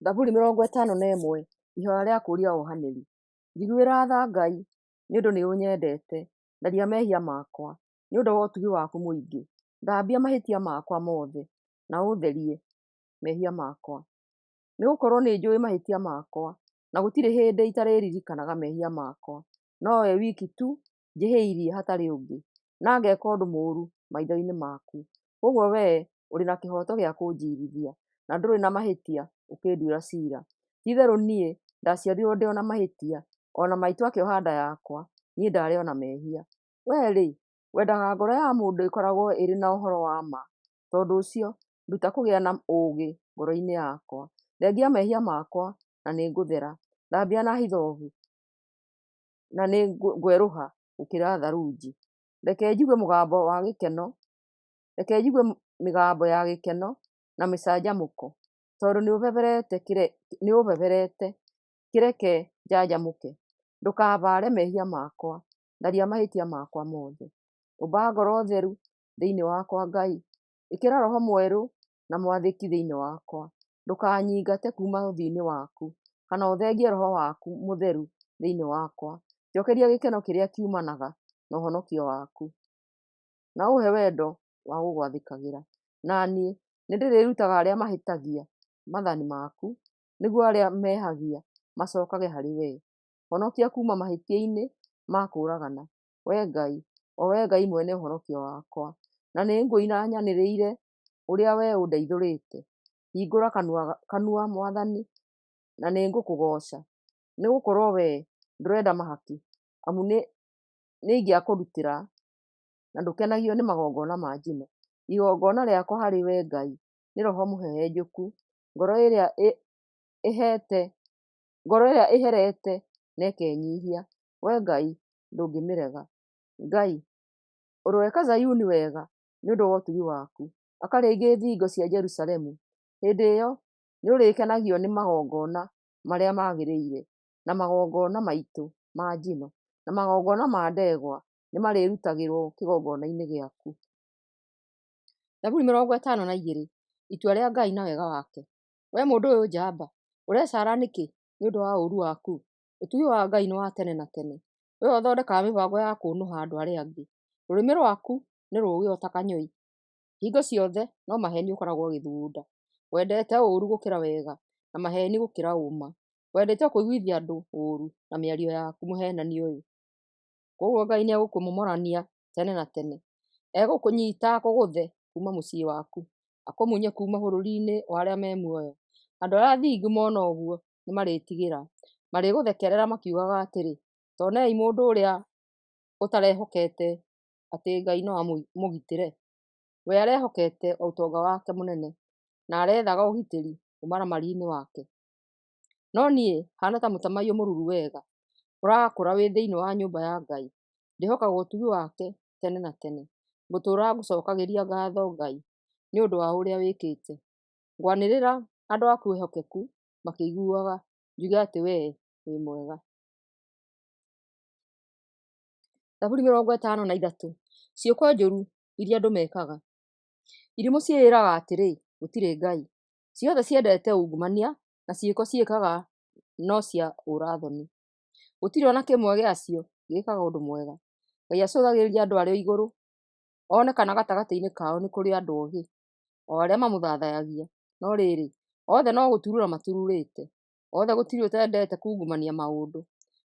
Thaburi 51 ihoya rĩa kũũria wohanĩri. Njiguĩra tha Ngai, nĩ ũndũ nĩ ũnyendete. Tharia mehia makwa, nĩ ũndũ wa ũtugi waku mũingĩ. Thambia mahĩtia makwa mothe, na ũtherie mehia makwa. Nĩgũkorwo nĩ njũĩ mahĩtia makwa, na gũtirĩ hĩndĩ itarĩririkanaga mehia makwa. No we wiki tu njĩhĩirie hatarĩ ũngĩ, na ngeka ũndũ mũũru maitho-inĩ maku. Ũguo wee ũrĩ na kĩhooto gĩa kũnjiirithia, na ndũrĩ na mahĩtia ũkĩnduĩra ciira. Ti-itherũ niĩ ndaciarirwo ndĩ o na mahĩtia, o na maitũ akĩoha nda yakwa, niĩ ndarĩ o na mehia. Wee-rĩ, wendaga ngoro ya mũndũ ĩkoragwo ĩrĩ na ũhoro wa ma. Tondũ ũcio, nduta kũgĩa na ũũgĩ ngoro-inĩ yakwa. Thengia mehia makwa, na nĩngũthera. Thambia na hithobu, na nĩngwerũha gũkĩra tharunji. Reke njigue mĩgambo ya gĩkeno na mĩcanjamũko, tondũ nĩũbeberete, kĩreke njanjamũke. Ndũkahaare mehia makwa, tharia mahĩtia makwa mothe. Ũmba ngoro theru thĩinĩ wakwa Ngai. Ĩkĩra roho mwerũ na mwathĩki thĩinĩ wakwa. Ndũkanyingate kuuma ũthiũ-inĩ waku, kana ũthengie roho waku mũtheru thĩinĩ wakwa. Njokeria gĩkeno kĩrĩa kiumanaga na ũhonokio waku, na ũhe wendo wa gũgwathĩkagĩra. Na niĩ nĩndĩrĩrutaga arĩa mahĩtagia maathani maku, nĩguo arĩa mehagia macookage harĩ wee. Honokia kuuma mahĩtia-inĩ ma kũũragana, Wee Ngai, o Wee Ngai mwene ũhonokio wakwa. Na nĩngũina nyanĩrĩire ũrĩa wee ũndeithũrĩte. Hingũra kanua Mwathani, na nĩngũkũgooca. Nĩgũkorwo wee ndũrenda mahaki, amu nĩingĩakũrutĩra, na ndũkenagio nĩ magongona ma njino. Igongona rĩakwa harĩ wee Ngai nĩ roho mũhehenjũku, ngoro ĩrĩa ĩherete na ĩkenyiihia. Wee Ngai ndũngĩmĩrega. Ngai, ũroeka Zayuni wega nĩ ũndũ wa ũtugi waku. Aka rĩngĩ thingo cia Jerusalemu. Hĩndĩ ĩyo nĩũrĩkenagio nĩ magongona marĩa magĩrĩire, na magongona maitũ ma njino, na magongona ma ndegwa nĩmarĩrutagĩrwo kĩgongona-inĩ gĩaku. Thaburi 52 itua rĩa Ngai na wega wake. Wee mũndũ ũyũ njamba, ũrecara nĩkĩ nĩ ũndũ wa ũũru waku? Ũtugi wa Ngai nĩ wa tene na tene. Wee ũthondekaga mĩbango ya kũnũha andũ arĩa angĩ. Rũrĩmĩ rwaku nĩ rũũgĩ o ta kanyũi. Hingo ciothe no maheeni ũkoragwo ũgĩthugunda. Wendete ũũru gũkĩra wega, na maheeni gũkĩra ũũma. Wendete kũiguithia andũ ũũru na mĩario yaku mũheenani ũyũ. Koguo Ngai nĩegũkũmomorania tene na tene. Egũkũnyiita akũgũthe kuuma mũciĩ waku, akũmunye kuuma bũrũri-inĩ wa arĩa me muoyo. Andũ arĩa athingu mona ũguo nĩmarĩtigĩra. Marĩgũthekerera makiugaga atĩrĩ, tonei mũndũ ũrĩa ũtarehokete atĩ Ngai no amũgitĩre. We arehokete o ũtonga wake mũnene, na arethaga ũgitĩri ũmaramari-inĩ wake. No niĩ haana ta mũtamaiyũ mũruru wega, ũrakũra wĩ thĩinĩ wa nyũmba ya Ngai. Ndĩhokaga ũtugi wake tene na tene. Ngũtũũra ngũcookagĩria ngaatho Ngai nĩ ũndũ wa ũrĩa wĩkĩte. Ngwanĩrĩra andũ aku ehokeku makĩiguaga, njuge atĩ wee wĩ mwega. Thaburi 53 ciĩko njũru iria andũ mekaga. Irimũ ciĩraga atĩrĩ, gũtirĩ Ngai. Ciothe ciendete ungumania, na ciĩko ciĩkaga no cia ũũra-thoni. Gũtirĩ o na kĩmwe gĩacio gĩĩkaga ũndũ mwega. Ngai acũthagĩrĩria andũ arĩa igũrũ, one kana gatagatĩ-inĩ kao nĩ kũrĩ andũ oogĩ, o arĩa mamũthathaiyagia. No rĩrĩ, othe no gũturura matururĩte. Othe gũtirĩ ũtendete kungumania maũndũ.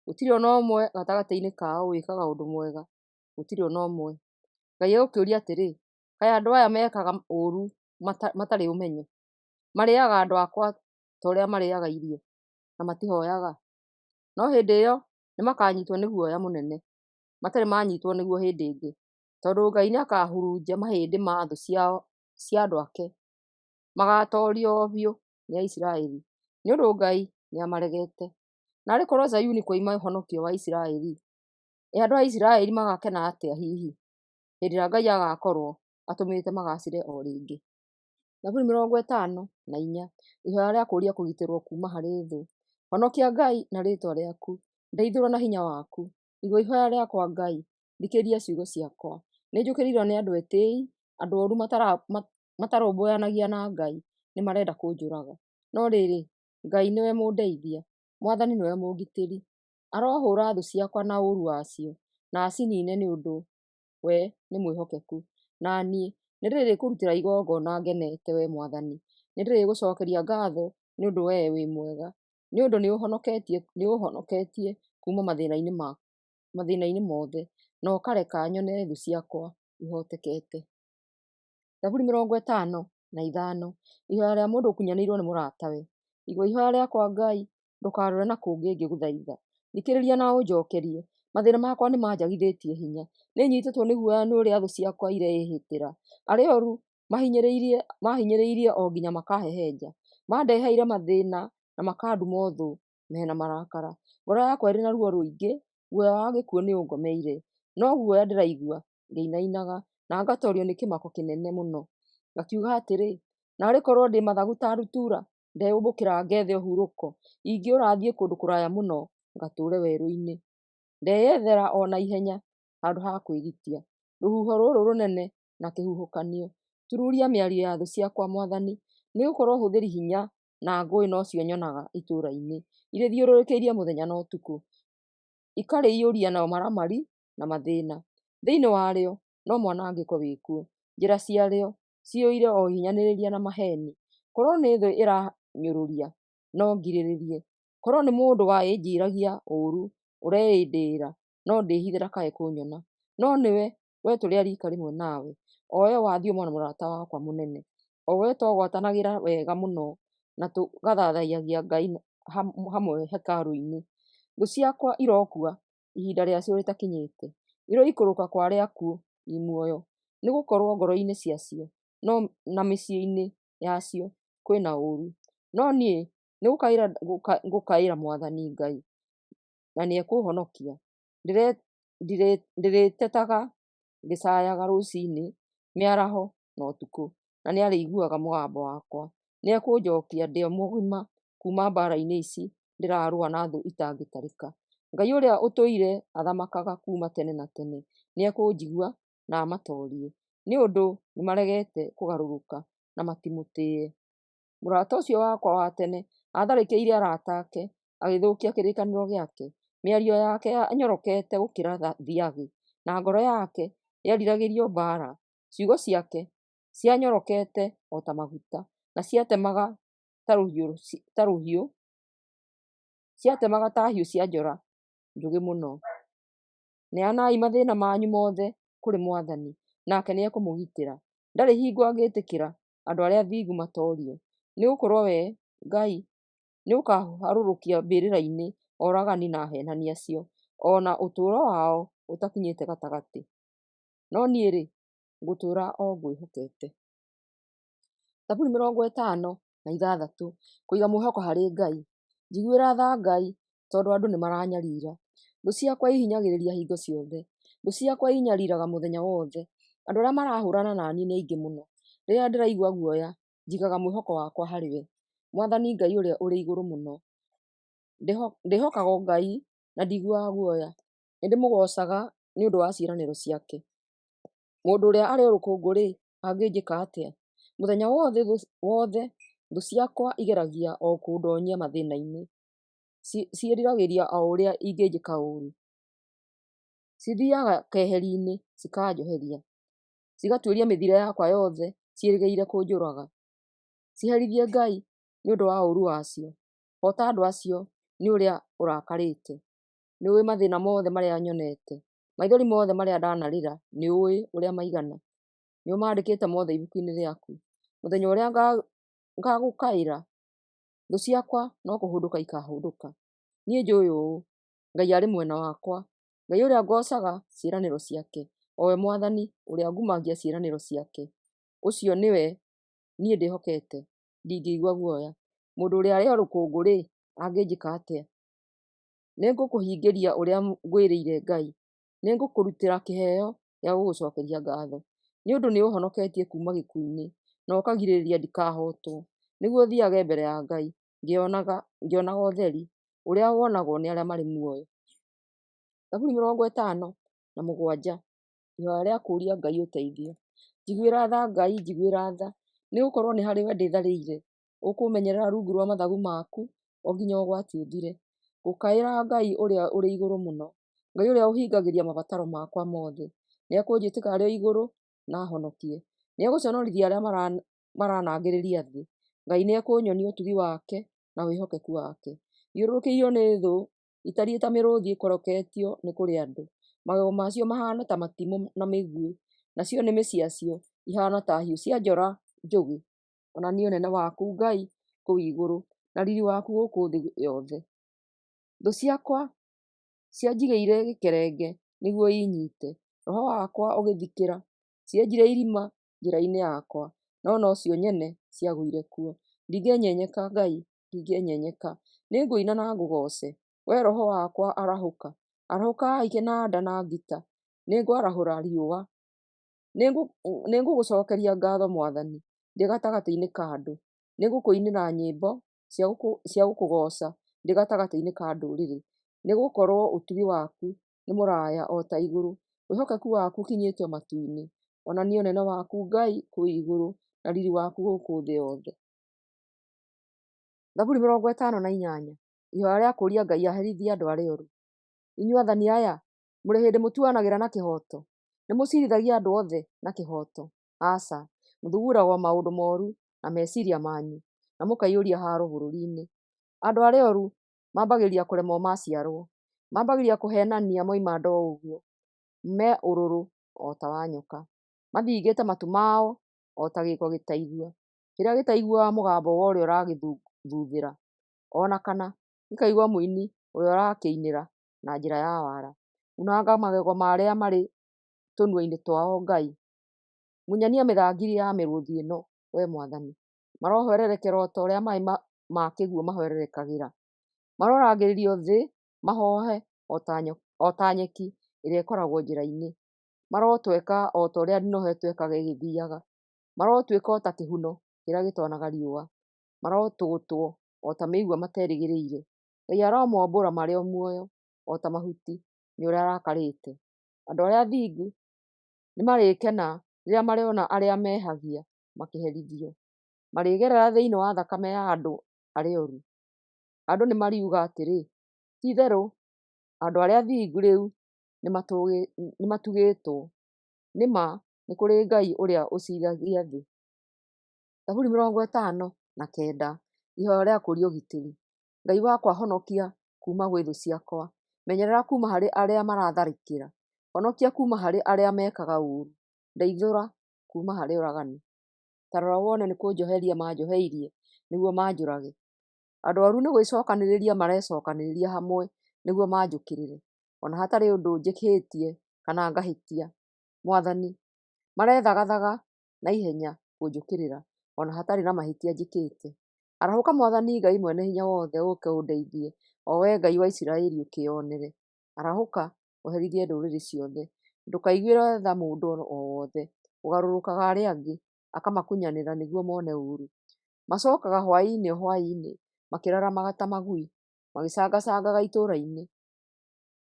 Gũtirĩ o na ũmwe gatagatĩ-inĩ kao wĩkaga ũndũ mwega. Gũtirĩ o na ũmwe. Ngai egũkĩũria atĩrĩ, kaĩ andũ aya mekaga ũũru matarĩ ũmenyo? Marĩĩaga andũ akwa ta ũrĩa marĩĩaga irio, na matihoyaga? No hĩndĩ ĩyo nĩmakanyiitwo nĩ guoya mũnene, matarĩ manyiitwo nĩguo hĩndĩ ĩngĩ, tondũ Ngai nĩakahurunja mahĩndĩ ma thũ ciao cia andũ ake. Magatoorio o biũ nĩ Aisiraeli, nĩ ũndũ Ngai nĩamaregete. Narĩ korwo Zayuni kwoima ũhonokio wa Isiraeli, andũ a Isiraeli magakena atĩa hihi hĩndĩ ĩrĩa Ngai agakorwo atũmĩte magaacĩre o rĩngĩ. Thaburi 54 ihoya rĩa kũũria kũgitĩrwo kuuma harĩ thũ. Honokia Ngai na rĩĩtwa rĩaku, ndeithũra na hinya waku. Igua ihoya rĩakwa Ngai, thikĩrĩria ciugo ciakwa. Nĩnjũkĩrĩirwo nĩ andũ etĩĩi, andũ ooru matarũmbũyanagia na Ngai, nĩmarenda kũnjũraga. No rĩrĩ, Ngai nĩwe mũndeithia, Mwathani nĩwe mũngitĩri. Arohũra thũ ciakwa na ũũru wacio, na acinine nĩ ũndũ we nĩ mwĩhokeku. Na niĩ nĩndĩrĩkũrutĩra igongona ngenete, we Mwathani. Nĩndĩrĩgũcokeria ngatho nĩ ũndũ we wĩ mwega, nĩ ũndũ nĩũhonoketie kuma mathĩna-inĩ mothe, na ũkareka nyone thũ ciakwa ihotekete. Zaburi 55. Ihoya rĩa mũndũ ũkunyanĩirwo nĩ mũratawe. Igua ihoya rĩakwa Ngai, ndũkarore na kũngĩ ngĩgũthaitha. Thikĩrĩria na ũnjokerie, mathĩna makwa nĩmanjagithĩtie hinya. Nĩnyitĩtwo nĩ guoya nĩ ũrĩa thũ ciakwa ireĩhĩtĩra. Arĩa ooru mahinyĩrĩirie o nginya makahehenja. Mandeheire mathĩna na makanduma ũthũ mena marakara. Ngoro yakwa ĩrĩ na ruo rũingĩ, guoya wa gĩkuũ nĩũngomeire. No guoya ndĩraigua ngĩinainaga, na ngatorio nĩ kĩmako kĩnene mũno. Ngakiuga atĩrĩ, narĩ korwo ndĩ mathagu ta ndutura, ndeyũmbũkĩra ngethe ũhurũko. Ingĩũra thiĩ kũndũ kũraya mũno, ngatũũre werũ-inĩ. Ndeyethera o na ihenya handũ ha kwĩgitia. Rũhuho rũrũ rũnene na kĩhuhũkanio. Tururia mĩario ya thũ ciakwa Mwathani, nĩgũkorwo hũthĩri hinya na ngũĩ nocio nyonaga itũũra-inĩ, irĩthiũrũrũkĩirie mũthenya na ũtukũ. Ikarĩiyũria na maramari na mathĩna. Thĩinĩ warĩo no mwanangĩko wĩkuo. Njĩra ciarĩo ciyũire o hinyanĩrĩria na maheni. Korwo nĩ thũ ĩranyũrũria, no ngirĩrĩrie. Korwo nĩ mũndũ wĩnjiragia ũũru, ũreĩndĩĩra, no ndĩhithe ndakae kũnyona. No nĩwe, we tũrĩ a rika rĩmwe nawe, o we wathiũma na mũrata wakwa mũnene, o we twagwatanagĩra wega mũno na tũgathathaiyagia Ngai hamwe hekarũ-inĩ. Thũ ciakwa irokua ihinda rĩacio rĩtakinyĩte. Iroikũrũka kwa arĩa akuũ i muoyo, nĩgũkorwo ngoro-inĩ ciacio na mĩciĩ-inĩ yacio kwĩna ũũru. No niĩ ngũkaĩra Mwathani Ngai, na nĩekũhonokia. Ndĩrĩtetaga ngĩcayaga rũcinĩ, mĩaraho na ũtukũ, na nĩarĩiguaga mũgambo wakwa. Nĩekũnjokia ndĩ mũgima kuma mbara-inĩ ici ndĩrarũa na thũ itangĩtarĩka. Ngai ũrĩa ũtũire athamakaga kuma tene na tene, nĩekũnjigua na amatorie, nĩ ũndũ nĩmaregete kũgarũrũka na matimũtĩĩe. Mũrata ũcio wakwa wa tene atharĩkĩire arata ake, agĩthũkia kĩrĩkanĩro gĩake. Mĩario yake yanyorokete gũkĩra thiagĩ, na ngoro yake yeriragĩrio mbara. Ciugo ciake cianyorokete o ta maguta, na ciatemaga ta hiũ cia njora njũgĩ mũno. Neanai mathĩna manyu mothe kũrĩ Mwathani, nake nĩekũmũgitĩra. Ndarĩ hingo angĩtĩkĩra andũ arĩa athingu matoorio, nĩgũkorwo we, Ngai, nĩũkaharũrũkia mbĩrĩra-inĩ oragani na ahenani acio, o na ũtũũro wao ũtakinyĩte gatagatĩ. No niĩ-rĩ, ngũtũũra o ngwĩhokete. Zaburi 56. Kũiga mwĩhoko harĩ Ngai. Njiguĩra tha Ngai, tondũ andũ nĩmaranyariira. Thũ ciakwa ihinyagĩrĩria hingo ciothe. Thũ ciakwa inyariraga mũthenya wothe. Andũ arĩa marahũũrana naniĩ nĩ aingĩ mũno. Rĩrĩa ndĩraigua guoya, njigaga mwĩhoko wakwa harĩ we. Mwathani Ngai ũrĩa ũrĩ igũrũ mũno. Ndĩhokaga o Ngai na ndiguaga guoya. Nĩndĩmũgocaga nĩ ũndũ wa ciĩranĩro ciake. Mũndũ ũrĩa arĩ o rũkũngũ-rĩ, angĩnjĩka atĩa? Mũthenya wothe thũ ciakwa igeragia o kũndonyia mathĩna-inĩ. Ciĩriragĩria o ũrĩa ingĩnjĩka ũũru. Cithiaga keheri-inĩ cikanjoheria, cigatuĩria mĩthiĩre yakwa yothe ciĩrĩgĩire kũnjũraga. Ciherithie Ngai nĩ ũndũ wa ũũru wacio. Hoota andũ acio nĩ ũrĩa ũrakarĩte. Nĩũĩ mathĩna mothe marĩa nyonete. Maithori mothe marĩa ndanarĩra nĩũĩ ũrĩa maigana. Nĩũmandĩkĩte mothe ibuku-inĩ rĩaku. Mũthenya ũrĩa ngagũkaĩra, thũ ciakwa no kũhũndũka ikahũndũka. Niĩ njũĩ ũũ, Ngai arĩ mwena wakwa, Ngai ũrĩa ngocaga ciĩranĩro ciake, o we Mwathani ũrĩa ngumagia ciĩranĩro ciake. Ũcio nĩwe niĩ ndĩhokete, ndingĩigua guoya. Mũndũ ũrĩa arĩ o rũkũngũ-rĩ, angĩnjĩka atĩa? Nĩngũkũhingĩria ũrĩa ngwĩrĩire Ngai. Nĩngũkũrutĩra kĩheo gĩa gũgũcokeria ngatho, nĩũndũ nĩũhonoketie kuma gĩkuũ-inĩ, na ũkagirĩrĩria ndikahootwo. Nĩguo thiage mbere ya Ngai ngĩonaga ũtheri ũrĩa wonagwo nĩ arĩa marĩ muoyo. Zaburi 57. Ihoya rĩa kũũria Ngai ũteithio. Njiguĩra tha Ngai, njiguĩra tha, nĩgũkorwo nĩ harĩ we ndĩtharĩire. ũkũmenyerera rungu rwa mathagu maku o nginya ũgwati ũthire. Ngũkaĩra Ngai ũrĩa ũrĩ igũrũ mũno, Ngai ũrĩa ũhingagĩria mabataro makwa mothe. Nĩekũnjĩtĩka arĩ o igũrũ na ahonokie. Nĩegũconorithia arĩa maranangĩrĩria thĩ. Ngai nĩekũnyonia ũtugi wake na wĩhokeku wake. Thiũrũrũkĩirio nĩ thũ, itariĩ ta mĩrũũthi ĩkoroketio nĩ kũrĩ andũ. Magego macio mahana ta matimũ na mĩguĩ, nacio nĩmĩ ciacio ihana ta hiũ cia njora njũgĩ. Onania ũnene waku Ngai kũu igũrũ, na riri waku gũkũ thĩ yothe. Thũ ciakwa cianjigĩire gĩkerenge nĩguo inyite, roho wakwa ũgĩthikĩra. Cienjire irima njĩra-inĩ yakwa, no nocio nyene ciagũire kuo. Ndingĩenyenyeka Ngai, ndingĩenyenyeka. Nĩngũina na ngũgooce. Wee roho wakwa arahũka. Arahũka kĩnanda na ngita. Nĩngwarahũra riũa. Nĩngũgũcokeria ngatho Mwathani ndĩ gatagatĩ-inĩ ka andũ. Nĩngũkũinĩra nyĩmbo cia gũkũgooca ndĩ gatagatĩ-inĩ ka ndũrĩrĩ. Nĩgũkorwo ũtugi waku nĩ mũraya o ta igũrũ. Wĩhokeku waku ũkinyĩte o matu-inĩ. Onania ũnene waku Ngai kũu igũrũ, na riri waku gũkũ thĩ yothe. Zaburi 58. Ihoya rĩa kũũria Ngai aherithie andũ arĩa oru. Inyuĩ athani aya, mũrĩ hĩndĩ mũtuanagĩra na kĩhooto? Nĩmũciirithagia andũ othe na kĩhooto? Aca, mũthuguragwo maũndũ mooru na meciiria manyu, na mũkaiyũria haaro bũrũri-inĩ. Andũ arĩa oru mambagĩrĩria kũrema o maciarwo. Mambagĩrĩria kũheenania moima nda o ũguo. Me ũrũrũ o ta wa nyoka. Mathingĩte matu mao o ta gĩĩko gĩtaigua, kĩrĩa gĩtaiguaga mũgambo wa ũrĩa ũragĩthuthĩra, ona kana gĩkaigua mũini ũrĩa ũrakĩinĩra na njĩra ya wara. Unanga magego ma arĩa marĩ tũnua-inĩ twao Ngai. Munyania mĩthangiri ya mĩrũũthi ĩno, wee Mwathani. Marohwererekera o ta ũrĩa maaĩ ma kĩguũ mahwererekagĩra. Marorangĩrĩrio thĩ mahoohe o ta nyeki ĩrĩa ĩkoragwo njĩra-inĩ. Marotweka o ta ũrĩa ndinoho ĩtwekaga ĩgĩthiaga. Marotuĩka o ta kĩhuno kĩrĩa gĩtonaga riũa. Marotũgũtwo o ta mĩigua materĩgĩrĩire. Ngai aromombũra marĩ o muoyo o ta mahuti nĩ ũrĩa arakarĩte. Andũ arĩa athingu nĩmarĩkena rĩrĩa marĩona arĩa mehagia makĩherithio. Marĩgerera thĩinĩ wa thakame ya andũ arĩa oru. Andũ nĩmariuga atĩrĩ, ti-itherũ andũ arĩa athingu rĩu nĩmatugĩtwo. Nĩma nĩ kũrĩ Ngai ũrĩa ũciiragia thĩ. Zaburi 59. Ihoya rĩa kũũria ũgitĩri. Ngai wakwa honokia kuuma gwĩ thũ ciakwa. Menyerera kuuma harĩ arĩa maratharĩkĩra. Honokia kuuma harĩ arĩa mekaga ũũru. Ndeithũra kuuma harĩ oragani. Ta rora wone nĩ kũnjoheria manjoheirie nĩguo manjũrage. Andũ oru nĩ gwĩcokanĩrĩria marecokanĩrĩria hamwe nĩguo manjũkĩrĩre, ona hatarĩ ũndũ njĩkĩtie kana ngahĩtia. Mwathani, marethagathaga na ihenya kũnjũkĩrĩra ona hatarĩ na mahĩtia njĩkĩte. Arahũka Mwathani Ngai mwene hinya wothe, ũke ũndeithie, o wee Ngai wa Isiraeli ũkĩĩonere. Arahũka ũherithie ndũrĩrĩ ciothe. Ndũkaiguĩre tha mũndũ o wothe. Ũgarũrũkaga arĩa angĩ, akamakunyanĩra nĩguo mone ũũru. Macookaga hwaĩ-inĩ o hwaĩ-inĩ, makĩraramaga ta magui, magĩcangacangaga itũũra-inĩ.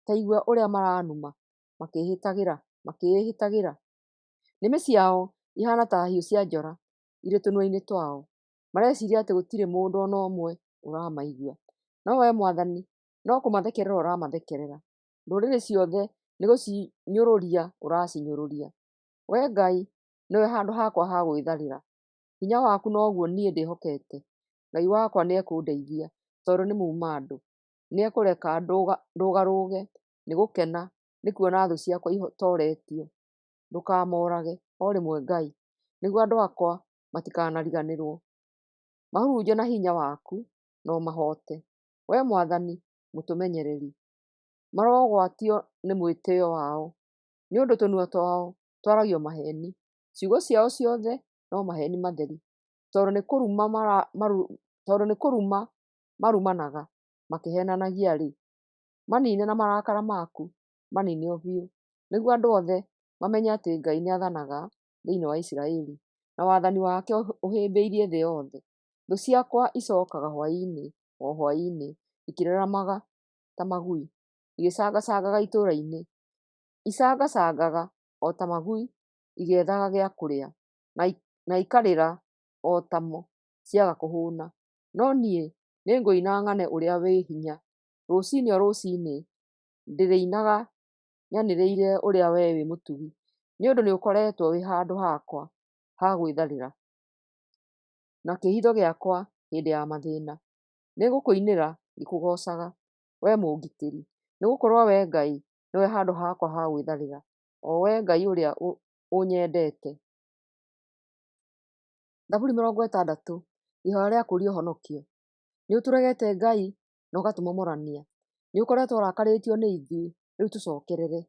Ta igua ũrĩa maranuma, makĩĩhĩtagĩra. Nĩmĩ ciao ihana ta hiũ cia njora irĩ tũnua-inĩ twao. Mareciria atĩ gũtirĩ mũndũ ona ũmwe ũramaigua. No wee Mwathani, no kũmathekerera ũramathekerera. Ndũrĩrĩ ciothe nĩ gũcinyũrũria ũracinyũrũria. Wee Ngai, nĩwe handũ hakwa ha gwĩtharĩra. Hinya waku noguo niĩ ndĩhokete. Ngai wakwa nĩekũndeithia, tondũ nĩ muuma andũ. Nĩekũreka ndũgarũge nĩ gũkena nĩ kuona thũ ciakwa itooretio. Ndũkamorage o rĩmwe Ngai, nĩguo andũ akwa matikanariganĩrwo. Mahurunje na hinya waku no mahoote. Wee Mwathani, mũtũmenyereri. Marogwatio nĩ mwĩtĩĩo wao, nĩ ũndũ tũnua twao twaragio maheeni. Ciugo ciao ciothe no maheeni matheri, tondũ nĩ kũruma marumanaga makĩheenanagia-rĩ. Maniine na marakara maku, maniine o biũ, nĩguo andũ othe mamenye atĩ Ngai nĩathanaga thĩinĩ wa Isiraeli, na wathani wake ũhĩmbĩirie thĩ yothe. Thũ ciakwa icookaga hwaĩ-inĩ o hwaĩ-inĩ, ikĩraramaga ta magui, igĩcangacangaga itũũra-inĩ. Icangacangaga o ta magui igĩethaga gĩa kũrĩa, na ikarĩra o ta mo, ciaga kũhũna. No niĩ nĩngũina ng'ane ũrĩa wĩ hinya. Rũcinĩ o rũcinĩ ndĩrĩinaga nyanĩrĩire ũrĩa we wĩ mũtugi, nĩũndũ nĩũkoretwo wĩ handũ hakwa ha gwĩtharĩra na kĩĩhitho gĩakwa hĩndĩ ya mathĩna. Nĩngũkũinĩra ngĩkũgocaga, we mũngitĩri, nĩgũkorwo we Ngai nĩwe handũ hakwa ha gwĩtharĩra, o we Ngai ũrĩa ũnyendete. Zaburi 60, ihoya rĩa kũũria ũhonokio. Nĩũtũregete Ngai na ũgatũmomorania. Nĩũkoretwo ũrakarĩtio nĩ ithuĩ, rĩu tũcokerere.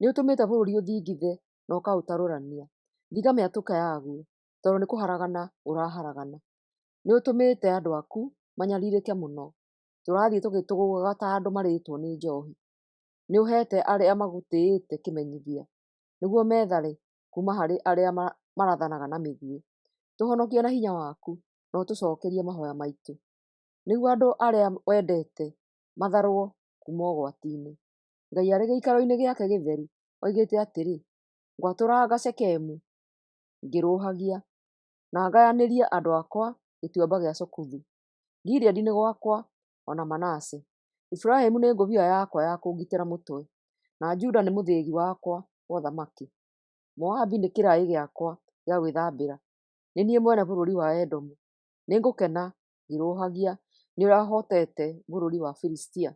Nĩũtũmĩte bũrũri ũthingithe na ũkaũtarũrania. Thiga mĩatũka yaguo, tondũ nĩ kũharagana ũraharagana. Nĩũtũmĩte andũ aku manyarirĩke mũno. Tũrathiĩ tũgĩtũgũgaga ta andũ marĩtwo nĩ njohi. Nĩũheete arĩa magũtĩĩte kĩmenyithia, nĩguo methare kuma harĩ arĩa marathanaga na mĩguĩ. Tũhonokie na hinya waku na ũtũcokerie mahoya maitũ, nĩguo andũ arĩa wendete matharwo kuma ũgwati-inĩ. Ngai arĩ gĩikaro-inĩ gĩake gĩtheru oigĩte atĩrĩ, ngwatũranga Shekemu ngĩrũũhagia, na ngayanĩrie andũ akwa gĩtuamba gĩa Sukothu. Gileadi nĩ gwakwa, ona Manase. Efiraimu nĩ ngũbia yakwa ya kũngitĩra mũtwe, na Juda nĩ mũthĩgi wakwa wa ũthamaki. Moabi nĩ kĩraĩ gĩakwa gĩa gwĩthambĩra. Nĩ niĩ mwene bũrũri wa Edomu. Nĩngũkena ngĩrũũhagia, nĩũrahotete bũrũri wa Filistia.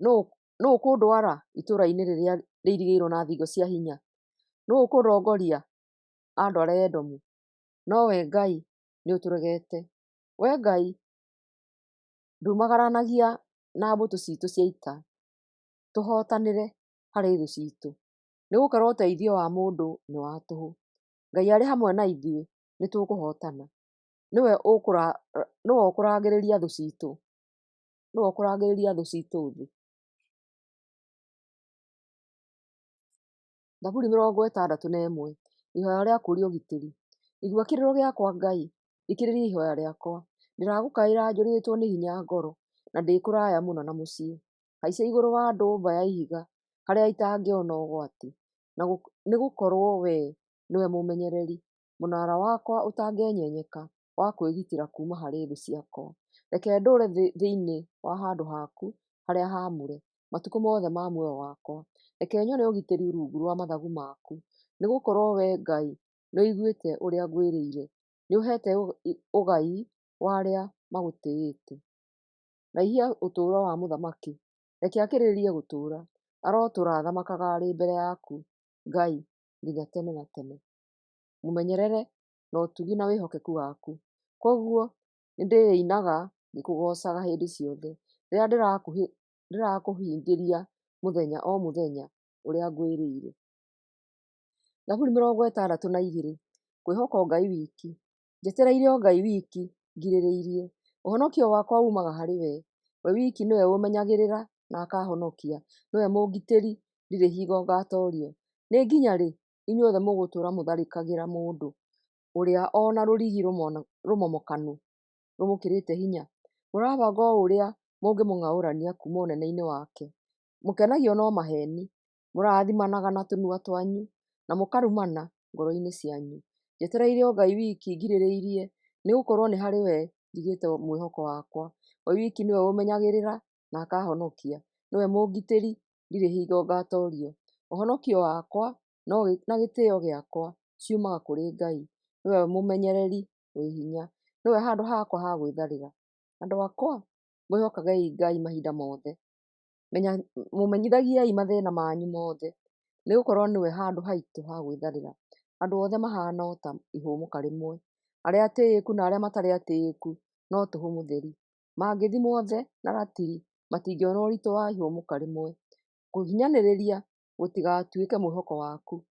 Nũũ ũkũndwara itũũra-inĩ rĩrĩa rĩirigĩirwo na thingo cia hinya? Nũũ ũkũndongoria andware Edomu? Nowe Ngai nĩũtũregete. We Ngai ndumagaranagia na mbũtũ citũ cia ita, tũhotanĩre harĩ thũ citũ, nĩgũkorwo ũteithio wa mũndũ nĩ wa tũhũ. Ngai arĩ hamwe na ithuĩ, nĩtũkũhotana. Nĩwe ũkũrangĩrĩria thũ citũ, nĩwe ũkũrangĩrĩria thũ citũ thĩ. Zaburi 61, ihoya rĩa kũũria ũgitĩri. Igua kĩrĩro gĩakwa Ngai, thikĩrĩria ihoya rĩakwa. Ndĩragũkaĩra njũrĩtwo nĩ hinya ngoro, na ndĩ kũraya mũno na mũciĩ. Haicia igũrũ wa ndũmba ya ihiga, harĩa itangĩona ũgwati, nĩgũkorwo we nĩwe mũmenyereri, mũnara wakwa ũtangĩenyenyeka wa kwĩgitĩra kuma harĩ thũ ciakwa. Reke ndũũre thĩinĩ wa handũ haku harĩa haamũre matukũ mothe ma muoyo wakwa. Reke nyone ũgitĩri rungu rwa mathagu maku, nĩgũkorwo we Ngai nĩũiguĩte ũrĩa ngwĩrĩire, nĩũheete ũgai wa arĩa magũtĩĩte. Raihia ũtũũro wa mũthamaki, reke akĩrĩrĩrie gũtũũra, arotũũra athamakaga arĩ mbere yaku, Ngai, nginya tene na tene. Mũmenyerere na ũtugi na wĩhokeku waku, koguo nĩndĩrĩinaga ngĩkũgocaga hĩndĩ ciothe, rĩrĩa ndĩrakũhingĩria mũthenya o mũthenya ũrĩa ngwĩrĩire. Zaburi 62, kwĩhoka o Ngai wiki. Njetereire o Ngai wiki, ngirĩrĩirie. Ũhonokio wakwa umaga harĩ we. We wiki nĩwe ũmenyagĩrĩra na akahonokia. Nĩwe mũngitĩri, ndirĩ hingo ngatoorio. Nĩ nginya rĩ inyuothe mũgũtũũra mũtharĩkagĩra mũndũ ũrĩa ona rũrigi rũmomokanu rũmũkĩrĩte hinya? Mũrabanga o ũrĩa mũngĩmũng'aũrania kuma ũnene-inĩ wake. Mũkenagio no maheni, mũrathimanaga na tũnua twanyu, na mũkarumana ngoro-inĩ cianyu. Njetereire o Ngai wiki, ngirĩrĩirie, nĩgũkorwo nĩ harĩ we njigĩte mwĩhoko wakwa. We wiki nĩwe ũmenyagĩrĩra na akahonokia. Nĩwe mũngitĩri, ndirĩ hingo ngatoorio. Ũhonokio wakwa na gĩtĩĩo gĩakwa ciumaga kũrĩ Ngai. Nĩwe mũmenyereri wĩ hinya, nĩwe handũ hakwa ha gwĩtharĩra. Andũ akwa, mwĩhokagei Ngai mahinda mothe. Mũmenyithagiei mathĩna manyu mothe, nĩgũkorwo nĩwe handũ haitũ ha gwĩtharĩra. Andũ othe mahana o ta ihũmũka rĩmwe, arĩa atĩĩku na arĩa matarĩ atĩĩku no tũhũ mũtheri. Mangĩthimwo thĩ na ratiri, matingĩona ũritũ wa ihũmũka rĩmwe. Kũhinyanĩrĩria gũtigatuĩke mwĩhoko waku.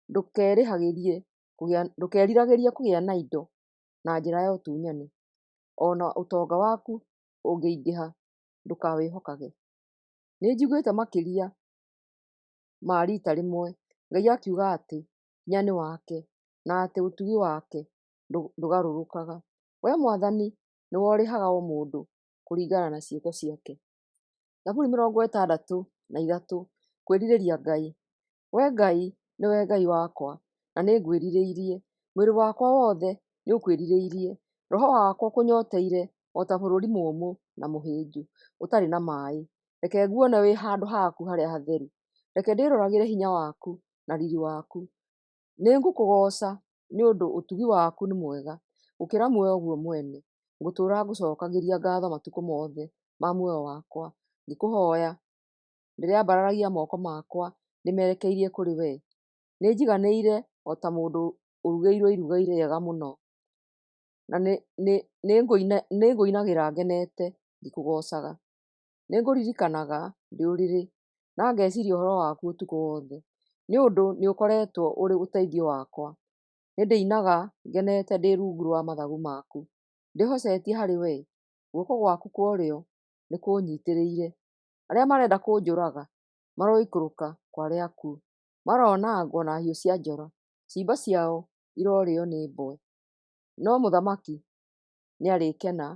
Ndũkeriragĩrie kũgĩa na indo na njĩra ya ũtunyani. Ona ũtonga waku ũngĩingĩha, ndũkawĩhokage. Nĩnjiguĩte makĩria ma rita rĩmwe Ngai akiuga atĩ hinya nĩ wake, na atĩ ũtugi wake ndũgarũrũkaga. We Mwathani nĩwe ũrĩhaga o mũndũ kũringana na ciĩko ciake. Zaburi 63, kwĩrirĩria Ngai. We Ngai nĩwe Ngai wakwa, na nĩngwĩrirĩirie. Mwĩrĩ wakwa wothe nĩũkwĩrirĩirie, Roho wakwa ũkũnyoteire o ta bũrũri mũũmũ na mũhĩnju ũtarĩ na maaĩ. Reke nguone wĩ handũ haku harĩa hatheru. Reke ndĩroragĩre hinya waku na riri waku. Nĩngũkũgooca nĩ ũndũ ũtugi waku nĩ mwega gũkĩra muoyo guo mwene. Ngũtũũra ngũcokagĩria ngatho matukũ mothe ma muoyo wakwa, ngĩkũhoya ndĩrĩambararagia moko makwa ndĩmerekeirie kũrĩ we. Nĩnjiganĩire o ta mũndũ ũrugĩirwo iruga rĩega mũno, na nĩngũinagĩra ngenete ngĩkũgoocaga. Nĩngũririkanaga ndĩ ũrĩrĩ na ngeciria ũhoro waku ũtukũ wothe, nĩ ũndũ nĩũkoretwo ũrĩ ũteithio wakwa. Nĩndĩinaga ngenete ndĩ rungu rwa mathagu maku, ndĩhocetie harĩ we. Guoko gwaku kwa ũrĩo nĩkũnyitĩrĩire. Arĩa marenda kũnjũraga maroikũrũka kwa arĩa akuũ, maronangwo na hiũ cia njora, ciimba ciao irorĩo nĩ mbwe. No mũthamaki nĩarĩkena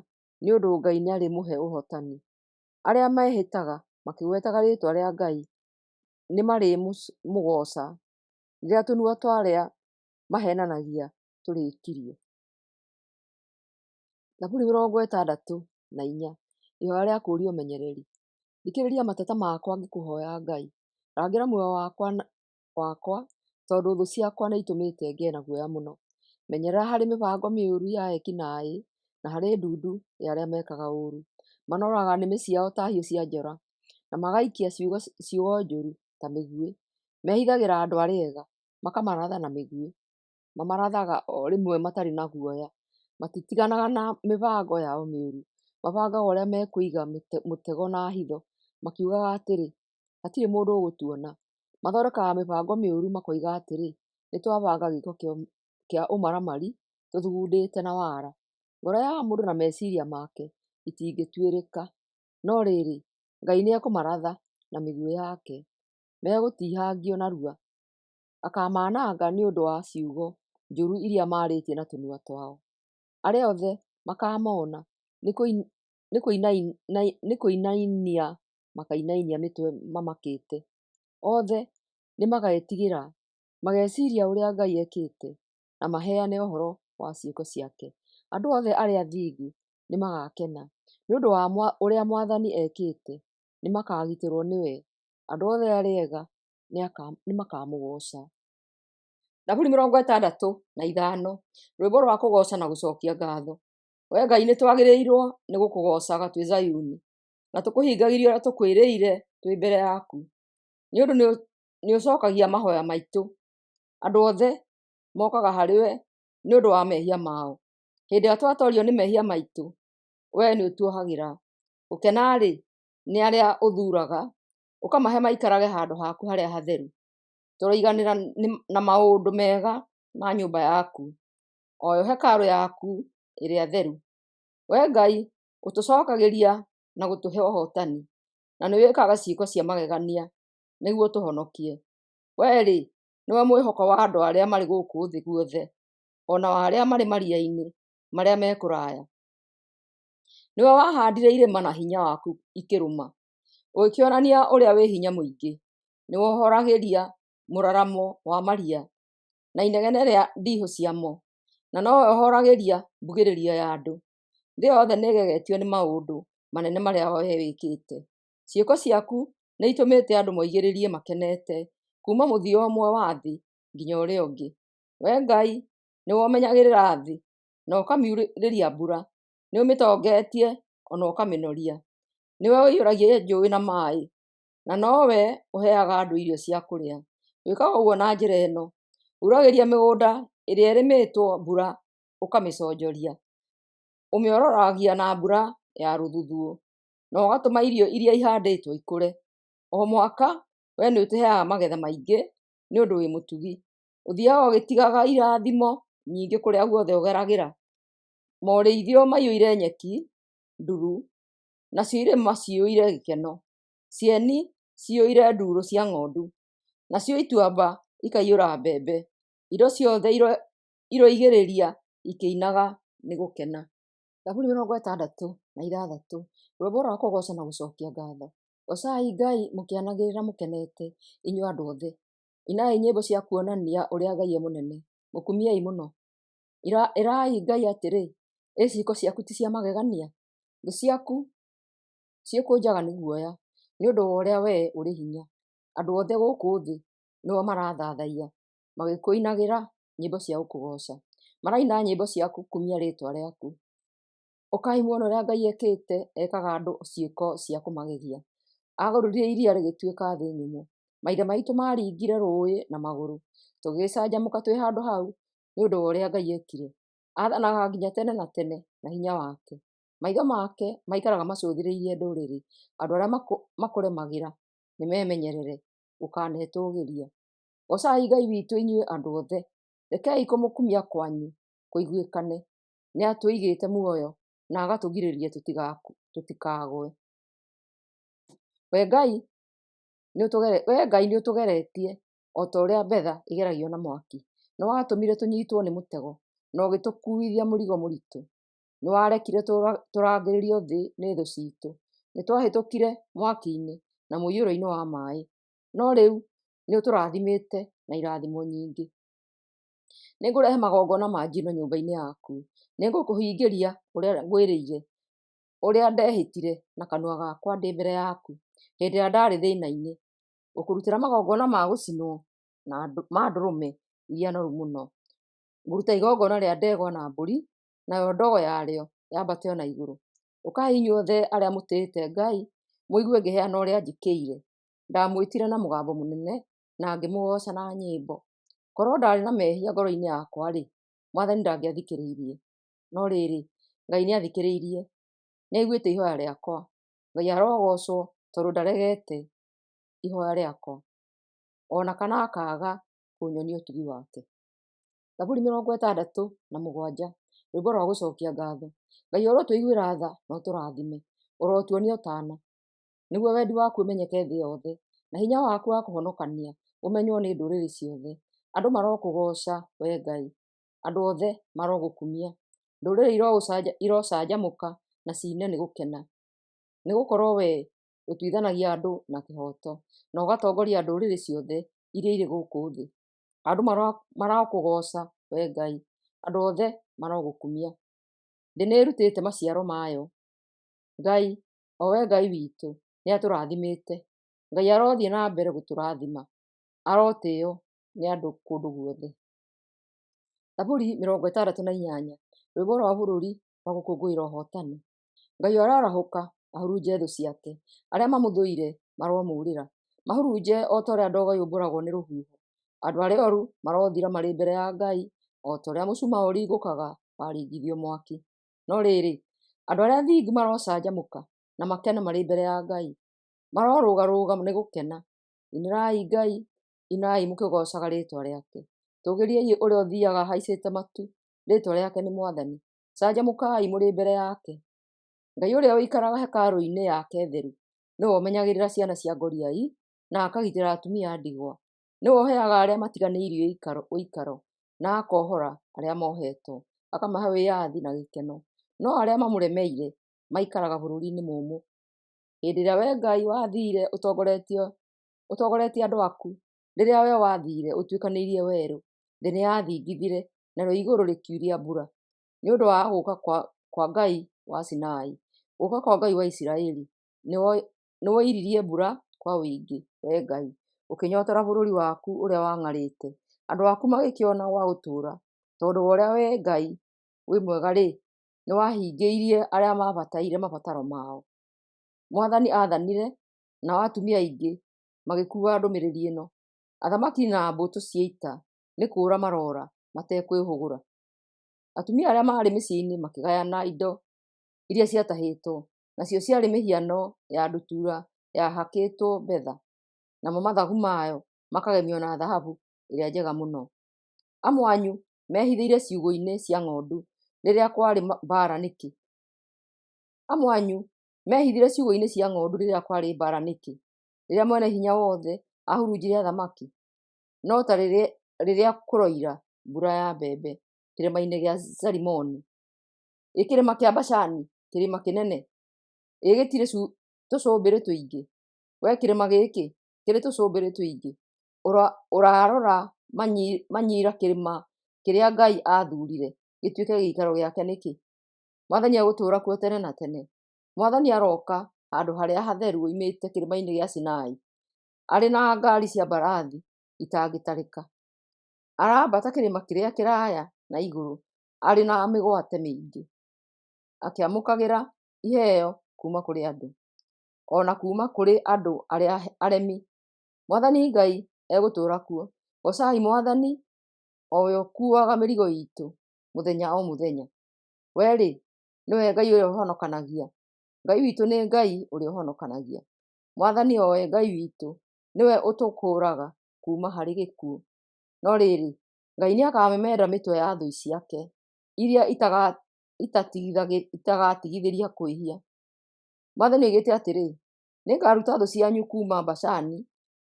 nĩ ũndũ Ngai nĩarĩmũhe ũhotani. Arĩa mehĩtaga makĩgwetaga rĩĩtwa rĩa Ngai nĩmarĩmũgooca rĩrĩa tũnua twa arĩa mahenanagia tũrĩkirio. Zaburi 64. Ihoya rĩa kũũria ũmenyereri. Thikĩrĩria mateta makwa ngĩkũhoya Ngai. Rangĩra muoyo wakwa tondũ thũ ciakwa nĩitũmĩte ngĩe na guoya mũno. Menyerera harĩ mĩbango mĩũru ya ekinaĩ na harĩ ndundu ya arĩa mekaga ũũru. Manoraga nĩmĩ ciao ta hiũ cia njora na magaikia ciugo njũru ta mĩguĩ. Mehithagĩra andũ arĩa ega makamaratha na mĩguĩ. Mamarathaga o rĩmwe matarĩ na guoya. Matitiganaga na mĩbango yao mĩũru. Mabangaga ũrĩa mekũiga mũtego na hitho, makiugaga atĩrĩ, hatirĩ mũndũ ũgũtuona. Mathondekaga mĩbango mĩũru makoiga atĩrĩ, nĩtwabanga gĩĩko kĩa ũmaramari tũthugundĩte na wara. Ngoro ya mũndũ na meciria make itingĩtuĩrĩka, no rĩrĩ Ngai nĩekũmaratha na mĩguĩ yake. Megũtihangio narua. Akamananga nĩ ũndũ wa ciugo njũru iria marĩtie na tũnua twao. Arĩa othe makamona nĩkũinainia makainainia mĩtwe mamakĩte. Othe nĩmagetigĩra, mageciria ũrĩa Ngai ekĩte na maheane ũhoro wa ciĩko ciake. Andũ othe arĩa athingu nĩmagakena nĩũndũ wa ũrĩa Mwathani ekĩte, nĩmakagitĩrwo nĩwe. Andũ othe arĩa ega nĩmakamũgooca. Zaburi 65. Rwĩmbo rwa kũgooca na gũcokia ngatho. Wee Ngai nĩtwagĩrĩirwo nĩ gũkũgoocaga twĩ Zayuni, na tũkũhingagĩrie ũrĩa tũkwĩrĩire twĩ mbere yaku, nĩũndũ nĩũcokagia mahoya maitũ. Andũ othe mokaga harĩ we nĩũndũ wa mehia mao. Hĩndĩ ĩrĩa twatorio nĩ mehia maitũ, wee nĩũtuohagĩra. Gũkena-rĩ nĩ arĩa ũthuuraga, ũkamahe maikarage handũ haku harĩa hatheru. Tũroiganĩra na maũndũ mega ma nyũmba yaku, oyo hekarũ yaku ĩrĩa theru. Wee Ngai ũtũcokagĩria na gũtũhe ũhotani, na nĩwĩkaga ciĩko cia magegania nĩguo ũtũhonokie. Wee-rĩ, nĩwe mwĩhoko wa andũ arĩa marĩ gũkũ thĩ guothe, ona wa arĩa marĩ maria-inĩ marĩa me kũraya. Nĩwe wahandire irĩma na hinya waku ikĩrũma, ũgĩkĩonania ũrĩa wĩ hinya mũingĩ. Nĩwohoragĩria mũraramo wa maria na inegene rĩa ndiihũ ciamo, na nowe wohoragĩria mbugĩrĩrio ya andũ. Thĩ yothe nĩĩgegetio nĩ maũndũ manene marĩa wee wĩkĩte. Ciĩko ciaku nĩitũmĩte andũ moigĩrĩrie makenete kuma mũthia ũmwe wa thĩ nginya ũrĩa ũngĩ. Wee Ngai nĩwe ũmenyagĩrĩra thĩ na ũkamiurĩria mbura, nĩũmĩtongetie ona ũkamĩnoria. Nĩwe ũiyũragia njũĩ na maaĩ, na nowe ũheaga andũ irio cia kũrĩa. Wĩkaga ũguo na njĩra ĩno: uragĩria mĩgũnda ĩrĩa ĩrĩmĩtwo mbura ũkamĩconjoria. Ũmĩororagia na mbura ya rũthuthuũ, na ũgatũma irio iria ihandĩtwo ikũre. O mwaka wee nĩũtũheaga magetha maingĩ nĩũndũ wĩ mũtugi. Ũthiaga ũgĩtigaga irathimo nyingĩ kũrĩa guothe ũgeragĩra. Morĩithio maiyũire nyeki nduru, nacio irĩma ciyũire gĩkeno. Cieni ciyũire nduru cia ng'ondu, nacio ituamba ikaiyũra mbembe. Indo ciothe iroigĩrĩria ikĩinaga nĩ gũkena. Zaburi 66. Rwĩmbo rwa kũgooca na gũcokia ngatho. Gocai Ngai mũkĩanagĩrĩra mũkenete, inyuĩ andũ othe. Inai nyĩmbo cia kuonania ũrĩa Ngai e mũnene, mũkumiei mũno. Ĩrai Ngai atĩrĩ, ciĩko ciaku ti cia magegania? Thũ ciaku ciĩkũnjaga nĩ guoya nĩ ũndũ wa ũrĩa wee ũrĩ hinya. Andũ othe gũkũ thĩ nĩo marathathaiya magĩkũinagĩra nyĩmbo cia gũkũgoca. Maraina nyĩmbo cia gũkumia rĩtwa rĩaku. Ũkai muone ũrĩa Ngai ekĩte, ekaga andũ ciĩko cia kũmagegia. Agũrire iria rĩgĩtuĩka thĩ nyũmũ. Maithe maitũ maringire rũĩ na magũrũ. Tũgĩcanjamũka twĩ handũ hau nĩ ũndũ wa ũrĩa Ngai ekire. Athanaga nginya tene na tene na hinya wake. Maitho make maikaraga macũthĩrĩirie ndũrĩrĩ. Andũ arĩa makũremagĩra nĩmemenyerere ũkanetũgĩria. Gocai Ngai witũ inyuĩ andũ othe. Rekei kũmũkumia kwanyu kũiguĩkane. Nĩatũigĩte muoyo na agatũgirĩrĩria tũtikagwe. Wee Ngai nĩũtũgeretie o ta ũrĩa mbetha ĩgeragio na mwaki. Nĩwatũmire tũnyitwo nĩ mũtego na ũgĩtũkuithia mũrigo mũritũ. Nĩwarekire tũrangĩrĩrio thĩ nĩ thũ citũ. Nĩtwahĩtũkire mwaki-inĩ na mũiyũro-inĩ wa maĩ, no rĩu nĩũtũrathimĩte na irathimo nyingĩ. Nĩngũrehe magongona ma njino nyũmba-inĩ yaku. Nĩngũkũhingĩria ũrĩa ngwĩrĩire, ũrĩa ndehĩtire na kanua gakwa ndĩ mbere yaku hĩndĩ ĩrĩa ndarĩ thĩna-inĩ, gũkũrutĩra magongona ma gũcinwo ma ndũrũme iria noru mũno. Ngũruta igongona rĩa ndegwa na mbũri, nayo ndogo yarĩo yambate o na igũrũ. Ũkai inyuothe arĩa mũtĩĩte Ngai, mũigue ngĩheana ũrĩa njĩkĩire. Ndamwĩtire na mũgambo mũnene na ngĩmũgoca na nyĩmbo. Korwo ndarĩ na mehia ngoro-inĩ yakwa-rĩ, Mwathani ndangĩathikĩrĩirie. No rĩrĩ, Ngai nĩathikĩrĩirie, nĩaiguĩte ihoya rĩakwa. Ngai arogocwo tondũ ndaregete ihoya rĩakwa, ona kana akaga kũnyonia ũtugi wake. Zaburi 67, rwĩmbo rwa gũcokia ngatho. Ngai ũrotũiguĩra tha na ũtũrathime, ũrotuonia ũtaana, nĩguo wendi waku ũmenyeke thĩ yothe, na hinya waku wa kũhonokania ũmenywo nĩ ndũrĩrĩ ciothe. Andũ marokũgoca wee Ngai, andũ othe marogũkumia. Ndũrĩrĩ irocanjamũka na cine nĩ gũkena, nĩgũkorwo wee ũtuithanagia andũ na kĩhoto na ũgatongoria ndũrĩrĩ ciothe iria irĩ gũkũ thĩ. Andũ marokũgoca wee Ngai, andũ othe marogũkumia. Thĩ nĩĩrutĩte maciaro mayo. Ngai, o wee Ngai witũ, nĩatũrathimĩte. Ngai arothiĩ na mbere gũtũrathima, arotĩĩo nĩ andũ kũndũ guothe. Zaburi 68, rwĩmbo rwa bũrũri rwa gũkũngũĩra ũhotani. Ngai ararahũka ahurunje thũ ciake, arĩa mamũthũire maromũrĩra. Mahurunje o ta ũrĩa ndogo yũmbũragwo nĩ rũhuho. Andũ arĩa oru marothira marĩ mbere ya Ngai, o ta ũrĩa mũcumaa ũringũkaga waringithio mwaki. No rĩrĩ, andũ arĩa athingu marocanjamũka na makene marĩ mbere ya Ngai. Marorũgarũga nĩ gũkena. Inĩrai Ngai, inai mũkĩgocaga rĩtwa rĩake. Tũgĩriai ũrĩa ũthiiaga ahaicĩte matu, rĩtwa rĩake nĩ Mwathani. Canjamũkai mũrĩ mbere yake. Ngai ũrĩa ũikaraga hekarũ-inĩ yake theru, nĩwe ũmenyagĩrĩra ciana cia ngoriai na akagitĩra atumia a ndigwa. Nĩwe ũheaga arĩa matiganĩirio ũikaro na akohora arĩa mohetwo, akamahe wĩyathi na gĩkeno. No arĩa mamũremeire maikaraga bũrũri-inĩ mũũmũ. Hĩndĩ ĩrĩa wee Ngai wathire ũtongoretie andũ aku, rĩrĩa wee wathire ũtuĩkanĩirie werũ, thĩ nĩyathingithire, narĩo igũrũ rĩkiuria mbura. Nĩ ũndũ wa gũũka kwa Ngai wa Sinai, gũũka kwa Ngai wa Isiraeli, nĩwoiririe mbura kwa wĩingĩ, wee Ngai, ũkĩnyotora bũrũri waku ũrĩa wang'arĩte. Andũ aku magĩkĩona gwa gũtũũra, tondũ wa ũrĩa wee Ngai wĩ mwega-rĩ, nĩwahingĩirie arĩa mabataire mabataro mao. Mwathani athanire, nao atumia aingĩ magĩkuua ndũmĩrĩri ĩno. Athamaki na mbũtũ cia ita nĩ kũũra marora matekwĩhũgũra. Atumia arĩa marĩ mĩciĩ-inĩ makĩgayana indo iria ciatahĩtwo, nacio ciarĩ mĩhiano ya ndutura yahakĩtwo betha, namo mathagu mayo makagemio na thahabu ĩrĩa njega mũno. Amwe anyu mehithĩire ciugũ-inĩ cia ng'ondu rĩrĩa kwarĩ mbara nĩkĩ? Amwe anyu mehithire ciugũ-inĩ cia ng'ondu rĩrĩa kwarĩ mbara nĩkĩ? Rĩrĩa mwene hinya wothe ahurunjire athamaki, no ta rĩrĩa kũroira mbura ya mbembe kĩrĩma-inĩ gĩa Zalimoni. Kĩrĩma kĩa Bashani, kĩrĩma kĩnene, gĩtirĩ tũcũmbĩrĩ tũingĩ? Wee kĩrĩma gĩkĩ kĩrĩ tũcũmbĩrĩ tũingĩ? Ũrarora manyira kĩrĩma kĩrĩa Ngai athurire gĩtuĩke gĩikaro gĩake nĩkĩ? Mwathani egũtũũra kuo tene na tene. Mwathani aroka handũ harĩa hatheru oimĩte kĩrĩma-inĩ gĩa Sinai, arĩ na ngari cia mbarathi itangĩtarĩka. Arambata kĩrĩma kĩrĩa kĩraya na igũrũ arĩ na mĩgwate mĩingĩ, akĩamũkagĩra iheo kuma kũrĩ andũ, ona kuma kũrĩ andũ arĩa aremi. Mwathani Ngai egũtũũra kuo. Gocai Mwathani, owe ũkuaga mĩrigo itũ mũthenya o mũthenya. We-rĩ, nĩwe Ngai ũrĩa ũhonokanagia. Ngai witũ nĩ Ngai ũrĩa ũhonokanagia. Mwathani owe Ngai witũ nĩwe ũtũkũũraga kuma harĩ gĩkuũ. No rĩrĩ, Ngai nĩakamemenda mĩtwe ya thũ ciake iria itagatigithĩria kwĩhia. Mwathani oigĩte atĩrĩ, nĩngaruta thũ cianyu kuma Bashani,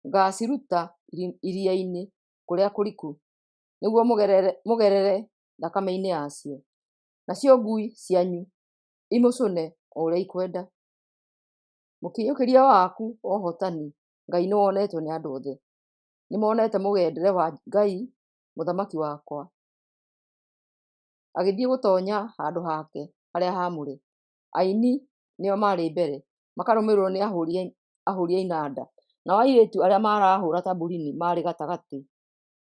ngaciruta iria-inĩ kũrĩa kũriku, nĩguo mũgerere thakame-inĩ yacio, nacio ngui cianyu imũcũne o ũrĩa ikwenda. Mũkinyũkĩria waku wa ũhotani, Ngai nĩwonetwo nĩ andũ othe. Nĩmonete mũgendere wa Ngai mũthamaki wakwa, agĩthiĩ gũtonya handũ hake harĩa haamũre. Aini nĩo marĩ mbere, makarũmĩrĩrwo nĩ ahũri a inanda, nao airĩtu arĩa marahũra tamborini marĩ gatagatĩ.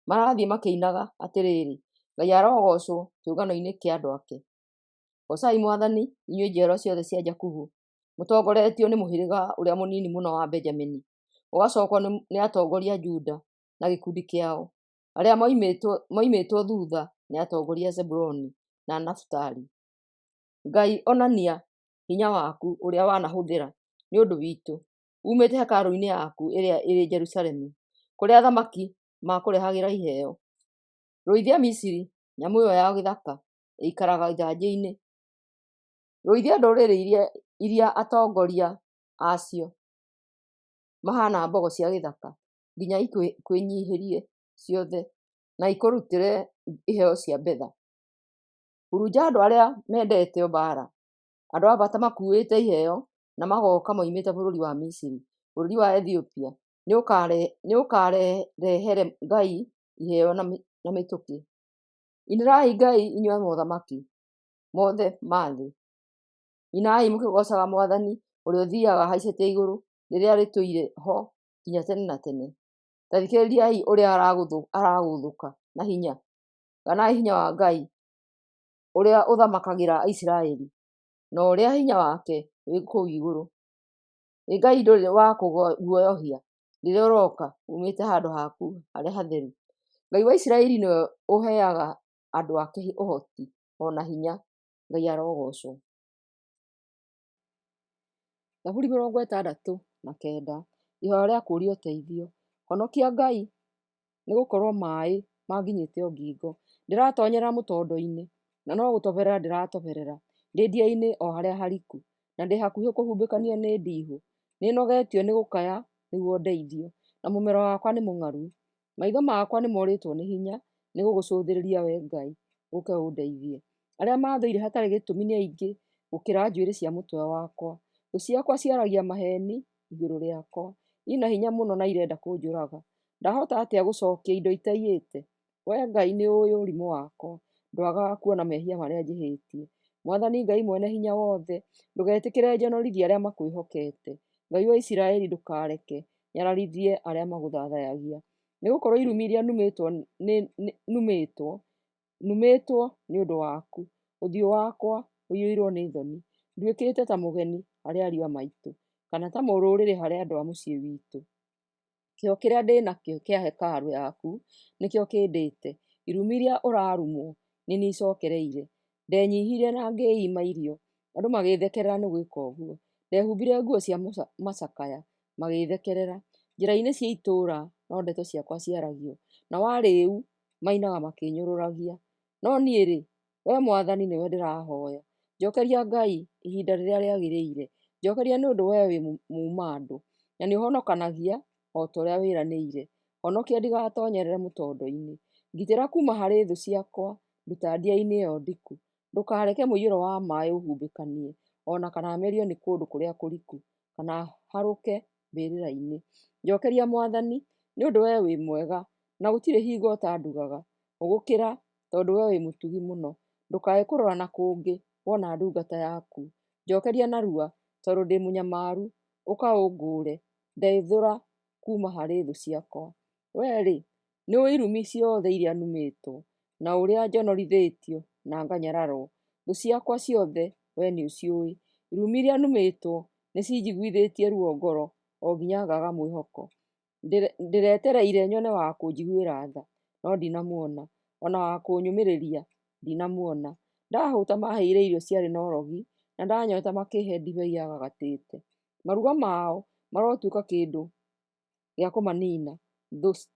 Marathiĩ makĩinaga atĩrĩrĩ, Ngai arogocwo kĩũngano-inĩ kĩa andũ ake. Gocai Mwathani, inyuĩ njiaro ciothe cia Jakubu, mũtongoretio nĩ mũhĩrĩga ũrĩa mũnini mũno wa Benjamini, ũgacokwo nĩ atongoria a Juda na gĩkundi kĩao, arĩa moimĩtwo thutha nĩ atongoria a Zebuloni na Nafutali. Ngai, onania hinya waku ũrĩa wanahũthĩra nĩ ũndũ witũ, umĩte hekarũ-inĩ yaku ĩrĩa ĩrĩ Jerusalemu, kũrĩa athamaki makũrehagĩra iheo. Rũithia Misiri, nyamũ ĩyo ya gĩthaka ĩikaraga itanjĩ-inĩ. Rũithia ndũrĩrĩ iria atongoria acio mahana mbogo cia gĩthaka, nginya ikwĩnyihĩrie ciothe na ikũrutĩre iheo cia betha. Hurunja andũ arĩa mendete mbara, andũ a bata makuĩte iheo na magoka moimĩte bũrũri wa Misiri, bũrũri wa Ethiopia. Nĩũkarehere Ngai iheo na mĩtũkĩ. Inĩrai Ngai inyuĩ mothamaki mothe ma thĩ. Inai mũkĩgocaga Mwathani ũrĩa ũthiaga haicĩte igũrũ, rĩrĩa rĩtũire ho nginya tene na tene. Ta thikĩrĩriai ũrĩa aragũthũka na hinya. Ganai hinya wa Ngai ũrĩa ũthamakagĩra Isiraeli, na ũrĩa hinya wake wĩ kũu igũrũ. Ngai ndũrĩ wa kũguoyohia rĩrĩa ũroka umĩte handũ haku harĩa hatheru. Ngai wa Isiraeli nĩwe ũheaga andũ ake ũhoti ona hinya. Ngai arogocwo. Zaburi 69, ihoya rĩa kũũria ũteithio. Honokia Ngai, nĩgũkorwo maaĩ manginyĩte o ngingo. Ndĩratonyera mũtondo-inĩ, na no gũtoberera ndĩratoberera, ndĩ ndĩa-inĩ o harĩa hariku, na ndĩ hakuhĩ kũhumbĩkanio nĩ ndiihũ. Nĩnogetio nĩ gũkaya nĩguo ndeithio, na mũmero wakwa nĩ mũng'aru. Maitho makwa nĩmorĩtwo nĩ hinya nĩ gũgũcũthĩrĩria we Ngai, ũke ũndeithie. Arĩa mathũire hatarĩ gĩtũmi nĩ aingĩ gũkĩra njuĩrĩ cia mũtwe wakwa. Thũ ciakwa ciaragia maheni igũrũ rĩakwa, ina hinya mũno na irenda kũnjũraga. Ndahota atĩa gũcokia indo itaiyĩte? We Ngai nĩũĩ ũrimũ wakwa, ndwagaga kuona mehia marĩa njĩhĩtie. Mwathani Ngai mwene hinya wothe, ndũgetĩkĩre njonorithie arĩa makwĩhokete. Ngai wa Isiraeli ndũkareke nyararithie arĩa magũthathayagia. Nĩgũkorwo irumi iria numĩtwo nĩ ũndũ waku. Ũthiũ wakwa ũiyũirwo nĩ thoni. Nduĩkĩte ta mũgeni harĩ ariũ a maitũ, kana ta mũrũrĩrĩ harĩ andũ a mũciĩ witũ. Kĩo kĩrĩa ndĩ nakĩo kĩa hekarũ yaku nĩkĩo kĩndĩte. Irumi iria ũrarumwo nĩ niĩ icokereire. Ndenyihirie na ngĩima irio, andũ magĩthekerera nĩ gwĩka ũguo. Ndehumbire nguo cia macakaya, magĩthekerera. Njĩra-inĩ cia itũũra no ndeto ciakwa ciaragio, na warĩu mainaga makĩnyũrũragia. No niĩ-rĩ, we Mwathani nĩwe ndĩrahoya. Njokeria Ngai ihinda rĩrĩa rĩagĩrĩire. Njokeria nĩ ũndũ we wĩ muuma-andũ, na nĩũhonokanagia o ta ũrĩa wĩranĩire. Honokia ndigatonyerere mũtondo-inĩ. Ngitĩra kuma harĩ thũ ciakwa, nduta ndĩa-inĩ ĩyo ndiku. Ndũkareke mũiyũro wa maaĩ ũhumbĩkanie, ona kana merio nĩ kũndũ kũrĩa kũriku, kana harũke mbĩrĩra-inĩ. Njokeria Mwathani, nĩ ũndũ we wĩ mwega, na gũtirĩ hingo ũtandugaga. Ũgũkĩra, tondũ we wĩ mũtugi mũno. Ndũkae kũrora na kũngĩ, wona ndungata yaku. Njokeria narua tondũ ndĩ mũnyamaru, ũka ũngũre, ndeithũra kuma harĩ thũ ciakwa. Wee-rĩ, nĩũĩ irumi ciothe iria numĩtwo na ũrĩa njonorithĩtio na nganyararwo. Thũ ciakwa ciothe wee nĩũciũĩ. Irumi iria numĩtwo nĩcinjiguithĩtie ruo ngoro o nginya ngaga mwĩhoko. Ndĩretereire nyone wa kũnjiguĩra tha no ndinamuona, ona wa kũnyũmĩrĩria ndinamuona. Ndahũta maheire irio ciarĩ na ũrogi, na ndanyota makĩhe ndibei yagagatĩte. Maruga mao marotuĩka kĩndũ gĩa kũmanina.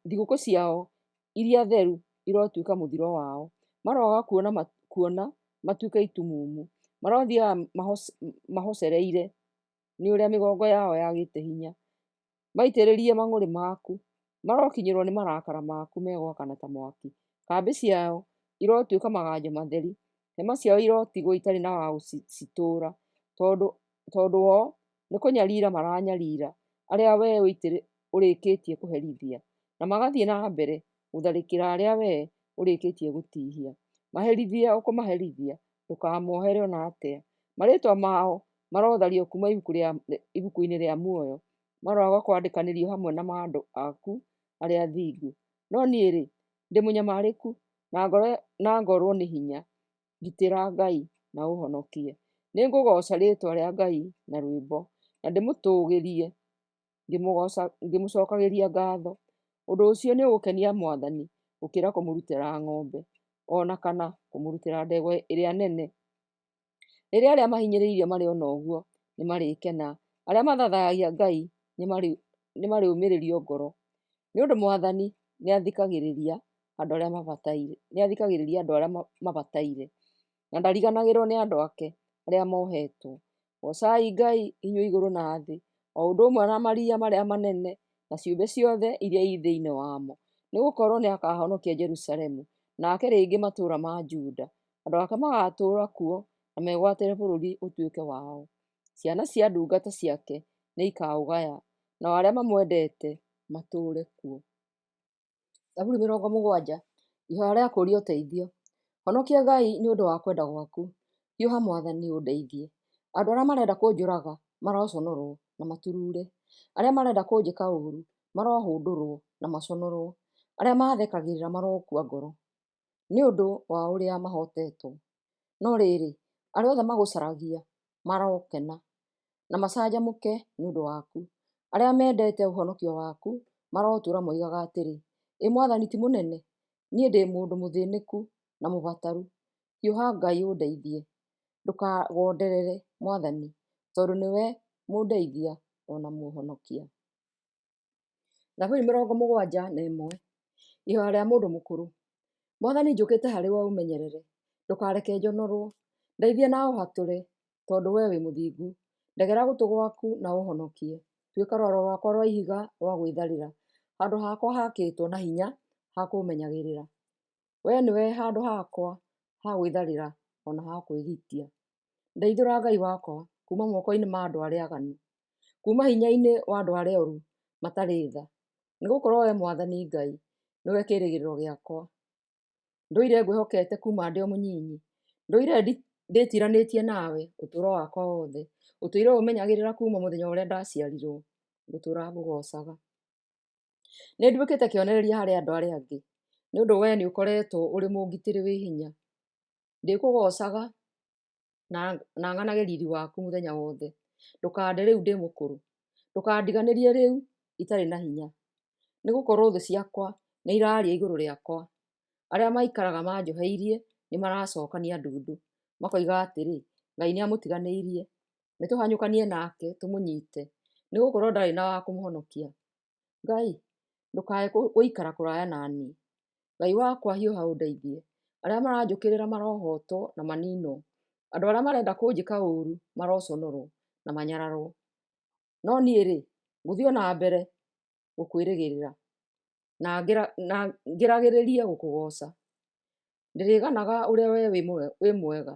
Thigũkũ ciao iria theru irotuĩka mũthiro wao. Maroaga kuona matuĩke itumumu. Marothiaga mahocereire nĩ ũrĩa mĩgongo yao yagĩte hinya. Maitĩrĩrie mang'ũrĩ maku. Marokinyĩrwo nĩ marakara maku megwakana ta mwaki. Kambĩ ciao irotuĩka maganjo matheri. Hema ciao irotigwo itarĩ na wa gũcitũũra, tondũ o nĩ kũnyarira maranyarira arĩa wee ũrĩkĩtie kũherithia, na magathiĩ na mbere gũtharĩkĩra arĩa wee ũrĩkĩtie gũtihia. Maherithie ũkũmaherithia, ndũkamohere ona atĩa. Marĩtwa mao marothario kuma ibuku-inĩ rĩa muoyo, maroaga kwandĩkanĩrio hamwe na ma andũ aku arĩa athingu. No niĩ-rĩ, ndĩ mũnyamarĩku na ngorwo nĩ hinya. Ngitĩra Ngai na ũhonokie. Nĩngũgoca rĩtwa rĩa Ngai na rwĩmbo, na ndĩmũtũgĩrie ngĩmũcokagĩria ngatho. Ũndũ ũcio nĩ ũgũkenia Mwathani gũkĩra kũmũrutĩra ng'ombe, ona kana kũmũrutĩra ndegwa ĩrĩa nene. Rĩrĩa arĩa mahinyĩrĩirio marĩona ũguo nĩmarĩkena. Arĩa mathathayagia Ngai nĩmarĩũmĩrĩrio ngoro, nĩũndũ Mwathani nĩathikagĩrĩria andũ arĩa mabataire, na ndariganagĩrwo nĩ andũ ake arĩa mohetwo. Gocai Ngai inyuĩ igũrũ na thĩ, o ũndũ ũmwe na maria marĩa manene na ciũmbe ciothe iria i thĩinĩ wamo, nĩgũkorwo nĩakahonokia Jerusalemu, nake rĩngĩ matũũra ma Juda. Andũ ake magatũũra kuo na megwatĩre bũrũri ũtuĩke wao. Ciana cia ndungata ciake nĩikaũgaya, nao arĩa mamwendete matũũre kuo. Zaburi 70. Ihoya rĩa kũũria ũteithio. Honokia Ngai nĩ ũndũ wa kwenda gwaku. Hiũha Mwathani ũndeithie. Andũ arĩa marenda kũnjũraga maroconorwo na maturure. Arĩa marenda kũnjĩka ũũru marohũndũrwo na maconorwo. Arĩa mathekagĩrĩra marokua ngoro nĩ ũndũ wa ũrĩa mahotetwo. No rĩrĩ, arĩa othe magũcaragia marokena na macanjamũke nĩ ũndũ waku. Arĩa mendete ũhonokio waku marotũũra moigaga atĩrĩ, ĩ Mwathani ti mũnene? Niĩ ndĩ mũndũ mũthĩnĩku na mũbataru. Hiũha Ngai ũndeithie. Ndũkagonderere Mwathani, tondũ nĩwe mũndeithia ona mũhonokia. Zaburi 71. Ihoya rĩa mũndũ mũkũrũ. Mwathani njũkĩte harĩ we ũmenyerere. Ndũkareke njonorwo. Ndeithia na ũhatũre, tondũ we wĩ mũthingu. Ndegera gũtũ gwaku na ũhonokie. Tuĩka rwaro rwakwa rwa ihiga rwa gwĩtharĩra, handũ hakwa hakĩtwo na hinya ha kũmenyagĩrĩra. We nĩwe handũ hakwa ha gwĩtharĩra ona ha kwĩgitia. Ndeithũra Ngai wakwa kuma moko-inĩ ma andũ arĩa aganu, kuma hinya-inĩ wa andũ arĩa oru matarĩ tha. Nĩgũkorwo we Mwathani Ngai nĩwe kĩĩrĩgĩrĩro gĩakwa. Ndũire ngwĩhokete kuma ndĩ o mũnyinyi. Ndũire ndĩtiranĩtie nawe ũtũũro wakwa wothe. Ũtũire ũmenyagĩrĩra kuma mũthenya ũrĩa ndaciarirwo. Ngũtũũra ngũgocaga. Nĩnduĩkĩte kĩonereria harĩ andũ arĩa angĩ, nĩũndũ we nĩũkoretwo ũrĩ mũngitĩri wĩ hinya. Ndĩkũgocaga na ng'anage riri waku mũthenya wothe. Ndũkande rĩu ndĩ mũkũrũ. Ndũkandiganĩrie rĩu itarĩ na hinya. Nĩgũkorwo thũ ciakwa nĩiraria igũrũ rĩakwa. Arĩa maikaraga manjoheirie nĩmaracokania ndundu, makoiga atĩrĩ, Ngai nĩamũtiganĩirie. Nĩtũhanyũkanie nake tũmũnyite, nĩgũkorwo ndarĩ na wa kũmũhonokia. Ngai, ndũkae gũikara kũraya naniĩ. Ngai wakwa hiũha ũndeithie. Arĩa maranjũkĩrĩra marohotwo na maninwo. Andũ arĩa marenda kũnjĩka ũũru maroconorwo na manyararwo. No niĩ-rĩ, ngũthiĩ na mbere gũkwĩrĩgĩrĩra na ngĩragĩrĩrie gũkũgoca. Ndĩrĩganaga ũrĩa we wĩ mwega,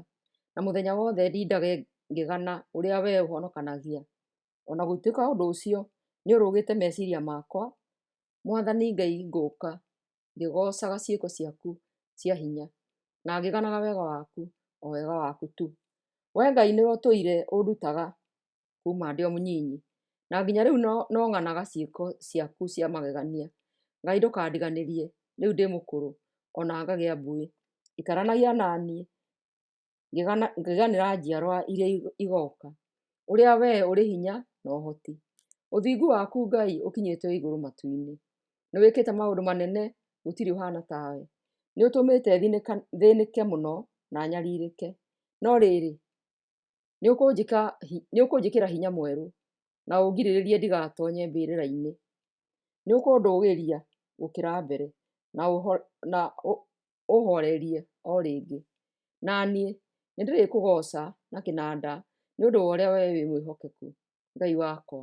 na mũthenya wothe ndindage ngĩgana ũrĩa we ũhonokanagia. Ona gũtuĩka ũndũ ũcio nĩũrũgĩte meciria makwa, Mwathani Ngai ngũũka ngĩgocaga ciĩko ciaku cia hinya, na ngĩganaga wega waku, o wega waku tu. We Ngai nĩwe ũtũire ũndutaga kuma ndĩ o mũnyinyi, na nginya rĩu no ng'anaga ciĩko ciaku cia magegania. Ngai ndũkandiganĩrie rĩu ndĩ mũkũrũ ona ngagĩa mbuĩ. Ikaranagia naniĩ ngĩganĩra njiarwa iria igoka, ũrĩa we ũrĩ hinya na ũhoti. Ũthingu waku Ngai ũkinyĩte igũrũ matu-inĩ. Nĩ wĩkĩte maũndũ manene gũtirĩ ũhana tawe. Nĩ ũtũmĩte thĩnĩke mũno na nyarirĩke. No rĩrĩ, nĩ ũkũnjĩkĩra hinya mwerũ na ũngirĩrĩrie ndigatonye mbĩrĩra-inĩ. Nĩ ũkũndũgĩria gũkĩra mbere na ũhorerie o rĩngĩ. Naniĩ nĩ ndĩrĩkũgoca na kĩnanda nĩ ũndũ wa ũrĩa we wĩ mwĩhokeku, Ngai wakwa.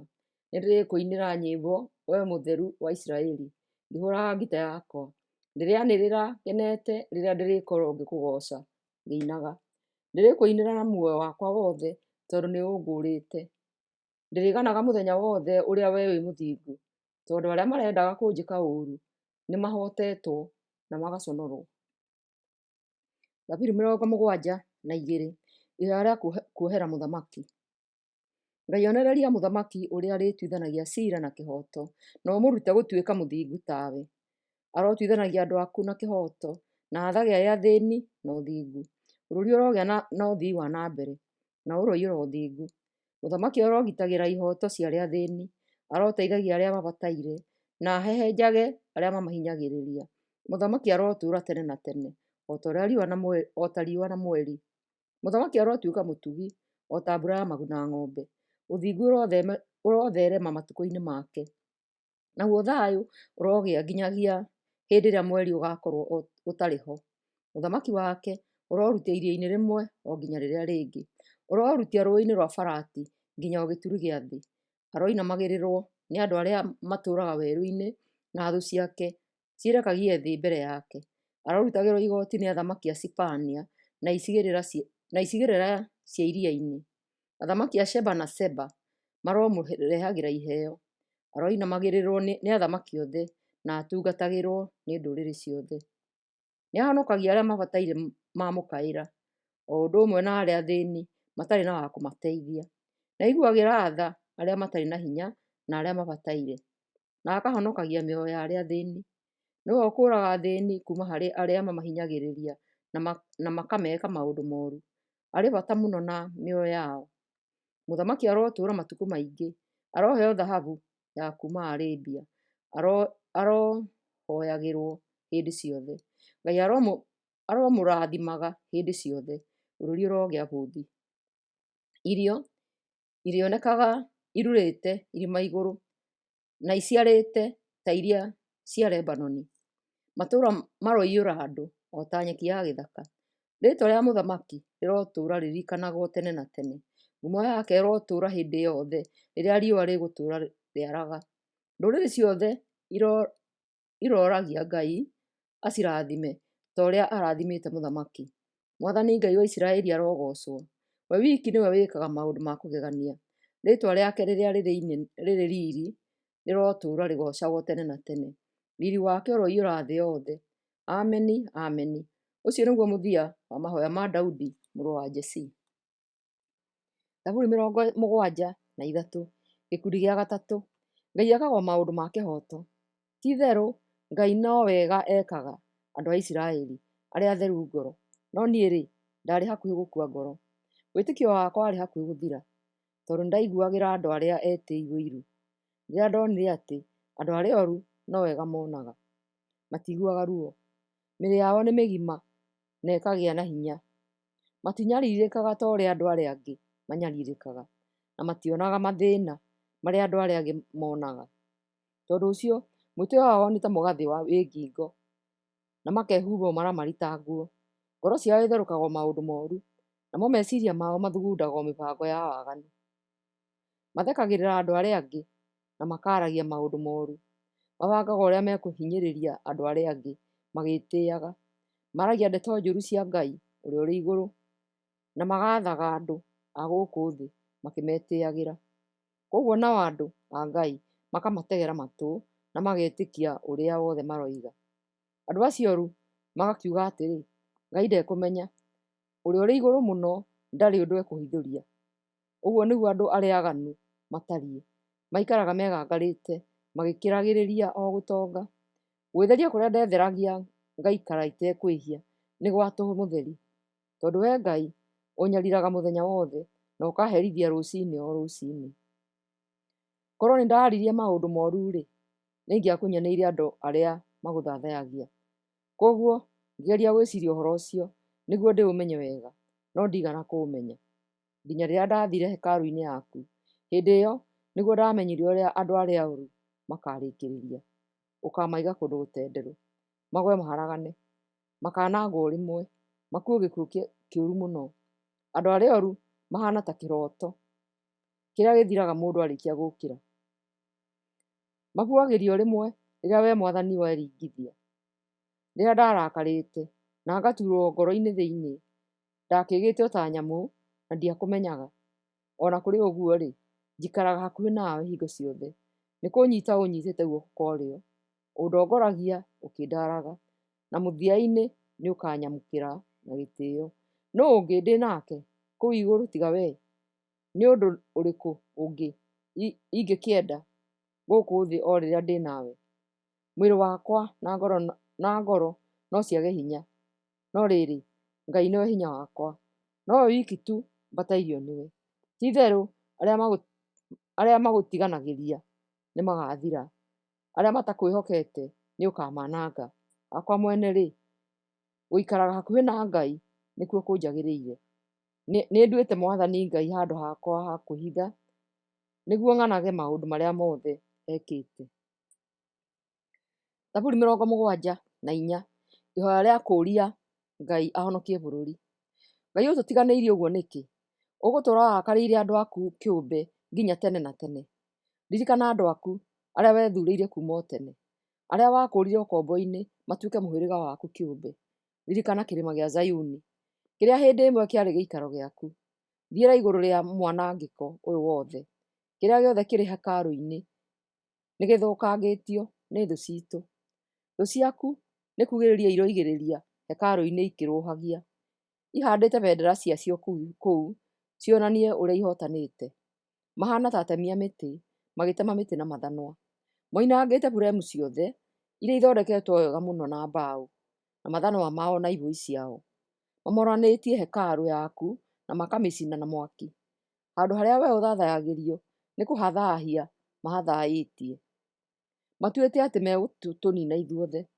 Nĩ ndĩrĩkũinĩra nyĩmbo we mũtheru wa Isiraeli, ngĩhũraga ngita yakwa. Ndĩrĩanĩrĩra ngenete rĩrĩa ndĩrĩkorwo ngĩkũgoca ngĩinaga. Ndĩrĩkũinĩra na muoyo wakwa wothe tondũ nĩ ũngũrĩte. Ndĩrĩganaga mũthenya wothe ũrĩa we wĩ mũthingu, tondũ arĩa marendaga kũnjĩka ũũru nĩ mahotetwo na magaconorwo. Zaburi 72, ihoya rĩa kuohera mũthamaki. Ngai onereria mũthamaki ũrĩa arĩtuithanagia cira na kĩhoto, na ũmũrute gũtuĩka mũthingu tawe. Arotuithanagia andũ aku na kĩhoto, na athage arĩa athĩni na ũthingu. Bũrũri ũrogĩa na ũthii wa na mbere, na ũroiyũra ũthingu. Mũthamaki arogitagĩra ihoto cia arĩa athĩni, aroteithagia arĩa mabataire, na ahehenjage arĩa mamahinyagĩrĩria. Mũthamaki arotũũra tene na tene, o ta riũa na mweri. Mũthamaki arotuĩka mũtugi, o ta mbura ya maguna ng'ombe. Ũthingu ũrotherema matukũ-inĩ make. Naguo thayũ ũrogĩa nginyagia hĩndĩ ĩrĩa mweri ũgakorwo ũtarĩ ho. Mũthamaki wake ũrorutia iria-inĩ rĩmwe o nginya rĩrĩa rĩngĩ. Ũrorutia rũĩ-inĩ rwa Farati nginya o gĩturi gĩa thĩ. Aroinamagĩrĩrwo nĩ andũ arĩa matũũraga werũ-inĩ, na thũ ciake ciĩrekagie thĩ mbere yake. Arorutagĩrwo igoti nĩ athamaki a Sipania na icigĩrĩra cia iria-inĩ. Athamaki a Sheba na Seba maromũrehagĩra iheo. Aroinamagĩrĩrwo nĩ athamaki othe na atungatagĩrwo nĩ ndũrĩrĩ ciothe. Nĩ ahonokagia arĩa mabataire mamũkaĩra, o ũndũ ũmwe na arĩa athĩni matarĩ na wa kũmateithia. Na aiguagĩra tha arĩa matarĩ na hinya na arĩa mabataire, na akahonokagia mĩoyo ya arĩa athĩni. Nĩwe ũkũũraga athĩni kuma harĩ arĩa mamahinyagĩrĩria na makameka maũndũ moru. Arĩ bata mũno na mĩoyo yao. Mũthamaki arotũũra matukũ maingĩ. Aroheo thahabu ya kuma Arabia. Arohoyagĩrwo hĩndĩ ciothe. Ngai aromũrathimaga hĩndĩ ciothe. Bũrũri ũrogĩa bũthi. Irio irĩonekaga irurĩte irima igũrũ na iciarĩte ta iria cia Lebanoni. Matũũra maroiyũra andũ o ta nyeki ya gĩthaka. Rĩĩtwa rĩa mũthamaki rĩrotũũra rĩririkanagwo tene na tene. Ngumo yake ĩrotũũra hĩndĩ yothe rĩrĩa riũa rĩgũtũũra rĩaraga. Ndũrĩrĩ ciothe iroragia Ngai acirathime ta ũrĩa arathimĩte mũthamaki. Mwathani Ngai wa Isiraeli arogocwo. We wiki nĩwe wĩkaga maũndũ ma kũgegania. Rĩĩtwa rĩake rĩrĩa rĩrĩ riri rĩrotũũra rĩgocagwo tene na tene. Riri wake ũroiyũra thĩ yothe. Ameni, ameni. Ũcio nĩguo mũthia wa mahoya ma Daudi mũrũ wa Jesii. Zaburi 73, gĩkundi gĩa gatatũ. Ngai ekaga maũndũ ma kĩhoto. Ti-itherũ Ngai no wega ekaga andũ a Isiraeli arĩa atheru ngoro. No niĩ-rĩ, ndarĩ hakuhĩ gũkua ngoro. Wĩtĩkio wakwa warĩ hakuhĩ gũthira, tondũ ndaiguagĩra andũ arĩa etĩĩi ũiru. Rĩrĩa ndonire atĩ andũ arĩa oru no wega monaga, matiguaga ruo. Mĩĩrĩ yao nĩ mĩgima na ĩkagĩa na hinya. Matinyarirĩkaga ta ũrĩa andũ arĩa angĩ manyarirĩkaga, na mationaga mathĩna marĩa andũ arĩa angĩ monaga. Tondũ ũcio mwĩtĩo wao nĩ ta mũgathĩ wĩ ngingo, na makehumba ũmaramari ta nguo. Ngoro ciao itherũkaga maũndũ moru, namo meciria mao mathugundaga mĩbango ya waganu. Mathekagĩrĩra andũ arĩa angĩ na makaragia maũndũ moru. Mabangaga ũrĩa mekũhinyĩrĩria andũ arĩa angĩ magĩtĩĩaga. Maragia ndeto njũru cia Ngai ũrĩa ũrĩ igũrũ, na magathaga andũ a gũkũ thĩ makĩmetĩĩagĩra. Koguo nao andũ a Ngai makamategera matũ na magetĩkia ũrĩa wothe maroiga. Andũ acio oru magakiuga atĩrĩ, Ngai ndekũmenya. Ũrĩa ũrĩ igũrũ mũno ndarĩ ũndũ ekũhithũria. Ũguo nĩguo andũ arĩa aganu matariĩ, maikaraga megangarĩte magĩkĩragĩrĩria o gũtonga. Gwĩtheria kũrĩa ndetheragia ngaikara itekwĩhia nĩ gwa tũhũ mũtheri, tondũ we Ngai ũnyariraga mũthenya wothe na ũkaherithia rũcinĩ o rũcinĩ. Korwo nĩ ndaririe maũndũ moru-rĩ, nĩingĩakũnyanĩire andũ arĩa magũthathayagia. Koguo ngĩgeria gwĩciria ũhoro ũcio nĩguo ndĩũmenye wega, no ndigana kũũmenya nginya rĩrĩa ndathire hekarũ-inĩ yaku. Hĩndĩ ĩyo nĩguo ndamenyire ũrĩa andũ arĩa ũru makarĩkĩrĩria. Ũkamaiga kũndũ gũtenderũ, magwe maharagane, makanangwo o rĩmwe, makue gĩkuũ kĩũru mũno. Andũ arĩa oru mahana ta kĩroto kĩrĩa gĩthiraga mũndũ arĩkia gũkĩra. Mabuagĩrio rĩmwe rĩrĩa we Mwathani weringithia. Rĩrĩa ndarakarĩte na ngaturwo ngoro-inĩ thĩinĩ, ndakĩgĩte o ta nyamũ na ndiakũmenyaga. Ona kũrĩ ũguo-rĩ, njikaraga hakuhĩ nawe hingo ciothe. Nĩ kũnyita ũnyitĩte guoko kwa ũrĩo, ũndongoragia ũkĩndaraga, na mũthia-inĩ nĩ ũkanyamũkĩra na gĩtĩo. Nũũ ũngĩ ndĩ nake kũu igũrũ tiga we? Nĩ ũndũ ũrĩkũ ũngĩ ingĩkĩenda gũkũ thĩ o rĩrĩa ndĩ nawe? Mwĩrĩ wakwa na ngoro no ciage hinya, no rĩrĩ Ngai nĩwe hinya wakwa. Nowe wiki tu mbatairio nĩwe. Ti-itherũ arĩa magũtiganagĩria nĩ magathira, arĩa matakwĩhokete nĩ ũkamananga. Hakwa mwene-rĩ, gũikaraga hakuhĩ na Ngai nĩkuo kũnjagĩrĩire. Nĩ nduĩte Mwathani Ngai handũ hakwa ha kwĩhitha, nĩguo ng'anage maũndũ marĩa mothe ekĩte. Zaburi 74, ihoya rĩa kũũria Ngai ahonokie bũrũri. Ngai ũtũtiganĩirie ũguo nĩkĩ? Ũgũtũũra warakarĩire andũ aku kĩũmbe nginya tene na tene. Ririkana andũ aku arĩa wethurĩire kuuma o tene, arĩa wakũũrire ũkombo-inĩ matuĩke mũhĩrĩga waku kĩũmbe. Ririkana kĩrĩma gĩa Zayuni, kĩrĩa hĩndĩ ĩmwe kĩarĩ gĩikaro gĩaku. Thiĩra igũrũ rĩa mwanangĩko ũyũ wothe. Kĩrĩa gĩothe kĩrĩ hekarũ-inĩ nĩ gĩthũkangĩtio nĩ thũ citũ. Thũ ciaku nĩ kugĩrĩria iroigĩrĩria hekarũ-inĩ ikĩrũhagia. Ihandĩte bendera ciacio kũu cionanie ũrĩa ihotanĩte. Mahana ta atemi a mĩtĩ magĩtema mĩtĩ na mathanwa. Moinangĩte buremu ciothe iria ithondeketwo wega mũno na mbaũ, na mathanwa mao na ibũi ciao. Mamoranĩtie hekarũ yaku na makamĩcina na mwaki. Handũ harĩa we ũthathayagĩrio nĩ kũhathahia mahathayĩtie. Matuĩte atĩ megũtũnina ithuothe,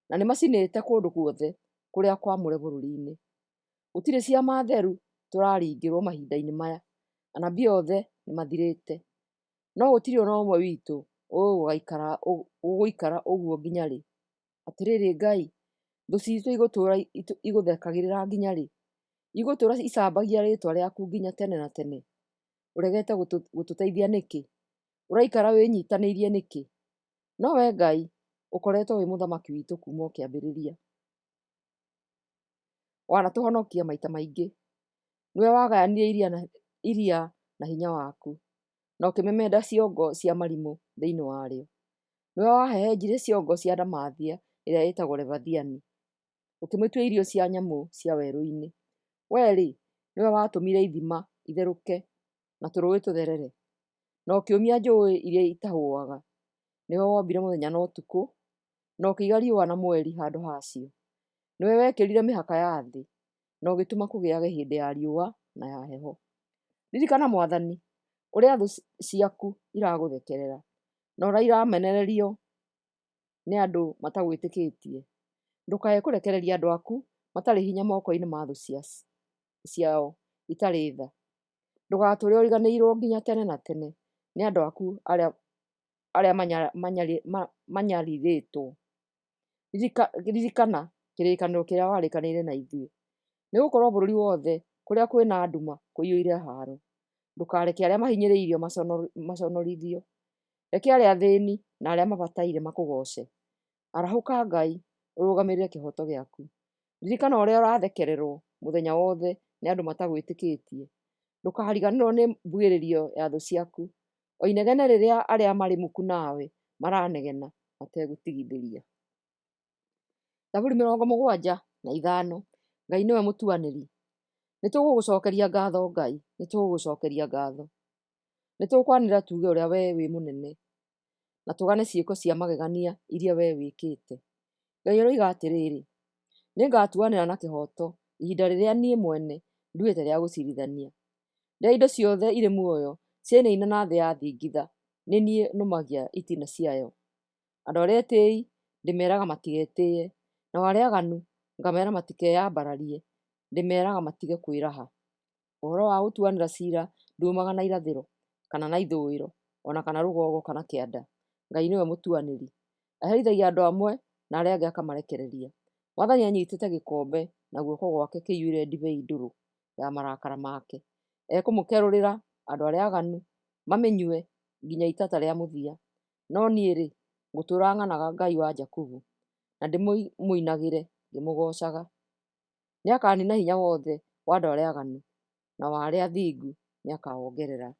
na nĩ macinĩte kũndũ guothe kũrĩa kwamũre bũrũri-inĩ. Gũtirĩ ciama theru tũraringĩrwo mahinda-inĩ maya, anabii othe nĩ mathirĩte. No gũtirĩ ona ũmwe witũ ũgũikara ũguo nginya rĩ? Atĩrĩrĩ Ngai, thũ citũ igũtũũra igũthekagĩrĩra nginya rĩ? Igũtũũra icambagia rĩtwa rĩaku nginya tene na tene? Ũregete gũtũteithia nĩkĩ? Ũraikara wĩnyitanĩirie nĩkĩ? No we Ngai ũkoretwo wĩ mũthamaki witũ kuuma o kĩambĩrĩria. Wanatũhonokia maita maingĩ. Nĩwe wagayanire iria na hinya waku, na ũkĩmemenda ciongo cia marimũ thĩinĩ warĩo. Nĩwe wahehenjire ciongo cia ndamathia ĩrĩa ĩtagwo Lebathiani, ũkĩmĩtua irio cia nyamũ cia werũ-inĩ. We-rĩ, nĩwe watũmire ithima itherũke na tũrũĩ tũtherere, na ũkĩũmia njũĩ iria itahũaga. Nĩwe wombire mũthenya na ũtukũ, na ũkĩiga riũa na mweri handũ hacio. Nĩwe wekĩrire mĩhaka ya thĩ, na ũgĩtũma kũgĩage hĩndĩ ya riũa na ya heho. Ririkana Mwathani ũrĩa thũ ciaku iragũthekerera, na ũrĩa iramenererio nĩ andũ matagwĩtĩkĩtie. Ndũkae kũrekereria andũ aku matarĩ hinya moko-inĩ ma thũ ciao itarĩ tha. Ndũgatũũre ũriganĩirwo nginya tene na tene nĩ andũ aku arĩa manyarithĩtwo. Ririkana kĩrĩkanĩro kĩrĩa warĩkanĩire na ithuĩ. Nĩgũkorwo bũrũri wothe kũrĩa kwĩna nduma kũiyũire haro. Ndũkareke arĩa mahinyĩrĩirio maconorithio. Reke arĩa athĩni na arĩa mabataire makũgoce. Arahũka Ngai, ũrũgamĩrĩre kĩhoto gĩaku. Ririkana ũrĩa ũrathekererwo mũthenya wothe nĩ andũ matagwĩtĩkĩtie. Ndũkariganĩrwo nĩ mbugĩrĩrio ya thũ ciaku, o inegene rĩrĩa arĩa marĩ muku nawe maranegena mategũtigithĩria. Zaburi 75. Ngai nĩwe mũtuanĩri. Nĩtũgũgũcokeria ngatho Ngai, nĩtũgũgũcokeria ngatho. Nĩtũkwanĩra tuge ũrĩa we wĩ mũnene, na tũgane ciĩko cia magegania iria we wĩkĩte. Ngai aroiga atĩrĩrĩ, nĩngatuanĩra na kĩhoto ihinda rĩrĩa niĩ mwene nduĩte rĩa gũcirithania. Rĩrĩa indo ciothe irĩ muoyo ciainaina na thĩ yathingitha, nĩ niĩ nũmagia itina ciayo. Andũ arĩa etĩĩi ndĩmeraga matigetĩĩe, nao arĩa aganu ngamera matikeyambararie, ndĩmeraga matige kwĩraha. Ũhoro wa gũtuanĩra ciira nduumaga na irathĩro, kana na ithũĩro, ona kana rũgongo kana kĩanda. Ngai nĩwe mũtuanĩri, aherithagia andũ amwe na arĩa angĩ akamarekereria. Mwathani anyitĩte gĩkombe na guoko gwake kĩiyũire ndibei ndũrũ ya marakara make. Ekũmũkerũrĩra andũ arĩa aganu mamĩnyue nginya itata rĩa mũthia. No niĩ-rĩ, ngũtũũra ng'anaga Ngai wa Jakubu, na ndĩmũinagĩre ngĩmũgoocaga. Nĩakanina hinya wothe wa andũ arĩa aganu, na wa arĩa athingu nĩakawongerera.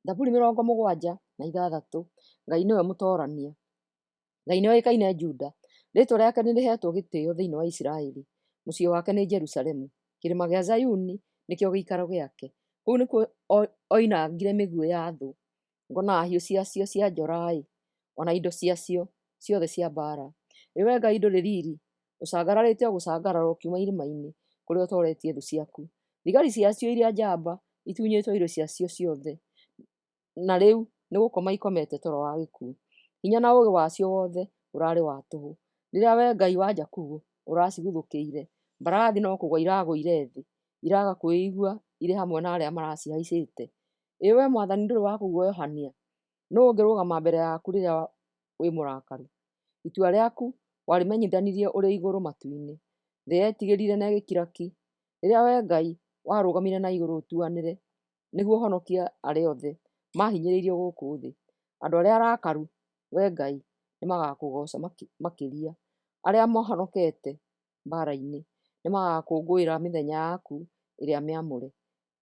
Zaburi 76. Ngai nĩwe mũtoorania. Ngai nĩoĩkaine Juda, rĩĩtwa rĩake nĩrĩhetwo gĩtĩĩo thĩinĩ wa Isiraeli. Mũciĩ wake nĩ Jerusalemu, kĩrĩma gĩa Zayuni nĩkĩo gĩikaro gĩake. Kũu nĩkuo oinangire mĩguĩ ya thũ, ngo na hiũ ciacio cia njora-ĩ, ona indo ciacio ciothe cia mbaara. Ĩwe Ngai ndũrĩ riiri, ũcangararĩte o gũcangarara ũkiuma irĩma-inĩ kũrĩa ũtooretie thũ ciaku. Thigari ciacio iria njamba itunyĩtwo indo ciacio ciothe, na rĩu nĩgũkoma ikomete toro wa gĩkuũ. Hinya na ũũgĩ wacio wothe ũrarĩ wa tũhũ. Rĩrĩa we Ngai wa Jakubu ũraciguthũkĩire, mbarathi no kũgũa iragũire thĩ, iraga kwĩigua irĩ hamwe na arĩa maracihaicĩte. Ĩ we Mwathani ndũrĩ wa kũguoyohania? Nũũ ũngĩrũgama mbere yaku rĩrĩa wĩ mũrakaru? Itua rĩaku warĩmenyithanirie ũrĩ igũrũ matu-inĩ. Thĩ yetigĩrire na ĩgĩkira ki. Rĩrĩa we Ngai warũgamire na igũrũ ũtuanĩre, nĩguo ũhonokie arĩa othe mahinyĩrĩirio gũkũ thĩ. Andũ arĩa arakaru, we Ngai, nĩmagakũgooca makĩria. Arĩa mahonokete mbaara-inĩ nĩmagakũngũĩra mĩthenya yaku ĩrĩa mĩamũre.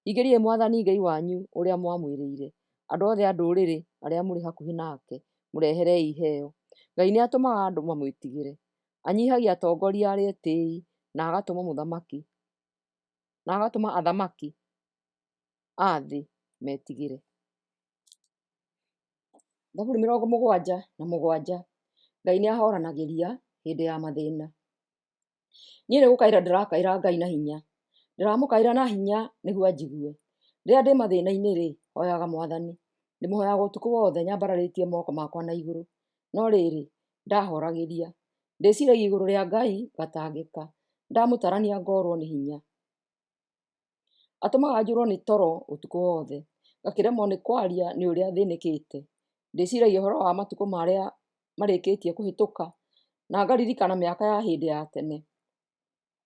Ingĩriai Mwathani Ngai wanyu ũrĩa mwamwĩrĩire. Andũ othe a ndũrĩrĩ arĩa mũrĩ hakuhĩ nake mũreherei iheo. Ngai nĩatũmaga andũ mamwĩtigĩre, anyihagia atongoria arĩa etĩĩi, na agatũma athamaki a thĩ metigĩre. Zaburi 77. Ngai nĩahoranagĩria hĩndĩ ya mathĩna. Niĩ nĩgũkaĩra ndĩrakaĩra Ngai na hinya, ndĩramũkaĩra na hinya nĩguo anjigue. Rĩrĩa ndĩ mathĩna-inĩ-rĩ, hoyaga Mwathani. Ndĩmũhoyaga ũtukũ wothe nyambararĩtie moko makwa na igũrũ. No rĩrĩ, ndahoragĩria, ndĩciragia igũrũ rĩa Ngai ngatangĩka, ndamũtarania ngorwo nĩ hinya. Atũmaga njũrwo nĩ toro ũtukũ wothe, ngakĩremwo nĩ kwaria nĩ ũrĩa thĩnĩkĩte. Ndĩciragia ũhoro wa matukũ marĩa marĩkĩtie kũhĩtũka, na ngaririkana mĩaka ya hĩndĩ ya tene.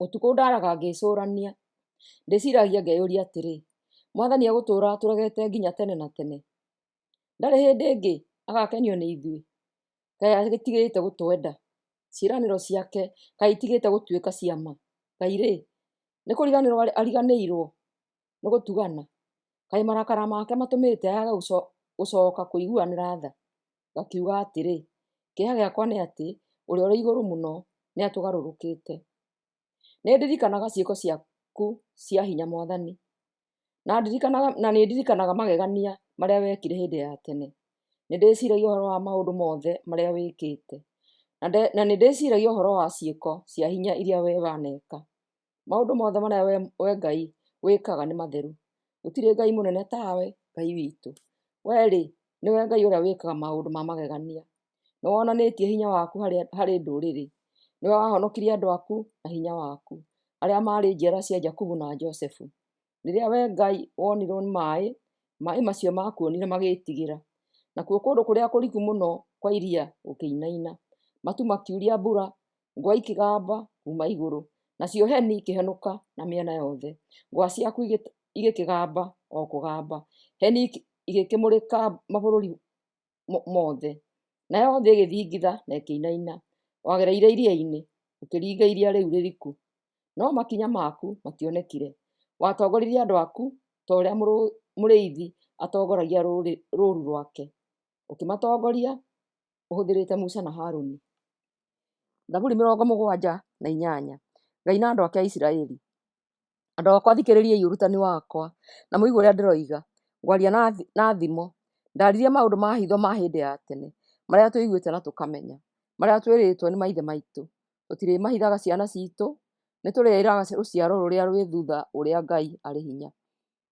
Ũtukũ ndaraga ngĩcũrania, ndĩciragia ngeyũria atĩrĩ, Mwathani egũtũũra atũregete nginya tene na tene? Ndarĩ hĩndĩ ĩngĩ agakenio nĩ ithuĩ? Kaĩ agĩtigĩte gũtwenda? Ciĩranĩro ciake kaĩ itigĩte gũtuĩka cia ma? Ngai-rĩ, nĩ kũriganĩrwo ariganĩirwo nĩ gũtugana? Kaĩ marakara make matũmĩte age gũcoka kũiguanĩra tha? Ngakiuga atĩrĩ, kĩeha gĩakwa nĩ atĩ ũrĩa ũrĩ igũrũ mũno nĩatũgarũrũkĩte. Nĩndirikanaga ciĩko ciaku cia hinya Mwathani, na nĩndirikanaga magegania marĩa wekire hĩndĩ ya tene. Nĩndĩciragia ũhoro wa maũndũ mothe marĩa wĩkĩte, na nĩndĩciragia ũhoro wa ciĩko cia hinya iria we waneka. Maũndũ mothe marĩa we Ngai wĩkaga nĩ matheru. Gũtirĩ Ngai mũnene tawe, Ngai witũ. We-rĩ, nĩwe Ngai ũrĩa wĩkaga maũndũ ma magegania. Nĩwonanĩtie hinya waku harĩ ndũrĩrĩ. Nĩwe wahonokirie andũ aku na hinya waku, arĩa marĩ njiara cia Jakubu na Josefu. Rĩrĩa we Ngai wonirwo nĩ maaĩ macio makuonire magĩtigĩra. Nakuo kũndũ kũrĩa kũriku mũno kwa iria gũkĩinaina. Matu makiuria mbura, ngwa ikĩgamba kuma igũrũ, nacio heni ikĩhenũka na mĩena yothe. Ngwa ciaku igĩkĩgamba o kũgamba, heni igĩkĩmũrĩka mabũrũri mothe. Nayo thĩ ĩgĩthingitha na ĩkĩinaina. Wagereire iria-inĩ, ũkĩringa iria rĩu rĩriku, no makinya maku mationekire. Watongoririe andũ aku ta ũrĩa mũrĩithi atongoragia rũũru rwake. Ũkĩmatongoria ũhũthĩrĩte Musa na Harũni. Zaburi 78. Ngai na andũ ake a Isiraeli. Andũ akwa thikĩrĩriai ũrutani wakwa na mũigue ũrĩa ndĩroiga. Ngwaria na thimo. Ndaririe maũndũ ma hitho ma hĩndĩ ya tene marĩa tũiguĩte na tũkamenya, marĩa twĩrĩtwo nĩ maithe maitũ. Tũtirĩmahithaga ciana citũ, nĩtũrĩraga rũciaro rũrĩa rwĩ thutha ũrĩa Ngai arĩ hinya,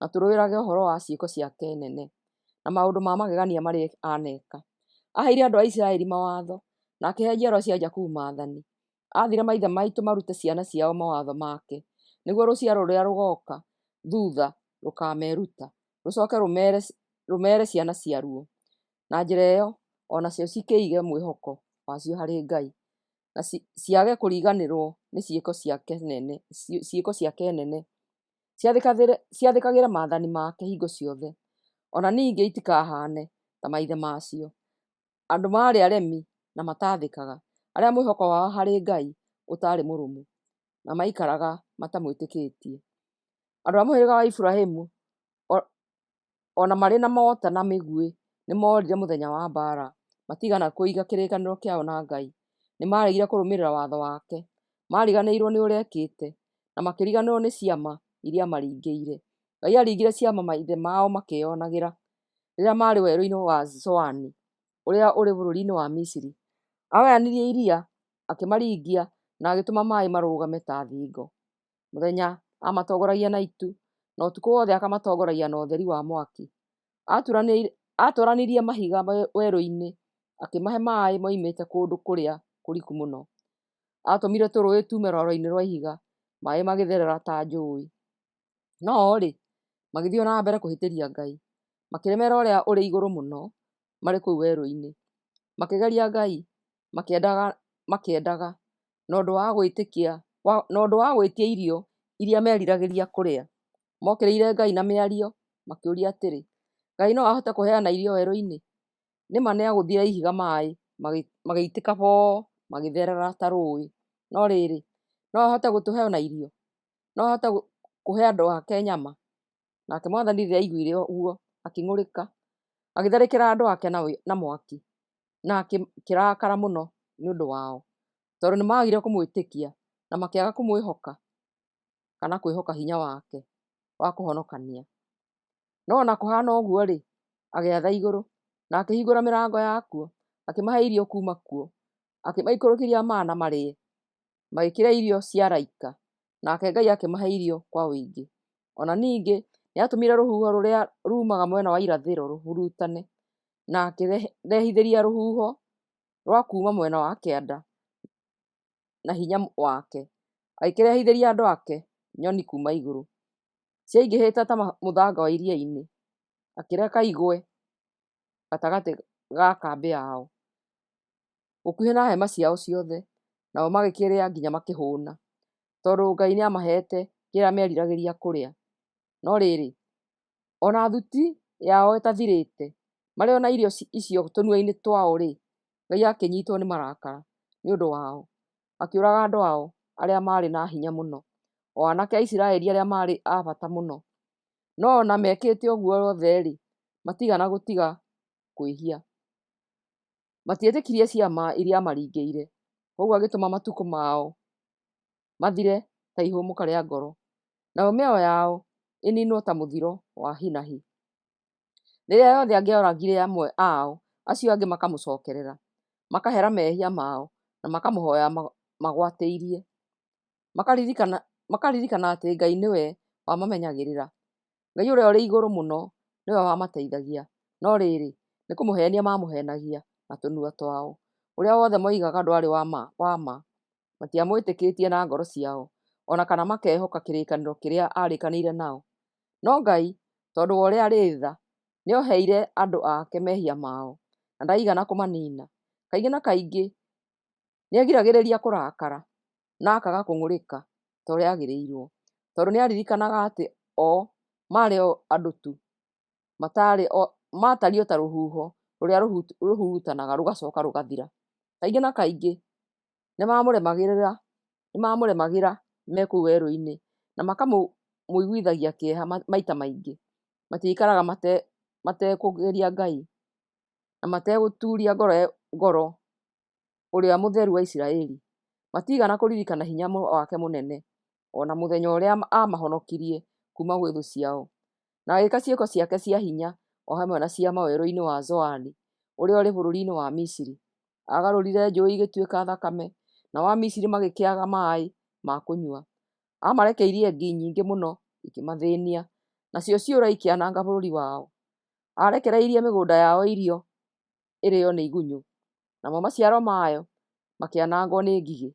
na tũrũĩrage ũhoro wa ciĩko ciake nene na maũndũ ma magegania marĩa aneka. Aheire andũ a Isiraeli mawatho na akĩhe njiarwa cia Jakubu maathani. Aathire maithe maitũ marute ciana ciao mawatho make, nĩguo rũciaro rũrĩa rũgoka thutha rũkameruta, rũcoke rũmere ciana ciaruo. Na njĩra ĩyo onacio cikĩige mwĩhoko wacio harĩ Ngai na ciage kũriganĩrwo nĩ ciĩko ciake nene, ciathĩkagĩre maathani make hingo ciothe. Ona ningĩ itikahane ta maithe macio, andũ maarĩ aremi na mataathĩkaga, arĩa mwĩhoko wao harĩ Ngai ũtarĩ mũrũmu na maikaraga matamwĩtĩkĩtie. Andũ a mũhĩrĩga wa Iburahĩmu ona marĩ na mota na mĩguĩ nĩ morire mũthenya wa mbaara, matigana kũiga kĩrĩkanĩro kĩao na Ngai. Nĩ maregire kũrũmĩrĩra watho wake, mariganĩirwo nĩ ũrĩa ekĩte na makĩriganĩrwo nĩ ciama iria maringĩire. Ngai aringire ciama maithe mao makĩonagĩra rĩrĩa marĩ werũ-inĩ wa Zoani ũrĩa ũrĩ bũrũri-inĩ wa Misiri. Agayanirie iria akĩmaringia na agĩtũma maaĩ marũgame ta thingo. Mũthenya amatongoragia na itu na ũtukũ wothe akamatongoragia na ũtheri wa mwaki. Atũranirie mahiga werũ-inĩ akĩmahe maaĩ moimĩte kũndũ kũrĩa kũriku mũno. Atũmire tũrũĩ tume rwaro-inĩ rwa ihiga, maaĩ magĩtherera ta njũĩ. No-rĩ, magĩthiĩ na mbere kũhĩtĩria Ngai, makĩremera ũrĩa ũrĩ igũrũ mũno marĩ kũu werũ-inĩ. Makĩgeria Ngai makĩendaga na ũndũ wa gwĩtia irio iria meriragĩria kũrĩa. Mokĩrĩire Ngai na mĩario makĩũria atĩrĩ, Ngai no ahote kũheana irio werũ-inĩ? Nĩma nĩagũthire ihiga maaĩ magĩitĩka boo magĩtherera ta rũĩ. No rĩrĩ, no ahote gũtũhe ona irio? No ahote kũhe andũ ake nyama? Nake Mwathani rĩrĩa aiguire ũguo akĩng'ũrĩka, agĩtharĩkĩra andũ ake na mwaki, na akĩrakara mũno nĩ ũndũ wao, tondũ nĩmagire kũmwĩtĩkia na makĩaga kũmwĩhoka kana kwĩhoka hinya wake wa kũhonokania. No ona kũhana ũguo-rĩ, agĩatha igũrũ na akĩhingũra mĩrango yakuo, akĩmahe irio kuuma kuo, akĩmaikũrũkĩria mana marĩe, magĩkĩrĩa irio cia araika, nake Ngai akĩmahe irio kwa ũingĩ. Ona ningĩ nĩatũmire rũhuho rũrĩa rumaga mwena wa irathĩro rũhurutane, na akĩrehithĩria rũhuho rwa kuuma mwena wa kĩanda na hinya wake, agĩkĩrehithĩria andũ ake nyoni kuuma igũrũ. Ciaingĩhĩte ta mũthanga wa iria-inĩ, akĩreka igwe gatagatĩ ga kambĩ yao, gũkuhĩ na hema ciao ciothe, nao magĩkĩrĩa nginya makĩhũna, tondũ Ngai nĩamahete kĩrĩa meriragĩria kũrĩa. No rĩrĩ, ona thuti yao ĩtathirĩte, marĩ ona irio icio tũnua-inĩ twao-rĩ, Ngai akĩnyitwo nĩ marakara nĩ ũndũ wao, akĩũraga andũ ao arĩa marĩ na hinya mũno, o anake a Isiraeli arĩa marĩ a bata mũno. No ona mekĩte ũguo othe-rĩ, matigana gũtiga kwĩhia. Matietĩkirie ciama iria maringĩire, koguo agĩtũma matukũ mao mathire ta ihũmũka rĩa ngoro, nayo mĩoyo yao ĩninwo ta mũthiro wa hi na hi. Rĩrĩa yothe angĩoragire amwe ao, acio angĩ makamũcokerera, makahera mehia mao na makamũhoya magwatĩirie. Makaririkana atĩ Ngai nĩwe wamamenyagĩrĩra. Ngai ũrĩa ũrĩ igũrũ mũno nĩwe wamateithagia. No rĩrĩ, nĩ kũmũhenia mamũhenagia na tũnua twao. Ũrĩa wothe moigaga ndwarĩ wa ma. Matiamwĩtĩkĩtie na ngoro ciao, ona kana makehoka kĩrĩkanĩro kĩrĩa arĩkanĩire nao. No Ngai, tondũ wa ũrĩa arĩ tha, nĩoheire andũ ake mehia mao na ndaigana kũmanina. Kaingĩ na kaingĩ nĩegiragĩrĩria kũrakara na akaga kũng'ũrĩka ta ũrĩa agĩrĩirwo, tondũ nĩaririkanaga atĩ o marĩ o andũ tu, matariĩ ta rũhuho rũrĩa rũhurutanaga rũgacoka rũgathira. Kaingĩ na kaingĩ nĩmamũremagĩra me kũu werũ-inĩ na makamũiguithagia kĩeha maita maingĩ. Matiaikaraga matekũgeria Ngai na mategũturia ngoro ũrĩa mũtheru wa Isiraeli. Matigana kũririkana hinya wake mũnene ona mũthenya ũrĩa amahonokirie kuma gwĩ thũ ciao, na agĩka ciĩko ciake cia hinya o hamwe na cia mawerũ-inĩ wa Zoani ũrĩa ũrĩ bũrũri-inĩ wa Misiri. Agarũrire njũũĩ igĩtuĩka thakame, nao Amisiri magĩkĩaga maĩ ma kũnyua. Amarekeirie ngi nyingĩ mũno ikĩmathĩnia, nacio ciũra ikĩananga bũrũri wao. Arekereirie mĩgũnda yao irio ĩrĩo nĩ igunyũ, namo maciaro mayo makĩanangwo nĩ ngigĩ.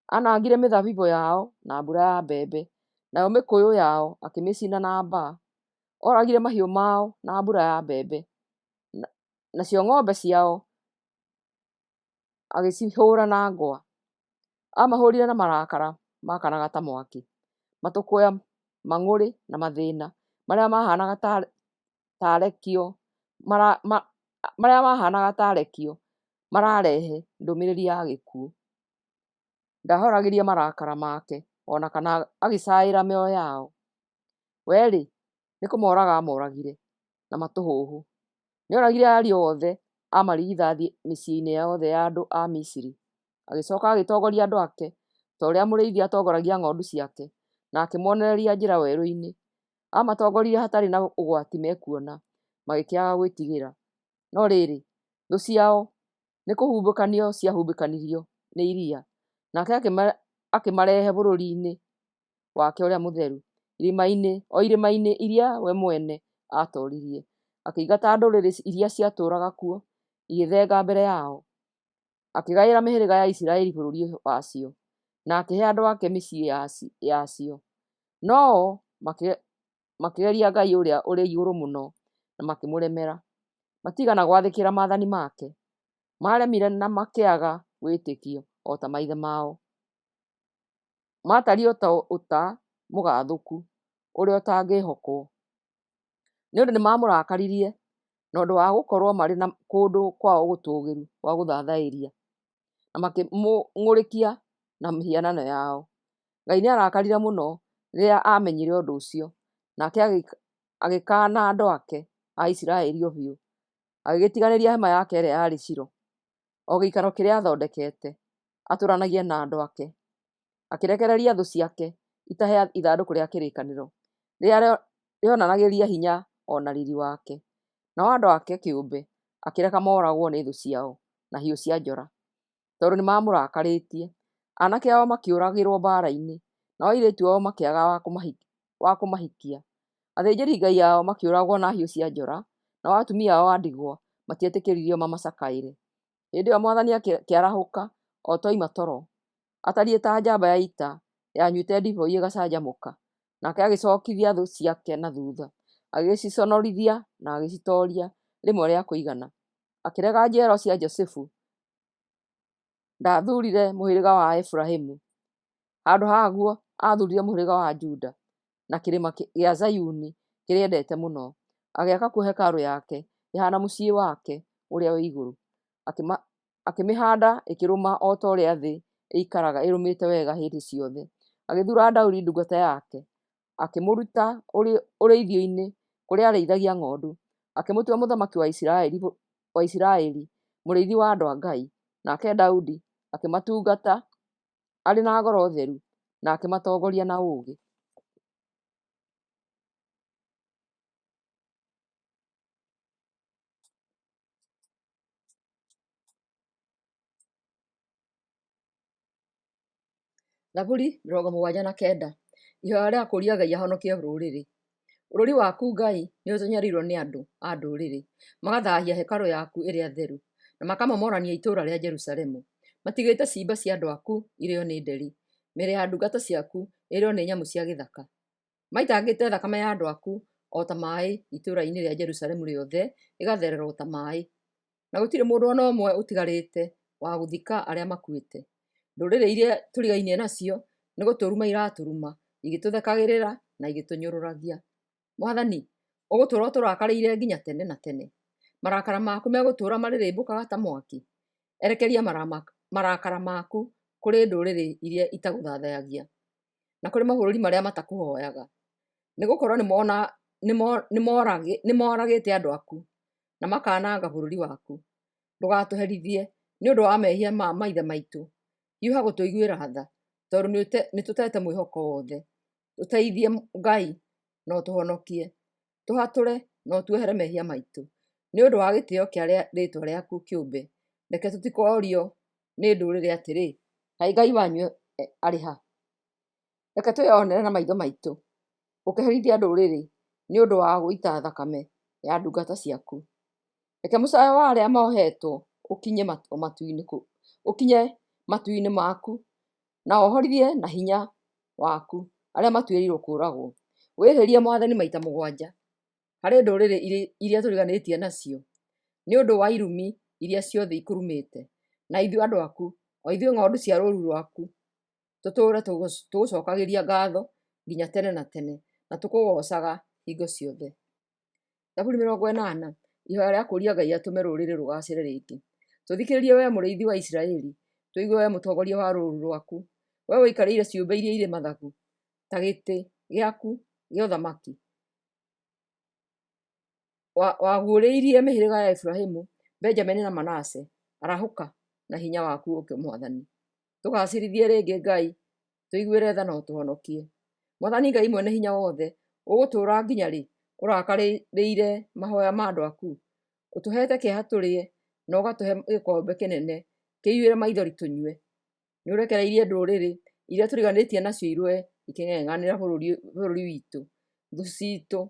Anangire mĩthabibũ yao na mbura ya mbembe, nayo mĩkũyũ yao akĩmĩcina na mbaa. Oragire mahiũ mao na mbura ya mbembe, nacio ng'ombe ciao agĩcihũra na ngwa. Amahũrire na marakara makanaga ta mwaki, matũkũya, mang'ũrĩ na mathĩna marĩa mahanaga tarekio mararehe ndũmĩrĩri ya gĩkuũ. Ndahoragĩria marakara make ona kana agĩcaĩra mĩoyo yao. We-rĩ, nĩ kũmoraga amoragire na matũhũhũ. Nĩoragire ariũ othe a marigithathi mĩciĩ-inĩ yothe ya andũ a Misiri. Agĩcoka agĩtongoria andũ ake ta ũrĩa mũrĩithi atongoragia ng'ondu ciake, na akĩmonereria njĩra werũ-inĩ. Amatongoririe hatarĩ na ũgwati mekuona, magĩkĩaga gwĩtigĩra. No rĩrĩ, thũ ciao nĩ kũhumbũkanio ciahumbũkanirio nĩ iria, nake akĩmarehe bũrũri-inĩ wake ũrĩa mũtheru, irĩma-inĩ iria we mwene atoririe. Akĩingata ndũrĩrĩ iria ciatũũraga kuo igĩthenga mbere yao. Akĩgaĩra mĩhĩrĩga ya Isiraeli bũrũri wacio, na akĩhe andũ ake mĩciĩ yacio. No makĩgeria Ngai ũrĩa ũrĩ igũrũ mũno na makĩmũremera. Matigana gwathĩkĩra maathani make. Maremire na makĩaga wĩtĩkio o ta maithe mao. Matariĩ ta ũta mũgathũku ũrĩa ũtangĩhokwo. Nĩ ũndũ nĩmamũrakaririe na ũndũ wa gũkorwo marĩ na kũndũ kwao gũtũũgĩru gwa gũthathaĩria, na makĩmũng'ũrĩkia na mĩhianano yao. Ngai nĩarakarire mũno rĩrĩa amenyire ũndũ ũcio, nake agĩkaana andũ ake a Isiraeli o biũ. Agĩgĩtiganĩria hema yake ĩrĩa yarĩ Shilo, o gĩikaro kĩrĩa athondekete atũũranagie na andũ ake. Akĩrekereria thũ ciake itahe ithandũkũ rĩa kĩrĩkanĩro rĩrĩa rĩonanagĩria hinya ona riri wake. Nao andũ ake kĩũmbe akĩreka moragwo nĩ thũ ciao na hiũ cia njora, tondũ nĩmamũrakarĩtie. Anake ao makĩũragĩrwo mbara-inĩ, nao airĩtu ao makĩaga wa kũmahikia. Athĩnjĩri Ngai ao makĩũragwo na hiũ cia njora, nao atumia ao a ndigwa matietĩkĩririo mamacakaĩre. Hĩndĩ ĩyo Mwathani akĩarahũka o toima toro, atariĩ ta njamba ya ita yanyuĩte ndibei ĩgacanjamũka. Nake agĩcokithia thũ ciake na thutha, agĩciconorithia na agĩcitooria rĩmwe rĩa kũigana. Akĩrega njiaro cia Josefu. Ndathuurire mũhĩrĩga wa Efiraimu, handũ haguo athuurire mũhĩrĩga wa Juda, na kĩrĩma gĩa Zayuni kĩrĩa endete mũno. Agĩaka kuo hekarũ yake ĩhaana mũciĩ wake ũrĩa wĩ igũrũ. Akĩmĩhaanda ĩkĩrũma o ta ũrĩa thĩ ĩikaraga ĩrũmĩte wega hĩndĩ ciothe. Agĩthuura Daudi ndungata yake, akĩmũruta ũrĩithio-inĩ kũrĩa arĩithagia ng'ondu. Akĩmũtua mũthamaki wa Isiraeli, mũrĩithi wa andũ a Ngai. Nake Daudi akĩmatungata arĩ na ngoro theru, na akĩmatongoria na ũũgĩ. Thaburi 79. Ihoya rĩa kũũria Ngai ahonokie rũrĩrĩ. Bũrũri waku Ngai nĩ ũtũnyariirwo nĩ andũ a ndũrĩrĩ, magathaahia hekarũ yaku ĩrĩa theru, na makamomorania itũũra rĩa Jerusalemu. Matigĩte ciimba cia andũ aku irĩo nĩ nderi, mĩĩrĩ ya ndungata ciaku ĩrĩo nĩ nyamũ cia gĩthaka. Maitangĩte thakame ya andũ aku o ta maaĩ itũũra-inĩ rĩa Jerusalemu rĩothe ĩgatherera o ta maaĩ, na gũtirĩ mũndũ o na ũmwe ũtigarĩte wa gũthika arĩa makuĩte. Ndũrĩrĩ iria tũrigainie nacio nĩ gũtũruma iratũruma, igĩtũthekagĩrĩra na igĩtũnyũrũragia. Mwathani, ũgũtũũra ũtũrakarĩire nginya tene na tene. Marakara maku megũtũũra marĩrĩmbũkaga ta mwaki. Erekeria marakara maku kũrĩ ndũrĩrĩ iria itagũthathayagia, na kũrĩ mabũrũri marĩa matakũhoyaga, nĩgũkorwo nĩmoragĩte andũ aku na makananga bũrũri waku. Ndũgatũherithie nĩ ũndũ wa mehia ma maithe maitũ. Hiũha gũtũiguĩra tha, tondũ nĩ tũtete mwĩhoko wothe. Tũteithie Ngai na ũtũhonokie, tũhatũre na ũtuohere mehia maitũ. Nĩ ũndũ wa gĩtĩo kĩa rĩĩtwa rĩaku kĩũmbe, reke tũtikorio nĩ ndũrĩrĩ atĩrĩ, kaĩ Ngai wanyu arĩ ha? Reke twĩyonere na maitho maitũ ũkĩherithia ndũrĩrĩ nĩ ũndũ wa gũita thakame ya ndungata ciaku. Reke mũcaayo wa arĩa mohetwo ũkinye matu-inĩ maku, na wohorithie na hinya waku arĩa matuĩrĩirwo kũũragwo. Wĩhĩrie Mwathani maita 7 harĩ ndũrĩrĩ iria tũriganĩtie nacio, nĩ ũndũ wa irumi iria ciothe ikũrumĩte. Na ithuĩ andũ aku, o ithuĩ ng'ondu cia rũũru rwaku, tũtũũre tũgũcokagĩria ngatho nginya tene na tene, na tũkũgoocaga hingo ciothe. Zaburi 80. Ihoya rĩa kũũria Ngai atũme rũrĩrĩ rũgacĩre rĩngĩ. Tũthikĩrĩrie wee mũrĩithi wa Isiraeli, tũigue wee mũtongoria wa rũũru rwaku, wee ũikarĩire ciũmbe iria irĩ mathagu ta gĩtĩ gĩaku gĩa ũthamaki. Waguũrĩirie mĩhĩrĩga ya Iburahĩmu, Benjamini na Manase. Arahũka na hinya waku ũke Mwathani. Tũgacĩrithie rĩngĩ Ngai, tũiguĩre tha na ũtũhonokie. Mwathani Ngai mwene hinya wothe, ũgũtũũra nginya rĩ ũrakarĩire mahoya ma andũ aku? Ũtũhete kĩeha tũrĩe na ũgatũhe gĩkombe kĩnene kĩiyũire maithori tũnyue. Nĩ ũrekereirie ndũrĩrĩ iria tũriganĩtie nacio irũe ikĩng'eng'anĩra bũrũri witũ. Thũ citũ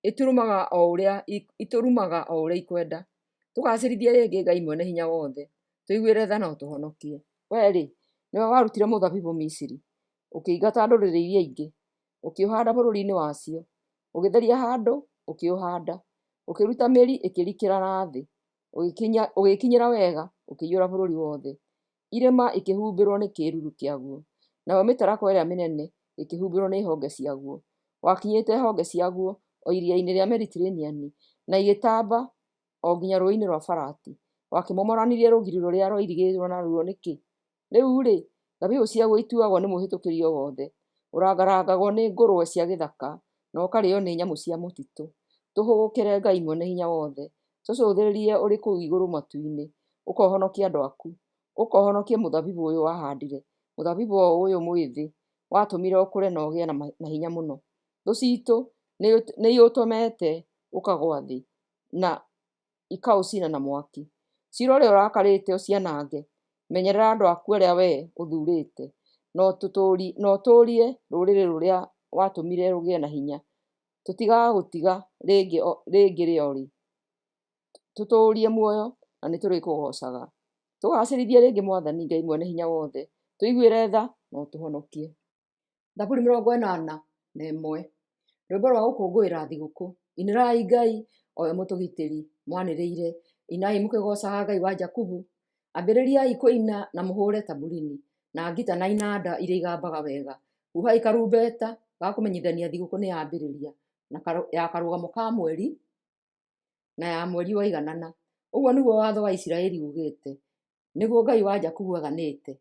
itũrumaga o ũrĩa ikwenda. Tũgacĩrithie rĩngĩ Ngai mwene hinya wothe, tũiguĩre tha na ũtũhonokie. Wee rĩ, nĩwe warutire mũthabibũ Misiri, ũkĩingata ndũrĩrĩ iria ingĩ, ũkĩũhanda bũrũri-inĩ wacio, ũgĩtheria handũ ũkĩũhanda, ũkĩruta mĩri ĩkĩrikĩra na thĩ, ũgĩkinyĩra wega ũkĩiyũra bũrũri wothe. Irĩma ikĩhumbĩrwo nĩ kĩĩruru kĩaguo, nayo mĩtarakwa ĩrĩa mĩnene ĩkĩhumbĩrwo nĩ honge ciaguo. Wakinyĩte honge ciaguo o iria-inĩ rĩa Mediterranean, na igĩtamba o nginya rũĩ-inĩ rwa Farati. Wakĩmomoranirie rũgiri rũrĩa rwairigĩirwo naruo nĩkĩ? Rĩu-rĩ, thabibũ ciaguo ituagwo nĩ mũhĩtũkĩri o wothe, ũrangarangagwo nĩ ngũrwe cia gĩthaka, na ũkarĩo nĩ nyamũ cia mũtitũ. Tũhũgũkĩre Ngai mwene hinya wothe, tũcũthĩrĩrie ũrĩ kũu igũrũ matu-inĩ, ũkohonokia andũ aku, ũkohonokie mũthabibũ ũyũ wahandire, mũthabibũ o ũyũ mwĩthĩ watũmire ũkũre na ũgĩe na hinya mũno. Thũ citũ nĩ iũtũmete ũkagwa thĩ na ikaũcina na mwaki. Ciira ũrĩa ũrakarĩte ũcianange, menyerera andũ aku arĩa wee ũthuurĩte, na ũtũũrie rũrĩrĩ rũrĩa watũmire rũgĩe na hinya. Tũtigagũtiga rĩngĩ rĩo rĩ, tũtũũrie muoyo na nĩ tũrĩkũgoocaga. Tũgacĩrithie rĩngĩ Mwathani Ngai mwene hinya wothe, tũiguĩre tha na ũtũhonokie. Zaburi 81. Rwĩmbo rwa gũkũngũĩra thigũkũ. Inĩrai Ngai, o we mũtũgitĩri, mwanĩrĩire. Inai mũkĩgoocaga Ngai wa Jakubu. Ambĩrĩriai kũina na mũhũre tamburini, na ngita na inanda iria igambaga wega. Huhai karumbeta ga kũmenyithania thigũkũ nĩ yambĩrĩria, ya karũgamo ka mweri na ya mweri waiganana. Ũguo nĩguo watho wa Isiraeli ugĩte, nĩguo Ngai wa Jakubu athanĩte.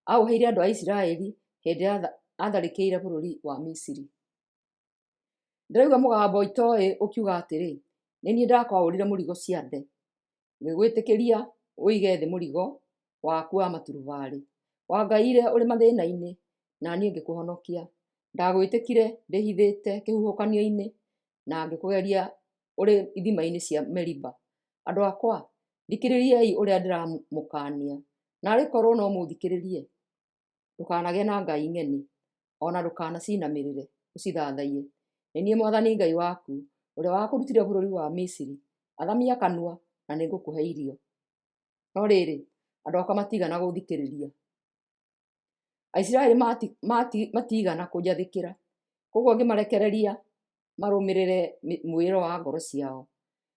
Aũheire andũ a Isiraeli hĩndĩ ĩrĩa atharĩkĩire bũrũri wa Misiri. Ndĩraigua mũgambo itoĩ ũkiuga atĩrĩ, nĩ niĩ ndakwaũrire mũrigo ciande, ngĩgwĩtĩkĩria ũige thĩ mũrigo waku wa maturubarĩ. Wangaire ũrĩ mathĩna-inĩ, na niĩ ngĩkũhonokia. Ndagwĩtĩkire ndĩhithĩte kĩhuhũkanio-inĩ, na ngĩkũgeria ũrĩ ithima-inĩ cia Meriba. Andũ akwa, thikĩrĩriai ũrĩa ndĩramũkaania, narĩ korwo no mũthikĩrĩrie. Ndũkanagĩe na ngai ng'eni, ona ndũkanacinamĩrĩre ũcithathaiye. Nĩ niĩ Mwathani Ngai waku, ũrĩa wakũrutire bũrũri wa Misiri. Athamia kanua na nĩ ngũkũhe irio. No rĩrĩ, andũ akwa matigana gũthikĩrĩria. Aisiraeli matigana kũnjathĩkĩra, koguo ngĩmarekereria marũmĩrĩre mwĩro wa ngoro ciao,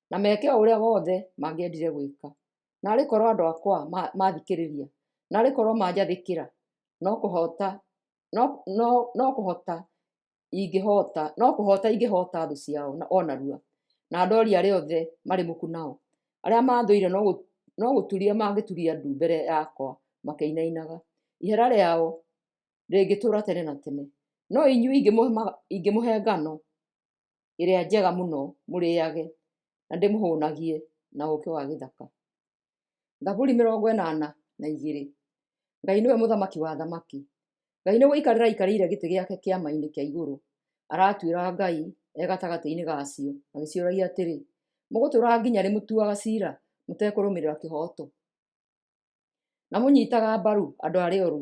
na meke o ũrĩa wothe mangĩendire gwĩka. Narĩ korwo andũ akwa mathikĩrĩria, narĩ korwo manjathĩkĩra, no kũhota ingĩhota thũ ciao o narua, na andori arĩa othe marĩ muku nao. Arĩa mathũire no gũturia mangĩturia ndu mbere yakwa makĩinainaga. Ihera rĩao rĩngĩtũũra tene na tene. No inyuĩ ingĩmũhe ngano ĩrĩa njega mũno mũrĩage, na ndĩmũhũnagie na ũũkĩ wa gĩthaka. Zaburi 82. Ngai nĩwe mũthamaki wa athamaki. Ngai nĩ gũikarĩra aikarĩire gĩtĩ gĩake kĩama-inĩ kĩa igũrũ, aratuĩra Ngai gatagatĩ-inĩ gacio, agĩciũragia atĩrĩ, mũgũtũũra nginya rĩ mũtuaga ciira mũtekũrũmĩrĩra kĩhooto, na mũnyitaga mbaru andũ arĩa oru?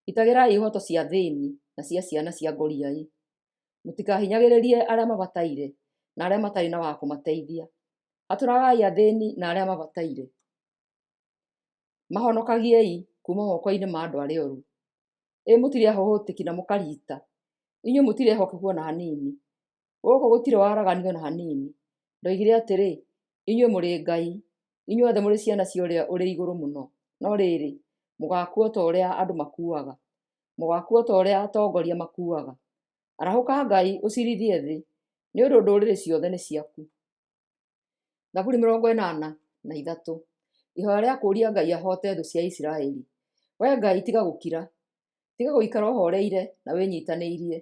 Itagĩrai ihoto cia thĩĩni na cia ciana cia ngoriai. Mũtikahinyagĩrĩrie arĩa mabataire na arĩa matarĩ na wa kũmateithia. Atũragai athĩĩni na arĩa mabataire. Mahonokagiei kuma moko-inĩ ma andũ arĩa oru. Mũtirĩ ahũhũtĩki na mũkariita. Inyuĩ mũtirĩ ehokeku ona hanini. Gũkũ gũtirĩ waragania ona hanini. Ndoigire atĩrĩ, inyuĩ mũrĩ Ngai, inyuothe mũrĩ ciana cia ũrĩa ũrĩ igũrũ mũno. No rĩrĩ, mũgakua ta ũrĩa andũ makuaga. Mũgakua ta ũrĩa atongoria makuaga. Arahũka Ngai ũcirithie thĩ, nĩ ũndũ ndũrĩrĩ ciothe nĩ ciaku. Thaburi 83. Ihoya rĩa kũũria Ngai ahote thũ cia Isiraeli. Wee Ngai tiga gũkira, tiga gũikara ũhoreire na wĩnyiitanĩirie.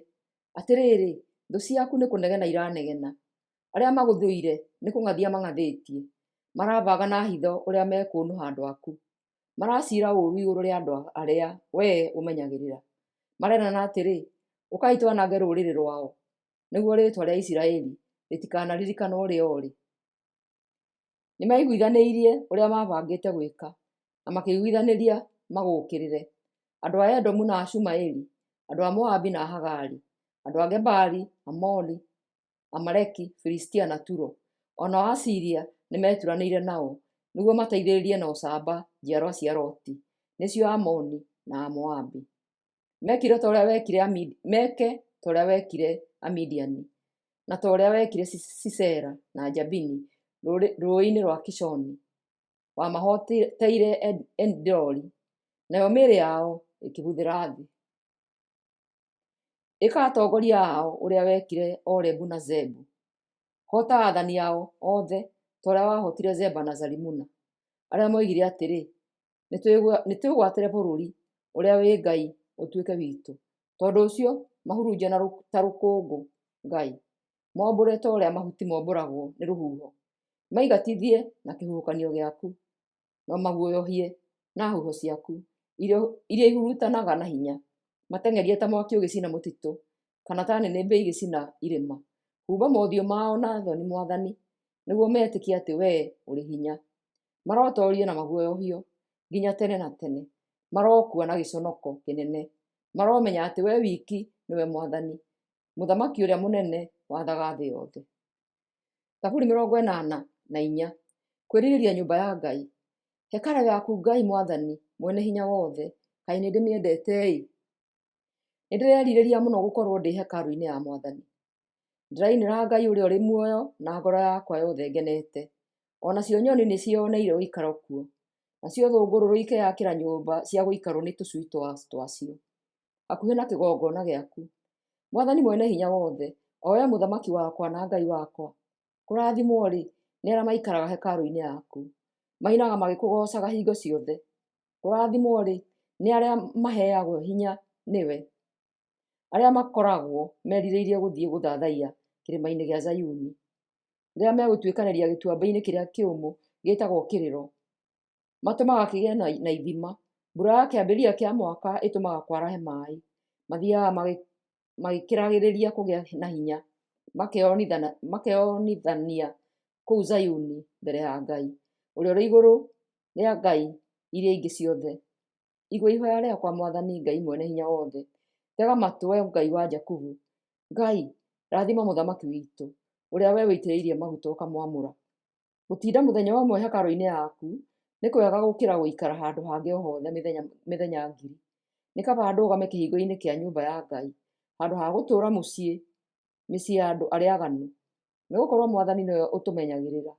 Atĩrĩrĩ, thũ ciaku nĩ kũnegena iranegena. Arĩa magũthũire nĩ kũng'athia mang'athĩtie. Marabanga na hitho ũrĩa mekũnũha andũ aku. Maraciira ũũru igũrũ rĩa andũ arĩa wee ũmenyagĩrĩra. Marerana atĩrĩ, ũkai twanange rũrĩrĩ rwao, nĩguo rĩĩtwa rĩa Isiraeli rĩtikanariririkana ũrĩa ũrĩ. Nĩmaiguithanĩirie ũrĩa mabangĩte gwĩka, na makĩiguithanĩria magũũkĩrĩre. Andũ a Edomu na Ashumaeli, andũ a Moabi na Hagari, andũ a Gebali, Amoni, Amaleki, Filistia na Turo, ona o Asiria nĩmeturanĩire nao, nĩguo mateithĩrĩrie na ũcamba njiarwa cia Loti, nĩcio Amoni na Amoabi. Meke ta ũrĩa wekire Amidiani, na ta ũrĩa wekire Sisera na Jabini rũĩ-inĩ rwa Kishoni. Wamahoteire Endori, nayo mĩĩrĩ yao ĩkĩbuthĩra thĩ. Ĩka atongoria ao ũrĩa wekire Orebu na Zebu. Hota aathani ao othe ta ũrĩa wahotire Zeba na Zalimuna, arĩa moigire atĩrĩ, nĩtwĩgwatĩre bũrũri ũrĩa wĩ Ngai ũtuĩke witũ. Tondũ ũcio mahurunje ta rũkũngũ Ngai, mombũre ta ũrĩa mahuti mombũragwo nĩ rũhuho. Maigatithie na kĩhuhũkanio gĩaku, no maguoyohie na huho ciaku iria ihurutanaga na hinya. Mateng'erie ta mwaki ũgĩcina mũtitũ, kana ta nĩnĩmbĩ igĩcina irĩma. Humba mothiũ mao na thoni Mwathani, nĩguo metĩkie atĩ wee ũrĩ hinya. Marotorio na maguoyohio nginya tene na tene. Marokua na gĩconoko kĩnene. Maromenya atĩ wee wiki nĩwe Mwathani, mũthamaki ũrĩa mũnene wathaga thĩ yothe. Thaburi 84. Kwĩrirĩria nyũmba ya Ngai. Hekarũ yaku Ngai Mwathani mwene hinya wothe, kaĩ nĩndĩmĩendete-ĩ. Nĩndĩrerirĩria mũno gũkorwo ndĩ hekarũ-inĩ ya Mwathani. Ndĩrainĩra Ngai ũrĩa ũrĩ muoyo na ngoro yakwa yothe ngenete. Onacio nyoni nĩcioneire ũikaro kuo, nacio thũngũrũrũ ikeyakĩra nyũmba cia gũikarwo nĩ tũcui twacio hakuhĩ na kĩgongona gĩaku. Mwathani mwene hinya wothe, o wee mũthamaki wakwa na Ngai wakwa, kũrathimwo-rĩ nĩ arĩa maikaraga hekarũ-inĩ yaku, mainaga magĩkũgocaga hingo ciothe. Kũrathimwo-rĩ nĩ arĩa maheagwo hinya nĩwe, arĩa makoragwo merirĩirie gũthiĩ gũthathaiya kĩrĩma-inĩ gĩa Zayuni, rĩrĩa megũtuĩkanĩria gĩtuamba-inĩ kĩrĩa kĩũmũ gĩtagwo kĩrĩro. Matũmaga kĩgĩe na ithima, mbura ya kĩambĩrĩria kĩa mwaka ĩtũmaga kwarahe maaĩ. Mathiaga magĩkĩragĩrĩria kũgĩa na hinya, makeyonithania kũu Zayuni mbere ya Ngai ũrĩa ũrĩ igũrũ rĩa ngai iria ingĩ ciothe. Igua ihoya rĩakwa Mwathani Ngai mwene hinya wothe. Tega matũ wee Ngai wa Jakubu. Ngai, rathima mũthamaki witũ, ũrĩa wee wĩitĩrĩirie maguta ũkamwamũra. Gũtinda mũthenya ũmwe hekarũ-inĩ yaku nĩ kwega gũkĩra gũikara handũ hangĩ o hothe mĩthenya ngiri. Nĩ kaba ndũgame kĩhingo-inĩ kĩa nyũmba ya Ngai, handũ ha gũtũũra mĩciĩ ya andũ arĩa aganu. Nĩgũkorwo Mwathani nĩwe ũtũmenyagĩrĩra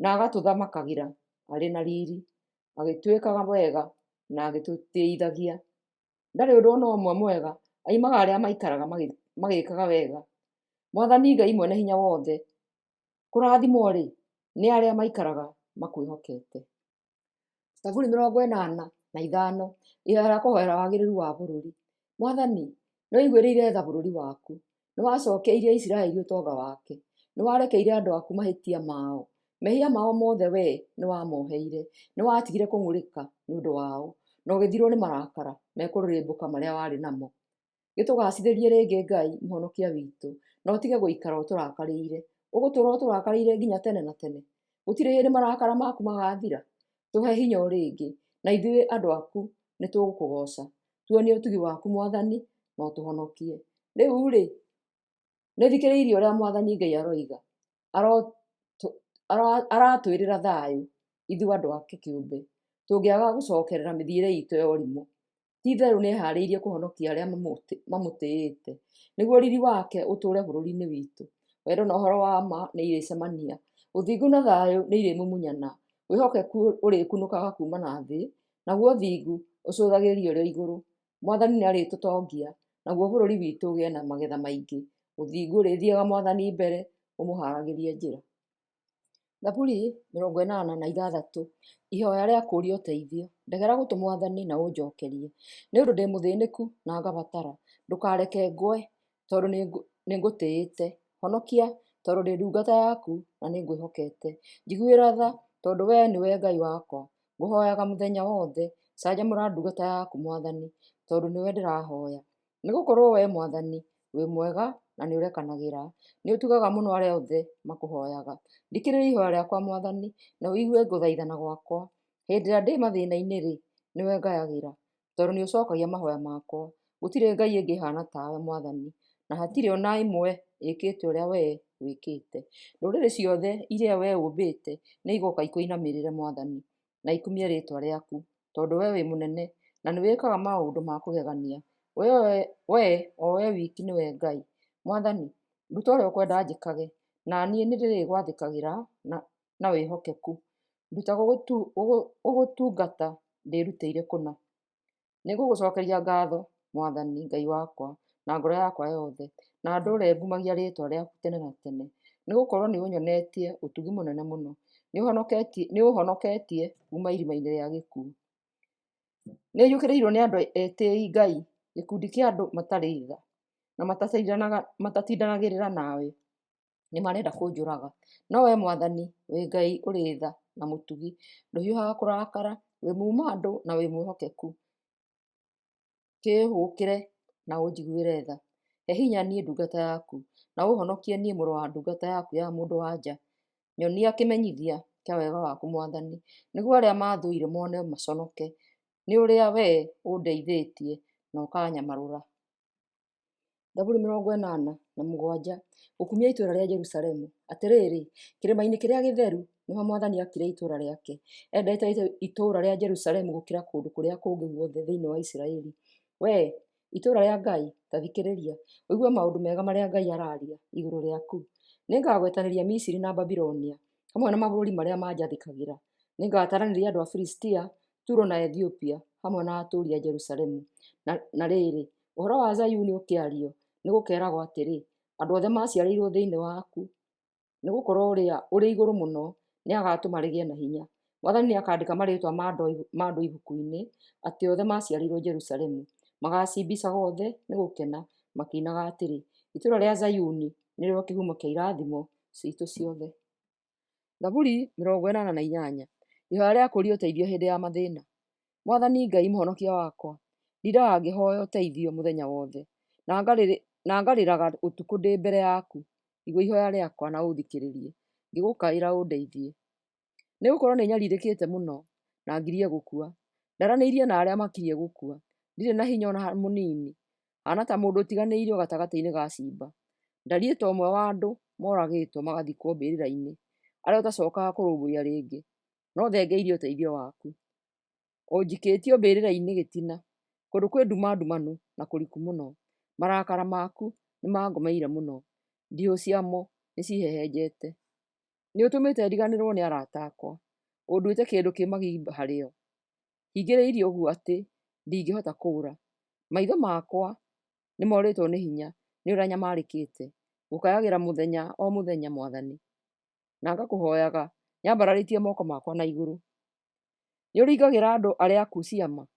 na agatũthamakagĩra arĩ na riri, agĩtwĩkaga wega na agĩtũtĩithagia. Ndarĩ ũndũ ona ũmwe mwega aimaga arĩa maikaraga magĩkaga wega. Mwathani Ngai mwene hinya wothe, kũrathimwo-rĩ nĩ arĩa maikaraga makwĩhokete. Zaburi 85. Ihoya rĩa kũhoera wagĩrĩru wa bũrũri. Mwathani, nĩũiguĩrĩire tha bũrũri waku, nĩwacokeirie Isiraeli ũtonga wake, nĩwarekeire andũ aku mahĩtia mao. Mehia mao mothe wee nĩwamoheire, nĩwatigire kũng'ũrĩka nĩ ũndũ wao. na ũgĩthirwo nĩ marakara mekũrĩmbũka marĩa warĩ namo. Gĩtũgacithĩrie rĩngĩ Ngai mũhonokia witũ, na ũtige gũikara ũtũrakarĩire. Ũgũtũra ũtũrakarĩire nginya tene na tene? Gũtirĩ hĩndĩ marakara maku magathira? Tũhe hinya o rĩngĩ, na ithuĩ andũ aku nĩ tũgũkũgoca. Tuonie ũtugi waku Mwathani, na ũtũhonokie. Rĩu-rĩ, nĩ thikĩrĩirie ũrĩa Mwathani Ngai aroiga, aratwĩrĩra thayũ ithuĩ andũ ake kĩũmbe, tũngĩaga gũcokerera mĩthiĩre itũ ya ũrimũ. Ti-itherũ nĩeharĩirie kũhonokia arĩa mamũtĩĩte, nĩguo riri wake ũtũũre bũrũri-inĩ witũ. Wendo na ũhoro wa ma nĩ irĩcemania, ũthingu na thayũ nĩ irĩmumunyana, wĩhokeku ũrĩkunũkaga kuma na thĩ, naguo ũthingu ũcũthagĩrĩrio ũrĩ o igũrũ. Mwathani nĩarĩtũtongia, naguo bũrũri witũ ũgĩe na magetha maingĩ. Ũthingu ũrĩthiaga Mwathani mbere, ũmũharagĩrie njĩra. Thaburi 86, ihoya rĩa kũũria ũteithio. Ndegera gũtũ Mwathani na ũnjokerie, nĩ ũndũ ndĩ mũthĩnĩku na ngabatara. Ndũkareke ngwe, tondũ nĩngũtĩĩte. Honokia, tondũ ndĩ ndungata yaku na nĩngwĩhokete. Njiguĩra tha, tondũ wee nĩwe Ngai wakwa. Ngũhoyaga mũthenya wothe. Canjamũra ndungata yaku Mwathani, tondũ nĩwe ndĩrahoya. Nĩgũkorwo wee Mwathani wĩ mwega na nĩũrekanagĩra, nĩũtugaga mũno arĩa othe makũhoyaga. Thikĩrĩria ihoya rĩakwa Mwathani, na ũigue gũthaithana gwakwa. Hĩndĩ ĩrĩa ndĩ mathĩna-inĩ-rĩ, nĩwe ngayagĩra, tondũ nĩũcokagia mahoya makwa. Gũtirĩ Ngai ĩngĩ ĩhana tawe Mwathani, na hatirĩ ona ĩmwe ĩkĩte ũrĩa wee wĩkĩte. Ndũrĩrĩ ciothe iria wee ũmbĩte nĩigoka ikũinamĩrĩre Mwathani, na ikumie rĩĩtwa rĩaku, tondũ wee wĩ mũnene na nĩwĩkaga maũndũ ma kũgegania. Wee o wee wiki nĩwe Ngai. Mwathani, nduta ũrĩa ũkwenda njĩkage, na niĩ nĩndĩrĩgwathĩkagĩra na wĩhokeku. Nduta gũgũtungata ndĩrutĩire kũna. Nĩngũgũcokeria ngatho Mwathani Ngai wakwa na ngoro yakwa yothe, na ndũũre ngumagia rĩĩtwa rĩaku tene na tene, nĩgũkorwo nĩũnyonetie ũtugi mũnene mũno. Nĩũhonoketie kuma irima-inĩ rĩa gĩkuũ. Nĩnjũkĩrĩirwo nĩ andũ etĩĩi Ngai, gĩkundi kĩa andũ matarĩ tha na matatindanagĩrĩra nawe. Nĩmarenda kũnjũraga, no wee Mwathani wĩ Ngai ũrĩ tha na mũtugi, ndũhiũhaga kũrakara, wĩ muuma andũ na wĩ mwĩhokeku. Kĩĩhũkĩre na ũnjiguĩre tha. He hinya niĩ ndungata yaku, na ũhonokie niĩ mũrũ wa ndungata yaku ya mũndũ-wa-nja. Nyonia kĩmenyithia kĩa wega waku Mwathani, nĩguo arĩa mathũire mone maconoke nĩ ũrĩa wee ũndeithĩtie na ũkanyamarũra. Thaburi 87, gũkumia itũũra rĩa Jerusalemu. Atĩrĩrĩ, kĩrĩma-inĩ kĩrĩa gĩtheru nĩho Mwathani akire itũũra rĩake. Endete itũũra rĩa Jerusalemu gũkĩra kũndũ kũrĩa kũngĩ guothe thĩinĩ wa Isiraeli. Wee, itũũra rĩa Ngai, ta thikĩrĩria, ũigue maũndũ mega marĩa Ngai araria igũrũ rĩaku. Nĩngagwetanĩria Misiri na Babilonia, hamwe na mabũrũri marĩa manjathĩkagĩra. Nĩngataranĩria andũ a Filistia, Turo na Ethiopia, hamwe na atũũri a Jerusalemu. Na rĩrĩ, ũhoro wa Zayuni ũkĩario, nĩgũkeragwo atĩrĩ, andũ othe maciarĩirwo thĩinĩ waku. Nĩgũkorwo ũrĩa ũrĩ igũrũ mũno nĩagatũma rĩgĩe na hinya. Mwathani nĩakandĩka marĩĩtwa ma andũ ibuku-inĩ, atĩ othe maciarĩirwo Jerusalemu. Magacimbicaga othe nĩ gũkena, makĩinaga atĩrĩ, itũũra rĩa Zayuni nĩrĩo kĩhumo kĩa irathimo citũ ciothe. Thaburi 88, ihoya rĩa kũũria ũteithio hĩndĩ ya mathĩna. Mwathani Ngai mũhonokia wakwa, ndindaga ngĩhoya ũteithio mũthenya wothe, na ngarĩraga ũtukũ ndĩ mbere yaku. Igua ihoya rĩakwa na ũthikĩrĩrie, ngĩgũkaĩra ũndeithie. Nĩgũkorwo nĩnyarirĩkĩte mũno na ngirie gũkua, ndaranĩirie na arĩa makirie gũkua. Ndirĩ na hinya ona mũnini, haana ta mũndũ ũtiganĩirio gatagatĩ-inĩ ga ciimba. Ndariĩ ta ũmwe wa andũ moragĩtwo magathikwo mbĩrĩra-inĩ, arĩa ũtacokaga kũrũmbũiya rĩngĩ. No thengeirie ũteithio waku. Ũnjikĩtio mbĩrĩra-inĩ gĩtina, kũndũ kwĩ nduma ndumanu na kũriku mũno. Marakara maku nĩmangomeire mũno, ndiihũ ciamo nĩcihehenjete. Nĩũtũmĩte ndiganĩrwo nĩ arata akwa, ũnduĩte kĩndũ kĩ magigi harĩo. Hingĩrĩirie ũguo atĩ ndingĩhota kũũra. Maitho makwa nĩmorĩtwo nĩ hinya nĩ ũrĩa nyamarĩkĩte, ngũkayagĩra mũthenya o mũthenya Mwathani, na ngakũhoyaga nyambararĩtie moko makwa na igũrũ. Nĩũringagĩra andũ arĩa aku ciama,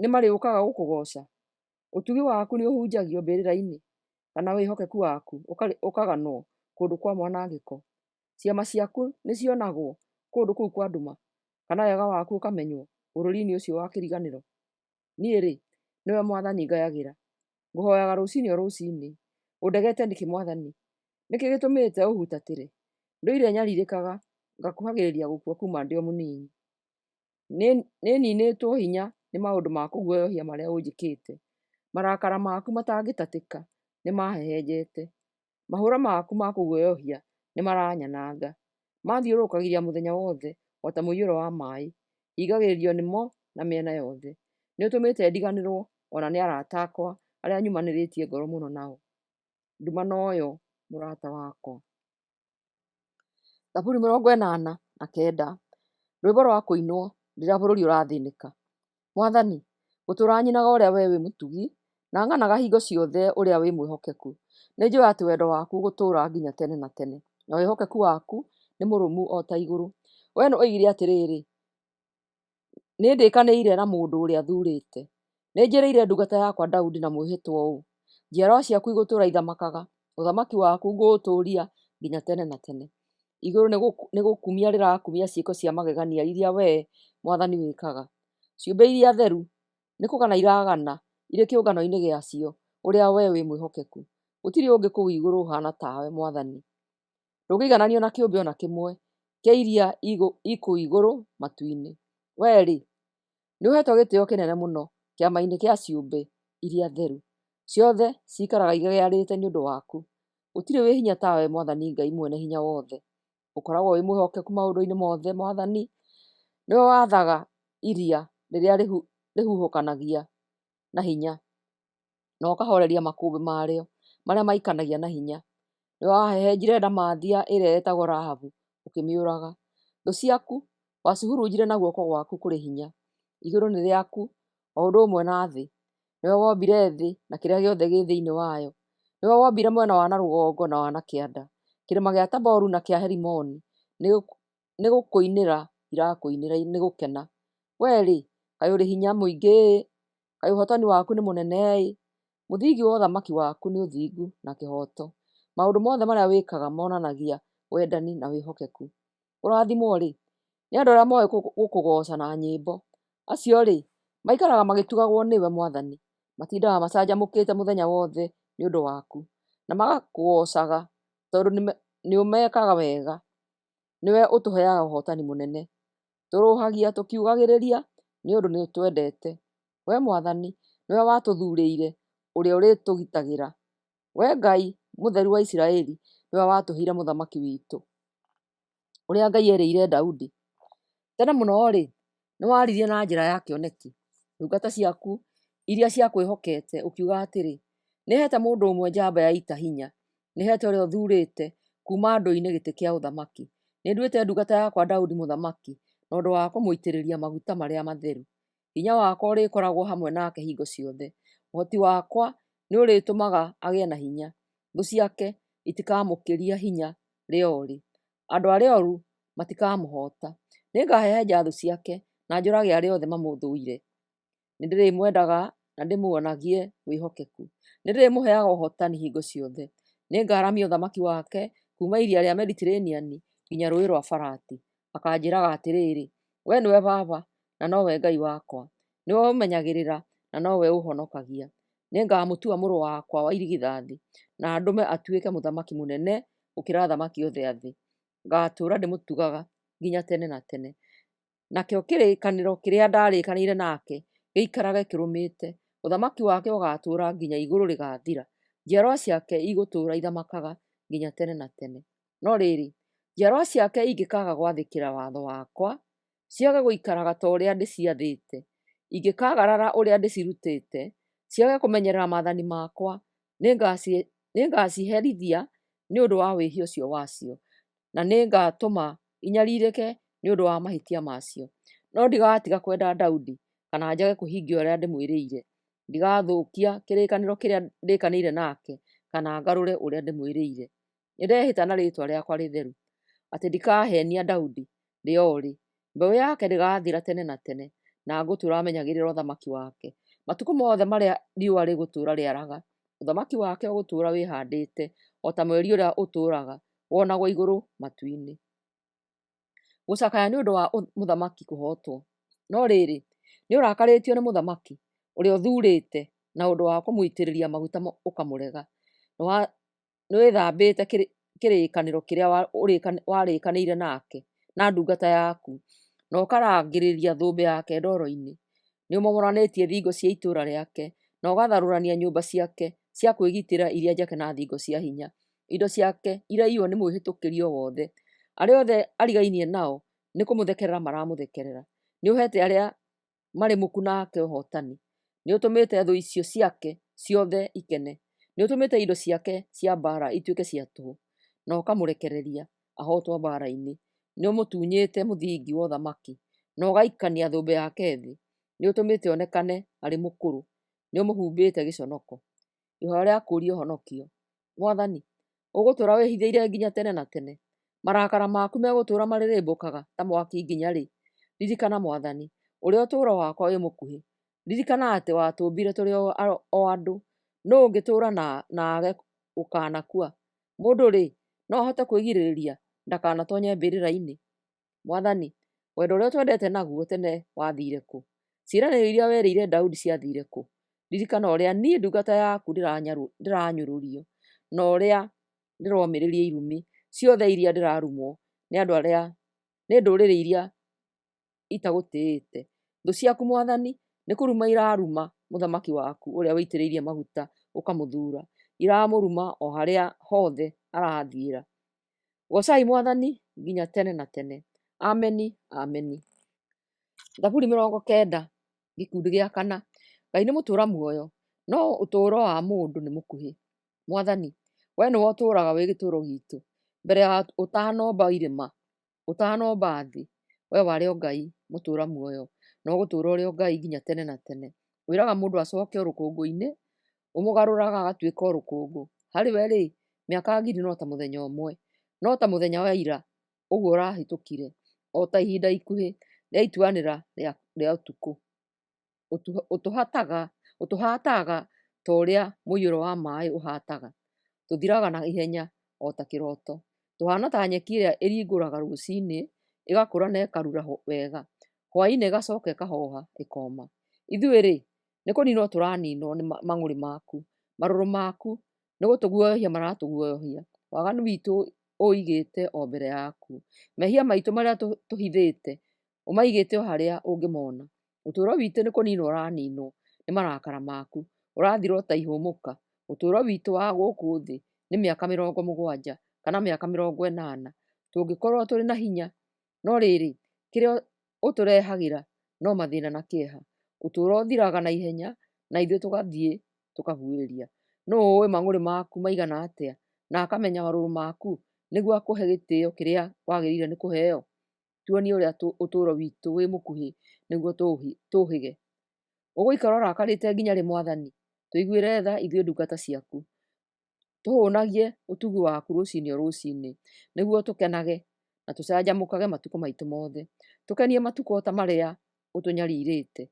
nĩmarĩũkaga gũkũgoca. Ũtugi waku nĩũhunjagio mbĩrĩra-inĩ, kana wĩhokeku waku ũkaganwo kũndũ kwa mwanangĩko. Ciama ciaku nĩcionagwo kũndũ kũu kwa nduma, kana wega waku ũkamenywo bũrũri-inĩ ũcio wa kĩriganĩro. Niĩ-rĩ, nĩwe Mwathani ngayagĩra. Ngũhoyaga rũciinĩ o rũciinĩ. Ũndegete nĩkĩ Mwathani? Nĩkĩ gĩtũmĩte ũhutatĩre? Ndũire nyarirĩkaga, ngakuhagĩrĩria gũkua kuma ndĩ o mũnini. Nĩninĩtwo hinya nĩ maũndũ ma kũguoyohia marĩa ũnjĩkĩte. Marakara maku matangĩtatĩka nĩmahehenjete. Mahũra maku ma kũguoyohia nĩmaranyananga. Mathiũrũrũkagĩria mũthenya wothe ota mũiyũro wa maĩ. Hingagĩrĩrio nĩmo na mĩena yothe. Nĩũtũmĩte ndiganĩrwo ona nĩ arata akwa arĩa nyumanĩrĩtie ngoro mũno nao. Ndumanoyo mũrata wakwa. Zaburi 89. Rwĩmbo rwa kũinwo rĩrĩa bũrũri ũrathĩnĩka. Mwathani, ngũtũũra nyinaga ũrĩa wee wĩ mũtugi, na ng'anaga hingo ciothe ũrĩa wĩ mwĩhokeku. Nĩnjũĩ atĩ wendo waku gũtũũra nginya tene na tene, na wĩhokeku waku nĩ mũrũmu o ta igũrũ. Wee nĩwoigire atĩrĩrĩ, nĩndĩkanĩire na mũndũ ũrĩa thuurĩte. Nĩnjĩrĩire ndungata yakwa Daudi na mwĩhĩtwa ũũ: njiarwa ciaku igũtũũra ithamakaga, ũthamaki waku ngũũtũũria nginya tene na tene. Igũrũ nĩ gũkumia rĩrakumia ciĩko cia magegania iria wee Mwathani wĩkaga. Ciũmbe iria theru nĩ kũgana iragana irĩ kĩũngano-inĩ gĩacio ũrĩa wee wĩ mwĩhokeku. Gũtirĩ ũngĩ kũu igũrũ ũhana tawe Mwathani. Ndũngĩigananio na kĩũmbe ona kĩmwe kĩa iria ikũu igũrũ matu-inĩ. Wee-rĩ, nĩũhetwo gĩtĩo kĩnene mũno kĩama-inĩ kĩa ciũmbe iria theru. Ciothe cikaraga igegearĩte nĩ ũndũ waku. Gũtirĩ wĩ hinya tawe Mwathani Ngai mwene hinya wothe. Ũkoragwo wĩ mwĩhokeku maũndũ-inĩ mothe Mwathani. Nĩwe wathaga iria rĩrĩa rĩhuhũkanagia na hinya, na ũkahoreria makũmbĩ marĩo marĩa maikanagia na hinya. Nĩwe wahehenjire ndamathia ĩrĩa yetagwo Rahabu ũkĩmĩũraga. Thũ ciaku wacihurunjire na guoko gwaku kũrĩ hinya. Igũrũ nĩ rĩaku o ũndũ ũmwe na thĩ. Nĩwe wombire thĩ na kĩrĩa gĩothe gĩ thĩinĩ wayo. Nĩwe wombire mwena wa na rũgongo na wa na kĩanda. Kĩrĩma gĩa Taboru na kĩa Herimoni nĩ gũkũinĩra irakũinĩra nĩ gũkena. Wee-rĩ, kaĩ ũrĩ hinya mũingĩ-ĩ! Kaĩ ũhotani waku nĩ mũnene-ĩ! Mũthingi wa ũthamaki waku nĩ ũthingu na kĩhooto. Maũndũ mothe marĩa wĩkaga monanagia wendani na wĩhokeku. Ũrathimwo-rĩ nĩ andũ arĩa moĩ gũkũgooca na nyĩmbo. Acio-rĩ, maikaraga magĩtugagwo nĩwe Mwathani. Matindaga macanjamũkĩte mũthenya wothe nĩ ũndũ waku, na magakũgoocaga tondũ nĩũmekaga wega. Nĩwe ũtũheaga ũhotani mũnene. Tũrũhagia tũkiugagĩrĩria nĩ ũndũ nĩũtwendete. Wee Mwathani nĩwe watũthuurĩire ũrĩa ũrĩtũgitagĩra. Wee Ngai mũtheru wa Isiraeli nĩwe watũheire mũthamaki witũ, ũrĩa Ngai erĩire Daudi. Tene mũno-rĩ, nĩwaririe na njĩra ya kĩoneki ndungata ciaku iria ciakwĩhokete ũkiuga atĩrĩ, nĩhete mũndũ ũmwe njamba ya ita hinya. Nĩhete ũrĩa ũthuurĩte kuma andũ-inĩ gĩtĩ kĩa ũthamaki. Nĩnduĩte ndungata yakwa Daudi mũthamaki na ũndũ wa kũmũitĩrĩria maguta marĩa matheru. Hinya wakwa ũrĩkoragwo hamwe nake hingo ciothe. Ũhoti wakwa nĩũrĩtũmaga agĩe na hinya. Thũ ciake itikamũkĩria hinya rĩorĩ. Andũ arĩa oru matikamũhota. Nĩngahehenja thũ ciake na njũrage arĩa othe mamũthũire. Nĩndĩrĩmwendaga na ndĩmuonagie wĩhokeku. Nĩndĩrĩmũheaga ũhotani hingo ciothe. Nĩngaramia ũthamaki wake kuma iria rĩa Mediterranean nginya rũĩ rwa Farati. Akanjĩraga atĩrĩrĩ, wee nĩwe Baba na nowe Ngai wakwa. Nĩwe ũmenyagĩrĩra na nowe ũhonokagia. Nĩngamũtua mũrũ wakwa wa irigithathi na ndũme atuĩke mũthamaki mũnene gũkĩra athamaki othe a thĩ. Ngatũũra ndĩmũtugaga nginya tene na tene. Nakĩo kĩrĩkanĩro kĩrĩa ndarĩkanĩire nake gĩikarage kĩrũmĩte. Ũthamaki wake ũgatũũra nginya igũrũ rĩgathira. Njiarwa ciake igũtũũra ithamakaga nginya tene na tene. No rĩrĩ, njiarwa ciake ingĩkaga gwathĩkĩra watho wakwa, ciage gũikaraga ta ũrĩa ndĩciathĩte, ingĩkagarara ũrĩa ndĩcirutĩte, ciage kũmenyerera maathani makwa, nĩngaciherithia nĩ ũndũ wa wĩhia ũcio wacio, na nĩngatũma inyarirĩke nĩ ũndũ wa mahĩtia macio. No ndigatiga kwenda Daudi kana njage kũhingia ũrĩa ndĩmwĩrĩire. Ndigathũkia kĩrĩkanĩro kĩrĩa ndĩkanĩire nake kana ngarũre ũrĩa ndĩmwĩrĩire. Nĩndehĩta na rĩĩtwa rĩakwa rĩtheru atĩ ndikaheenia Daudi rĩorĩ. Mbeũ yake ndĩgathira tene na tene, na ngũtũũra menyagĩrĩra ũthamaki wake. Matukũ mothe marĩa riũa rĩgũtũũra rĩaraga, ũthamaki wake ũgũtũũra wĩhandĩte o ta mweri ũrĩa ũtũũraga wonagwo igũrũ matu-inĩ. Gũcakaya nĩ ũndũ wa mũthamaki kũhotwo. no rĩrĩ nĩ ũrakarĩtio nĩ mũthamaki ũrĩa ũthurĩte na ũndũ wa kũmũitĩrĩria maguta ũkamũrega. Nĩ wĩthambĩte kĩrĩkanĩro kĩrĩa warĩkanĩire nake na ndungata yaku, na ũkarangĩrĩria thũmbĩ yake ndoro-inĩ. Nĩ ũmomoranĩtie thingo cia itũũra rĩake, na ũgatharũrania nyũmba ciake cia kwĩgitĩra iria njake na thingo cia hinya. Indo ciake iraiywo nĩ mwĩhĩtũkĩrio wothe. Arĩa othe arigainie nao nĩ kũmũthekerera maramũthekerera. Nĩ ũhete arĩa marĩ muku nake ũhotani. Nĩ ũtũmĩte thũ icio ciake ciothe ikene. Nĩ ũtũmĩte indo ciake cia mbaara ituĩke cia tũhũ, na ũkamũrekereria ahotwo mbaara-inĩ. Nĩ ũmũtunyĩte mũthingi wa ũthamaki, na ũgaikania thũmbĩ yake thĩ. Nĩ ũtũmĩte onekane arĩ mũkũrũ. Nĩ ũmũhumbĩte gĩconoko. Ihooya rĩa kũũria ũhonokio. Mwathani, ũgũtũũra wĩhithĩire nginya tene na tene. Marakara maku megũtũũra marĩrĩmbũkaga ta mwaki nginya rĩ? Ririkana Mwathani, ũrĩa ũtũũro wakwa wĩ mũkuhĩ. Ririkana atĩ watũũmbire tũrĩ o andũ. Nũũ ũngĩtũũra na age gũkanakua? Mũndũ rĩ, no ahote kwĩgirĩrĩria ndakanatonye mbĩrĩra-inĩ? Mwathani, wendo ũrĩa twendete naguo tene wathire kũ? Ciĩranĩro iria werĩire Daudi ciathire kũ? Ririkana ũrĩa niĩ ndungata yaku ndĩranyũrũrio, na ũrĩa ndĩromĩrĩria irumi ciothe iria ndĩrarumwo nĩ ndũrĩrĩ iria itagũtĩĩte. Thũ ciaku Mwathani nĩ kũruma iraruma mũthamaki waku ũrĩa wĩitĩrĩirie maguta ũkamũthuura. Iramũruma o harĩa hothe arathiĩra. Gocai Mwathani nginya tene na tene. Ameni, ameni. Thaburi 90 gĩkundi gĩa 4. Ngai nĩ mũtũũra muoyo, no ũtũũro wa mũndũ nĩ mũkuhĩ. Mwathani, we nĩwe ũtũũraga wĩ gĩtũũro giitũ, mbere ya ũtanomba irĩma, ũtanomba thĩ. We warĩ o Ngai mũtũũra muoyo, na ũgũtũũra ũrĩ o Ngai nginya tene na tene. Wĩraga mũndũ acoke o rũkũngũ-inĩ, ũmũgarũraga agatuĩka o rũkũngũ. Harĩ we rĩ, mĩaka 1000 no ta mũthenya ũmwe, no ta mũthenya wa ira ũguo ũrahĩtũkire, o ta ihinda ikuhĩ rĩa ituanĩra rĩa ũtukũ. Ũtũhataga ta ũrĩa mũiyũro wa maaĩ ũhataga. Tũthiraga na ihenya o ta kĩroto. Tũhana ta nyeki ĩrĩa ĩringũraga rũcinĩ, ĩgakũra na ĩkarura wega. Hwaĩ-inĩ ĩgacoka ĩkahoha ĩkoma. Ithuĩ rĩ, nĩ kũninwo tũraninwo nĩ mang'ũrĩ maku. Marũrũ maku nĩ gũtũguoyohia maratũguoyohia. Waganu witũ ũigĩte o mbere yaku. Mehia maitũ marĩa tũhithĩte ũmaigĩte o harĩa ũngĩmona. Ũtũũro witũ nĩ kũninwo ũraninwo nĩ marakara maku. Ũrathira o ta ihũmũka. Ũtũũro witũ wa gũkũ thĩ nĩ mĩaka 70 kana mĩaka 80. Tũngĩkorwo tũrĩ na hinya, no rĩrĩ kĩrĩa ũtũrehagĩra no mathĩna na kĩeha. Ũtũũro ũthiraga na ihenya, na ithuĩ tũgathiĩ tũkaguĩria. Nũũ ũĩ mang'ũrĩ maku maigana atĩa, na akamenya marũrũ maku nĩguo akũhe gĩtĩĩo kĩrĩa wagĩrĩire nĩ kũheo? Tuonie ũrĩa ũtũũro witũ wĩ mũkuhĩ nĩguo tũũhĩge. Ũgũikara ũrakarĩte nginya rĩ Mwathani? Tũiguĩre tha ithuĩ ndungata ciaku. Tũhũnagie ũtugi waku rũciinĩ o rũciinĩ, nĩguo tũkenage na tũcanjamũkage matukũ maitũ mothe. Tũkenie matukũ o ta marĩa ũtũnyariirĩte,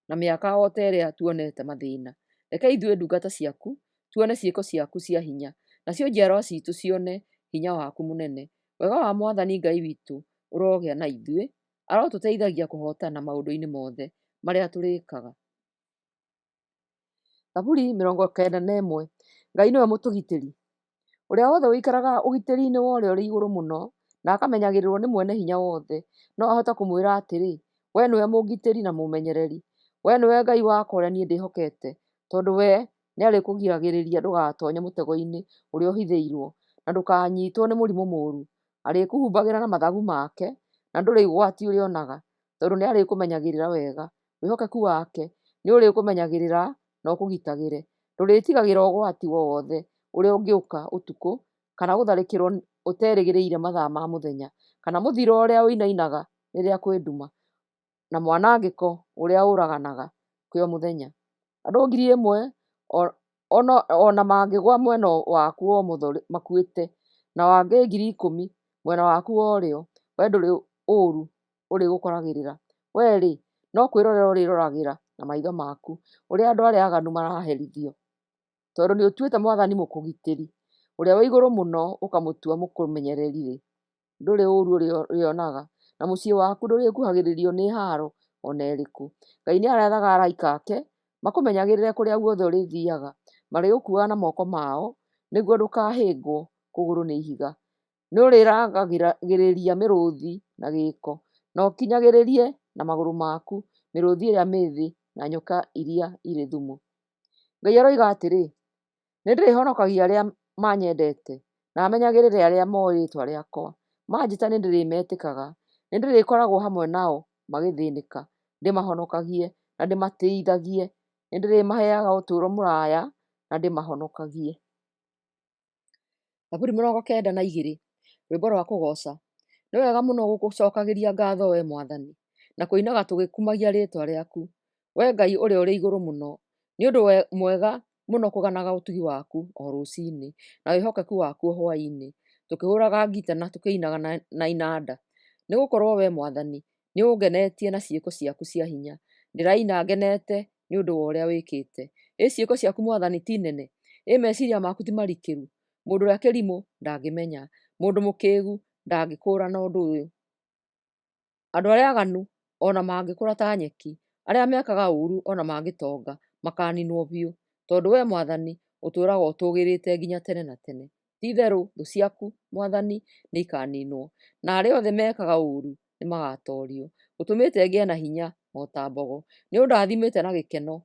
na mĩaka o ta ĩrĩa tuonete mathĩna. Reke ithuĩ ndungata ciaku tuone ciĩko ciaku cia hinya, nacio njiarwa ciitũ cione hinya waku mũnene. Wega wa Mwathani Ngai witũ ũrogĩa na ithuĩ, arotũteithagia kũhotana maũndũ-inĩ mothe marĩa tũrĩkaga. Thaburi 91. Ngai nĩwe mũtũgitĩri. Ũrĩa wothe ũikaraga ũgitĩri-inĩ wa ũrĩa ũrĩ igũrũ mũno, na akamenyagĩrĩrwo nĩ mwene hinya wothe, no ahote kũmwĩra atĩrĩ, we nĩwe mũgitĩri na mũmenyereri. We nĩwe Ngai wakwa ũrĩa niĩ ndĩhokete, tondũ we nĩ arĩkũgiragĩrĩria ndũgatonye mũtego-inĩ ũrĩa ũhithĩirwo, na ndũkanyiitwo nĩ mũrimũ mũũru. Arĩkũhumbagĩra na mathagu make, na ndũrĩ ũgwati ũrĩonaga, tondũ nĩ arĩkũmenyagĩrĩra wega. Wĩhokeku wake nĩ ũrĩkũmenyagĩrĩra na ũkũgitagĩre. Ndũrĩtigagĩra ũgwati wothe ũrĩa ũngĩũka ũtukũ, kana gũtharĩkĩrwo ũterĩgĩrĩire mathaa ma mũthenya, kana mũthiro ũrĩa ũinainaga rĩrĩa kwĩ nduma, na mwanangĩko ũrĩa ũraganaga kwĩ o mũthenya. Andũ 1000 ona mangĩgwa mwena waku wa ũmotho makuĩte, na wangĩ 10,000 mwena waku wa ũrĩo, we ndũrĩ ũũru ũrĩgũkoragĩrĩra. We rĩ, no kwĩrorera ũrĩroragĩra na maitho maku ũrĩa andũ arĩa aaganu maraherithio, tondũ nĩ ũtuĩte Mwathani mũkũgitĩri, ũrĩa wĩ igũrũ mũno ũkamũtua mũkũmenyereri rĩ, ndũrĩ ũũru ũrĩonaga, na mũciĩ waku ndũrĩkuhagĩrĩrio nĩ haaro ona ĩrĩkũ. Ngai nĩarethaga araika ake makũmenyagĩrĩre kũrĩa guothe ũrĩthiaga, marĩgũkuaga na moko mao nĩguo ndũkahĩngwo kũgũrũ nĩ ihiga. Nĩũrĩrangagĩrĩria mĩrũũthi na gĩĩko, na ũkinyagĩrĩrie na magũrũ maku mĩrũũthi ĩrĩa mĩĩthĩ na nyoka iria irĩ thumu. Ngai aroiga atĩrĩ, nĩndĩrĩhonokagia arĩa manyendete na menyagĩrĩre arĩa moĩ rĩĩtwa rĩakwa. Manjĩta nĩndĩrĩmetĩkaga, nĩndĩrĩkoragwo hamwe nao magĩthĩnĩka, ndĩmahonokagie na ndĩmateithagie. Nĩndĩrĩmaheaga ũtũũro mũraya na ndĩmahonokagie. Zaburi 92, rwĩmbo rwa kũgooca. Nĩ wega mũno gũgũcokagĩria ngatho wee Mwathani, na kũinaga tũgĩkumagia rĩĩtwa rĩaku, wee Ngai ũrĩa ũrĩ igũrũ mũno, nĩ ũndũ mwega mũno kũganaga ũtugi waku o rũciinĩ na wĩhokeku waku o hwaĩ-inĩ, tũkĩhũũraga ngita na tũkĩinaga na inanda. Nĩgũkorwo wee Mwathani nĩũngenetie na ciĩko ciaku cia hinya. Ndĩraina ngenete nĩ ũndũ wa ũrĩa wĩkĩte. Ciĩko ciaku Mwathani ti nene, meciiria maku ti marikĩru. Mũndũ ũrĩa kĩrimũ ndangĩmenya, mũndũ mũkĩĩgu ndangĩkũũrana ũndũ ũyũ. Andũ arĩa aaganu ona mangĩkũra ta nyeki, arĩa mekaga ũũru ona mangĩtonga, makaaninwo biũ, tondũ wee Mwathani ũtũũraga ũtũũgĩrĩte nginya tene na tene. Ti-itherũ thũ ciaku Mwathani nĩikaninwo, na arĩa othe mekaga ũũru nĩmagatoorio. Ũtũmĩte ngĩe na hinya o ta mbogo, nĩũndathimĩte na gĩkeno.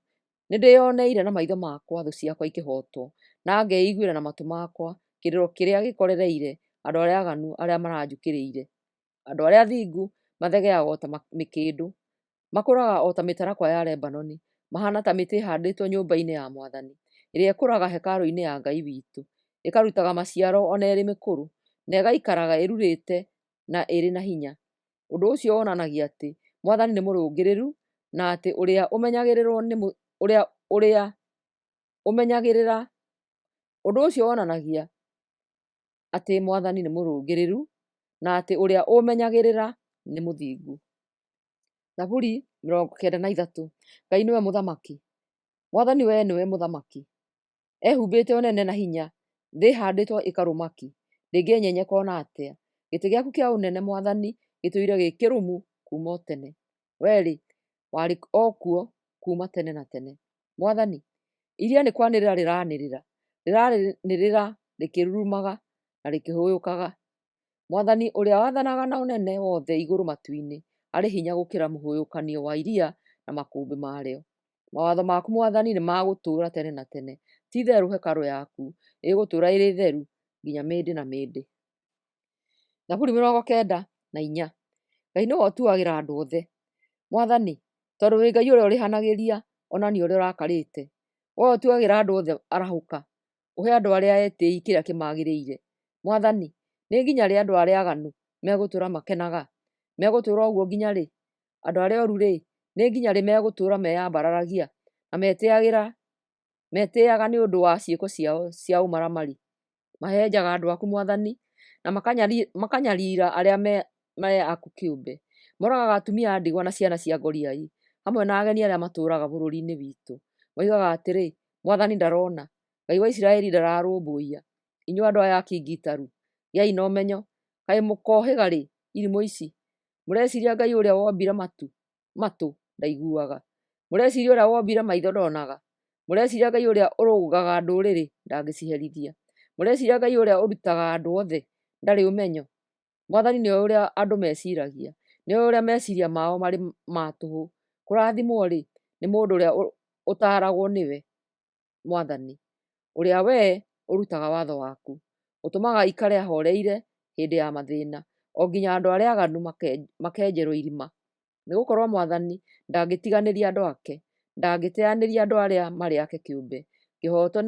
Nĩndĩĩoneire na maitho makwa thũ ciakwa ikĩhootwo, na ngeiguĩra na matũ makwa kĩrĩro kĩrĩa gĩkorereire andũ arĩa aaganu arĩa maranjũkĩrĩire. Andũ arĩa athingu mathegeaga o ta mĩkĩndũ, makũraga o ta mĩtarakwa ya Lebanoni, mahaana ta mĩtĩ ĩhaandĩtwo nyũmba-inĩ ya Mwathani, ĩrĩa ĩkũraga hekarũ-inĩ ya Ngai witũ, ĩkarutaga maciaro ona ĩrĩ mĩkũrũ, na ĩgaikaraga ĩrurĩte na ĩrĩ na hinya. Ũndũ ũcio wonanagia atĩ Mwathani nĩ mũrũngĩrĩru, na atĩ ũrĩa ũmenyagĩrĩrwo nĩ Ũndũ ũcio wonanagia atĩ Mwathani nĩ mũrũngĩrĩru, na atĩ ũrĩa ũmenyagĩrĩra nĩ mũthingu. Zaburi 93. Ngai nĩwe mũthamaki. Mwathani wee nĩwe mũthamaki. Ehumbĩte ũnene na hinya, thĩ ĩhaandĩtwo ĩkarũma ki, ndĩngĩnyenyeka ona atĩa. Gĩtĩ gĩaku kĩa ũnene Mwathani gĩtũire gĩ kĩrũmu kuuma o tene. Wee-rĩ, warĩ o kuo kuuma tene na tene. Mwathani, iria nĩ kwanĩrĩra rĩranĩrĩra, rĩranĩrĩra rĩkĩrurumaga na rĩkĩhũyũkaga. Mwathani ũrĩa wathanaga na ũnene wothe igũrũ matu-inĩ, arĩ hinya gũkĩra mũhũyũkanio wa iria na makũmbĩ marĩo. Mawatho maku Mwathani nĩ ma gũtũũra tene na tene. Ti-itherũ hekarũ yaku ĩgũtũũra ĩrĩ theru nginya mĩndĩ na mĩndĩ. Zaburi 94. Ngai nĩwe ũtuagĩra andũ othe. Mwathani, tondũ wĩ Ngai ũrĩa ũrĩhanagĩria onania ũrĩa ũrakarĩte. Wee ũtuagĩra andũ othe arahũka, ũhe andũ arĩa etĩĩi kĩrĩa kĩmagĩrĩire. Mwathani, nĩ nginya rĩ andũ arĩa aaganu megũtũũra makenaga? Megũtũũra ũguo nginya rĩ? Andũ arĩa ooru-rĩ, nĩ nginya rĩ megũtũũra meyambararagia na metĩĩaga nĩ ũndũ wa ciĩko ciao cia ũmaramari? Mahehenjaga andũ aku Mwathani, na makanyariira arĩa me aku kĩũmbe. Moragaga atumia a ndigwa na ciana cia ngoriai, hamwe na ageni arĩa matũũraga bũrũri-inĩ witũ. Moigaga atĩrĩ, Mwathani ndarona, Ngai wa Isiraeli ndararũmbũiya. Inyuĩ andũ aya akingi-itaru, gĩai na ũmenyo. Kaĩ mũkohĩga rĩ irimũ ici? Mũreciria Ngai ũrĩa wombire matũ ndaiguaga? Mũreciria ũrĩa wombire maitho ndonaga? Mũreciria Ngai ũrĩa ũrũngaga ndũrĩrĩ ndangĩciherithia? Mũreciria Ngai ũrĩa ũrutaga andũ othe ndarĩ ũmenyo? Mwathani nĩoĩ ũrĩa andũ meciiragia, nĩoĩ ũrĩa meciiria mao marĩ ma tũhũ. Kũrathimwo-rĩ nĩ mũndũ ũrĩa ũtaaragwo nĩwe, Mwathani, ũrĩa wee ũrutaga watho waku, ũtũmaga aikare ahooreire hĩndĩ ya mathĩĩna, o nginya andũ arĩa aaganu makenjerwo irima. Nĩgũkorwo Mwathani ndangĩtiganĩria andũ ake, ndangĩteanĩria andũ arĩa marĩ ake kĩũmbe. Kĩhooto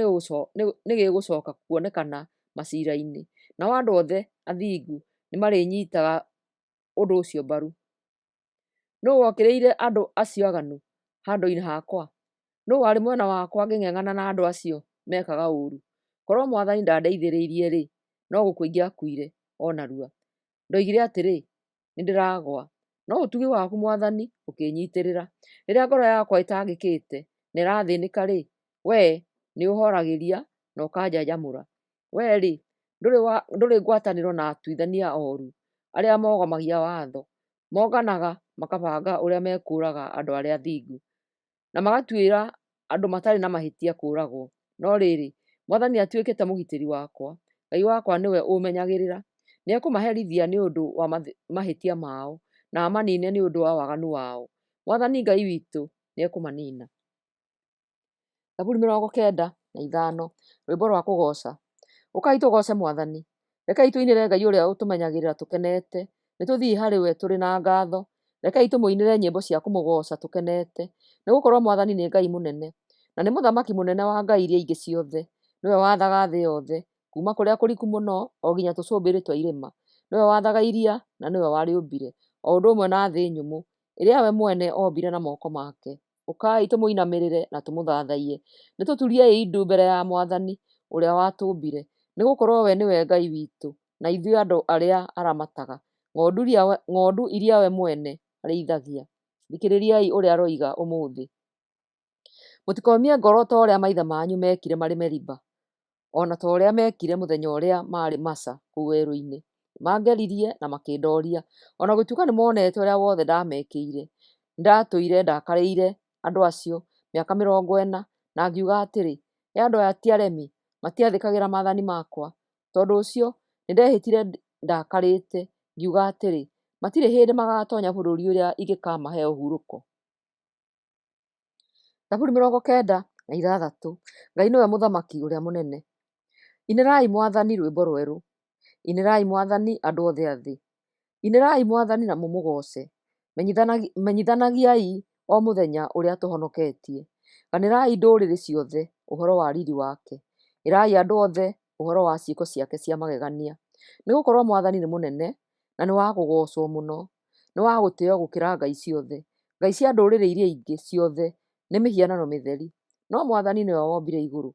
nĩgĩgũcooka kuonekana maciira-inĩ, nao andũ othe athingu nĩmarĩnyiitaga ũndũ ũcio mbaru. Nũũ wokĩrĩire andũ acio aaganu handũ-inĩ hakwa? Nũũ warĩ mwena wakwa ngĩng'eng'ana na andũ acio mekaga ũũru? Korwo Mwathani ndandeithĩrĩirie-rĩ, no gũkua ingĩakuire o narua. Ndoigire atĩrĩ, nĩndĩragũa, no ũtugi waku Mwathani ũkĩnyiitĩrĩra. Rĩrĩa ngoro yakwa ĩtangĩkĩte na ĩrathĩnĩka-rĩ, wee nĩũhoragĩria na ũkanjanjamũra. Wee-rĩ, ndũrĩ ngwatanĩro na atuithania ooru, arĩa mogomagia watho. monganaga makabanga ũrĩa mekũraga andũ arĩa athingu, na magatuĩra andũ matarĩ na mahĩtia kũragwo. No rĩrĩ, Mwathani atuĩkĩte mũgitĩri wakwa, Ngai wakwa nĩwe ũmenyagĩrĩra, nĩekũmaherithia nĩ ũndũ wa mahĩtia mao, na amanine nĩ ũndũ wa waganu wao. Mwathani Ngai witũ nĩekũmanina. Zaburi 95, rwĩmbo rwa kũgoca. Ũkai tũgoce Mwathani, rekei tũinĩre Ngai ũrĩa ũtũmenyagĩrĩra tũkenete, nĩtũthiĩ harĩ we tũrĩ na ngatho, rekei tũmũinĩre nyĩmbo cia kũmũgoca tũkenete, nĩgũkorwo Mwathani nĩ Ngai mũnene, na nĩ mũthamaki mũnene wa ngai iria ingĩ ciothe. Nĩwe wathaga thĩ yothe, kuma kũrĩa kũriku mũno o nginya tũcũmbĩrĩ twa irĩma. Nĩwe wathaga iria na nĩwe warĩũmbire, o ũndũ ũmwe na thĩ nyũmũ, ĩrĩa we mwene ombire na moko make. Ũkai tũmũinamĩrĩre na tũmũthathaiye, nĩtũturiei ndu mbere ya Mwathani ũrĩa watũmbire, nĩgũkorwo we nĩwe Ngai witũ, na ithuĩ andũ arĩa aramataga, ng'ondu iria we mwene arĩithagia. Thikĩrĩriai ũrĩa aroiga ũmũthĩ. Mũtikomie ngoro ta ũrĩa maithe manyu mekire marĩ Meriba, ona ta ũrĩa mekire mũthenya ũrĩa marĩ Masa kũu werũ-inĩ. Mangeririe na makĩndoria, ona gũtuĩka nĩmonete ũrĩa wothe ndamekĩire. Nĩndatũire ndakarĩire andũ acio mĩaka 40, na ngiuga atĩrĩ, andũ aya ti aremi, matiathĩkagĩra maathani makwa. Tondũ ũcio nĩndehĩtire ndakarĩte, ngiuga atĩrĩ, matirĩ hĩndĩ magatonya bũrũri ũrĩa ingĩkamahe ũhurũko. Zaburi 96. Ngai nĩwe mũthamaki ũrĩa mũnene. Inĩrai Mwathani rwĩmbo rwerũ, inĩrai Mwathani andũ othe a thĩ. Inĩrai Mwathani na mũmũgoce, menyithanagiai o mũthenya ũrĩa atũhonoketie. Ganĩrai ndũrĩrĩ ciothe ũhoro wa riri wake, ĩrai andũ othe ũhoro wa ciĩko ciake cia magegania. Nĩgũkorwo Mwathani nĩ mũnene, na nĩ wa kũgocwo mũno, nĩ wa gũtĩĩo gũkĩra ngai ciothe. Ngai cia ndũrĩrĩ iria ingĩ ciothe nĩ mĩhianano mĩtheri, no Mwathani nĩwe wombire igũrũ.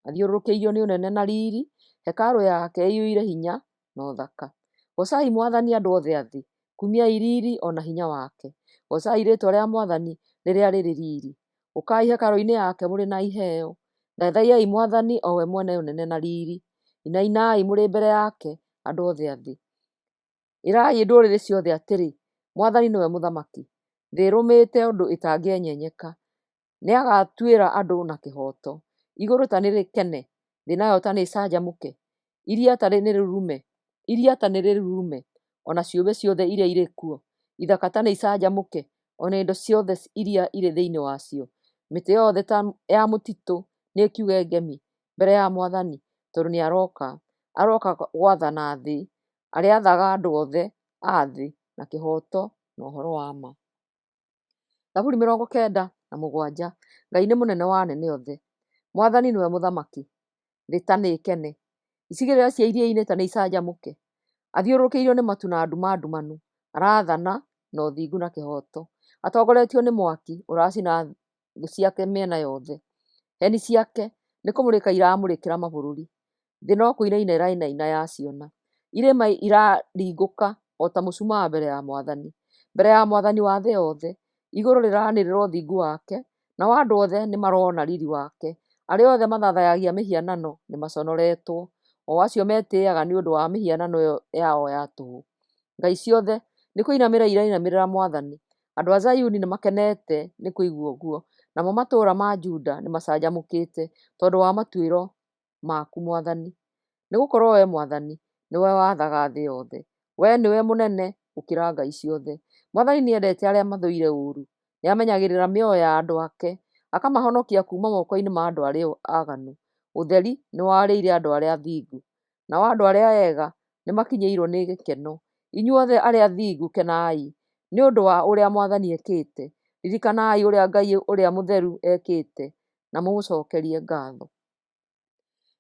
Athiũrũrũkĩirio nĩ ũnene na riri, hekarũ yake ĩiyũire hinya na ũthaka. Gocai Mwathani andũ othe a thĩ, kumiai riri ona hinya wake. Gocai rĩĩtwa rĩa Mwathani rĩrĩa rĩrĩ riri. Ũkai hekarũ-inĩ yake mũrĩ na iheo. Thathaiai Mwathani o we mwene ũnene na riri. Inainai mũrĩ mbere yake andũ othe a thĩ. Ĩrai ndũrĩrĩ ciothe atĩrĩ, Mwathani nĩwe mũthamaki. Thĩ ĩrũmĩte ũndũ ĩtangĩenyenyeka. Nĩagatuĩra andũ na kĩhooto. Igũrũ ta nĩrĩkene, thĩ nayo ta nĩĩcanjamũke. Iria ta nĩrĩrurume, ona ciũmbe ciothe iria irĩ kuo. Ithaka ta nĩicanjamũke, ona indo ciothe iria irĩ thĩinĩ wacio. Mĩtĩ yothe ta ya mũtitũ nĩĩkiuge ngemi mbere ya Mwathani, tondũ aroka gwathana thĩ, arĩathaga andũ othe a thĩ na kĩhooto na ũhoro wa ma. Zaburi 97. Ngai nĩ mũnene wa anene othe. Mwathani nĩwe mũthamaki. Thĩ ta nĩĩkene, icigĩrĩra cia iria-inĩ ta nĩicanjamũke. Athiũrũrũkĩirio nĩ matu na nduma ndumanu, arathana na ũthingu na kĩhooto. Atongoretio nĩ mwaki ũracina thũ ciake mĩena yothe. Heni ciake nĩ kũmũrĩka iramũrĩkĩra mabũrũri. Thĩ no kũinaina ĩrainaina yaciona. Irĩma iraringũka o ta mũcumaa mbere ya Mwathani. Mbere ya Mwathani wa thĩ yothe, igũrũ rĩranĩrĩra ũthingu wake, nao andũ othe nĩmarona riri wake. Arĩa othe mathathayagia mĩhianano nĩmaconoretwo, o acio metĩĩaga nĩ ũndũ wa mĩhianano yao ya tũhũ. Ngai ciothe nĩ kũinamĩrĩra irainamĩrĩra Mwathani. Andũ a Zayuni nĩmakenete nĩ kũigua ũguo, namo matũũra ma Juda nĩmacanjamũkĩte tondũ wa matuĩro maku Mwathani. Nĩgũkorwo we Mwathani nĩwe wathaga thĩ yothe. We nĩwe mũnene gũkĩra ngai ciothe. Mwathani nĩendete arĩa mathũire ũũru, nĩamenyagĩrĩra mĩoyo ya andũ ake, akamahonokia kuuma moko-inĩ ma andũ arĩa aaganu. Ũtheri nĩ warĩire andũ arĩa athingu, nao andũ arĩa ega nĩmakinyĩirwo nĩ gĩkeno. Inyuothe arĩa athingu kenai nĩ ũndũ wa ũrĩa Mwathani ekĩte. Ririkanai ũrĩa Ngai ũrĩa mũtheru ekĩte, na mũmũcokerie ngatho.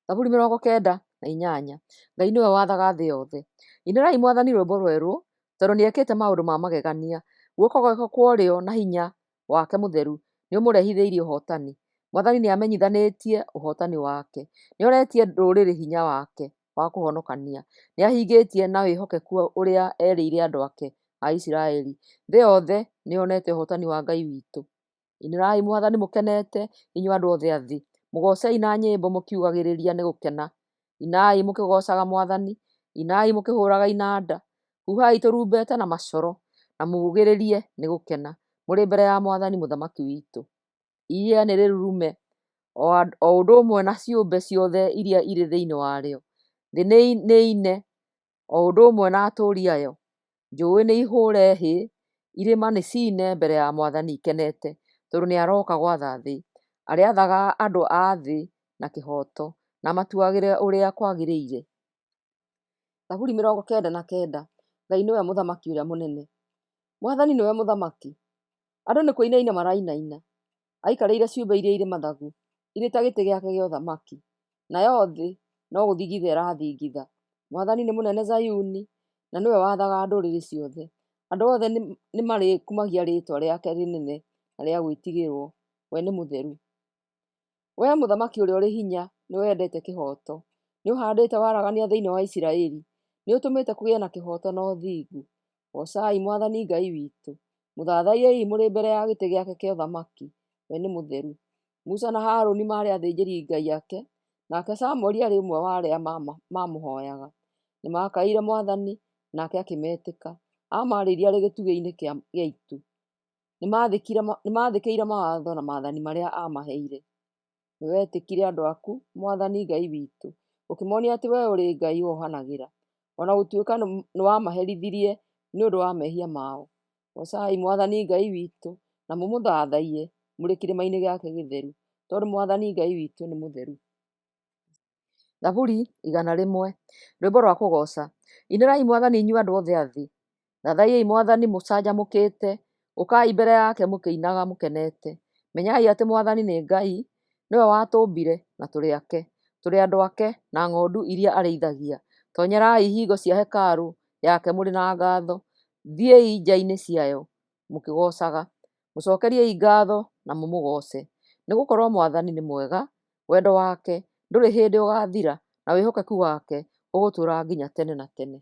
Zaburi 98. Ngai nĩwe wathaga thĩ yothe. Inĩrai Mwathani rwĩmbo rwerũ, tondũ nĩekĩte maũndũ ma magegania. Guoko gwake kwa ũrĩo na hinya wake mũtheru nĩũmũrehithĩirie ũhootani. Mwathani nĩamenyithanĩtie ũhootani wake. Nĩoretie ndũrĩrĩ hinya wake wa kũhonokania. Nĩahingĩtie na wĩhokeku ũrĩa erĩire andũ ake a Isiraeli. Thĩ yothe nĩyonete ũhootani wa Ngai witũ. Inĩrai Mwathani mũkenete, inyuĩ andũ othe a thĩ. Mũgocei na nyĩmbo mũkiugagĩrĩria nĩ gũkena. Inai mũkĩgocaga Mwathani, inai mũkĩhũraga inanda. Huhai tũrumbeta na macoro. na mũgĩrĩrie nĩ gũkena mũrĩ mbere ya Mwathani Mũthamaki witũ. Iria nĩ rĩrurume o ũndũ ũmwe na ciũmbe ciothe iria irĩ thĩinĩ warĩo. Thĩ nĩ ine o ũndũ ũmwe na atũũri ayo. Njũĩ nĩ ihũre hĩ, irĩma nĩ cine mbere ya Mwathani ikenete, tondũ nĩ aroka gwatha thĩ. Arĩathaga andũ a thĩ na kĩhooto, na matuagĩre ũrĩa kwagĩrĩire. Zaburi 99. Ngai nĩwe mũthamaki ũrĩa mũnene. Mwathani nĩwe mũthamaki. Andũ nĩ kũinaina marainaina, aikarĩire ciũmbe iria irĩ mathagu, irĩ ta gĩtĩ gĩake gĩa ũthamaki. Nayo thĩ no gũthingitha ĩrathingitha. Mwathani nĩ mũnene Zayuni, na nĩwe wathaga ndũrĩrĩ ciothe. Andũ othe nĩ marĩkumagia rĩĩtwa rĩake rĩnene na rĩa gwĩtigĩrwo. We nĩ mũtheru. Wee mũthamaki ũrĩa ũrĩ hinya, nĩ wendete kĩhooto. Nĩ ũhaandĩte waragania thĩinĩ wa Isiraeli. Nĩ ũtũmĩte kũgĩe na kĩhooto na ũthingu. Gocai Mwathani Ngai witũ. Mũthathaiei mũrĩ mbere ya gĩtĩ gĩake kĩa ũthamaki. We nĩ mũtheru. Musa na Harũni maarĩ athĩnjĩri Ngai ake, nake Samũeli arĩ ũmwe wa arĩa mamũhooyaga. Nĩ makaire Mwathani, nake akĩmetĩka. Amaarĩirie arĩ gĩtugĩ-inĩ gĩa itu. Nĩ maathĩkĩire mawatho na maathani marĩa amaheire. Nĩ wetĩkire andũ aku, Mwathani Ngai witũ, ũkĩmonia atĩ we ũrĩ Ngai wohanagĩra, o na gũtuĩka nĩ wamaherithirie nĩ ũndũ wa mehia mao. Gocai Mwathani Ngai witũ, na mũmũthathaiye mũrĩ kĩrĩma-inĩ gĩake gĩtheru, tondũ Mwathani Ngai witũ nĩ mũtheru. Zaburi 100. Rwĩmbo rwa kũgoca. Inĩrai Mwathani inyuĩ andũ othe a thĩ. Thathaiei Mwathani mũcanjamũkĩte, ũkai mbere yake mũkĩinaga mũkenete. Menyai atĩ Mwathani nĩ Ngai, nĩwe watũũmbire na tũrĩ ake, tũrĩ andũ ake na ng'ondu iria arĩithagia. Tonyerai ihingo cia hekarũ yake mũrĩ na ngatho, thiĩi nja-inĩ ciayo mũkĩgocaga. Mũcokeriei ngatho na mũmũgoce, nĩgũkorwo Mwathani nĩ mwega, wendo wake ndũrĩ hĩndĩ ũgaathira, na wĩhokeku wake ũgũtũũra nginya tene na tene.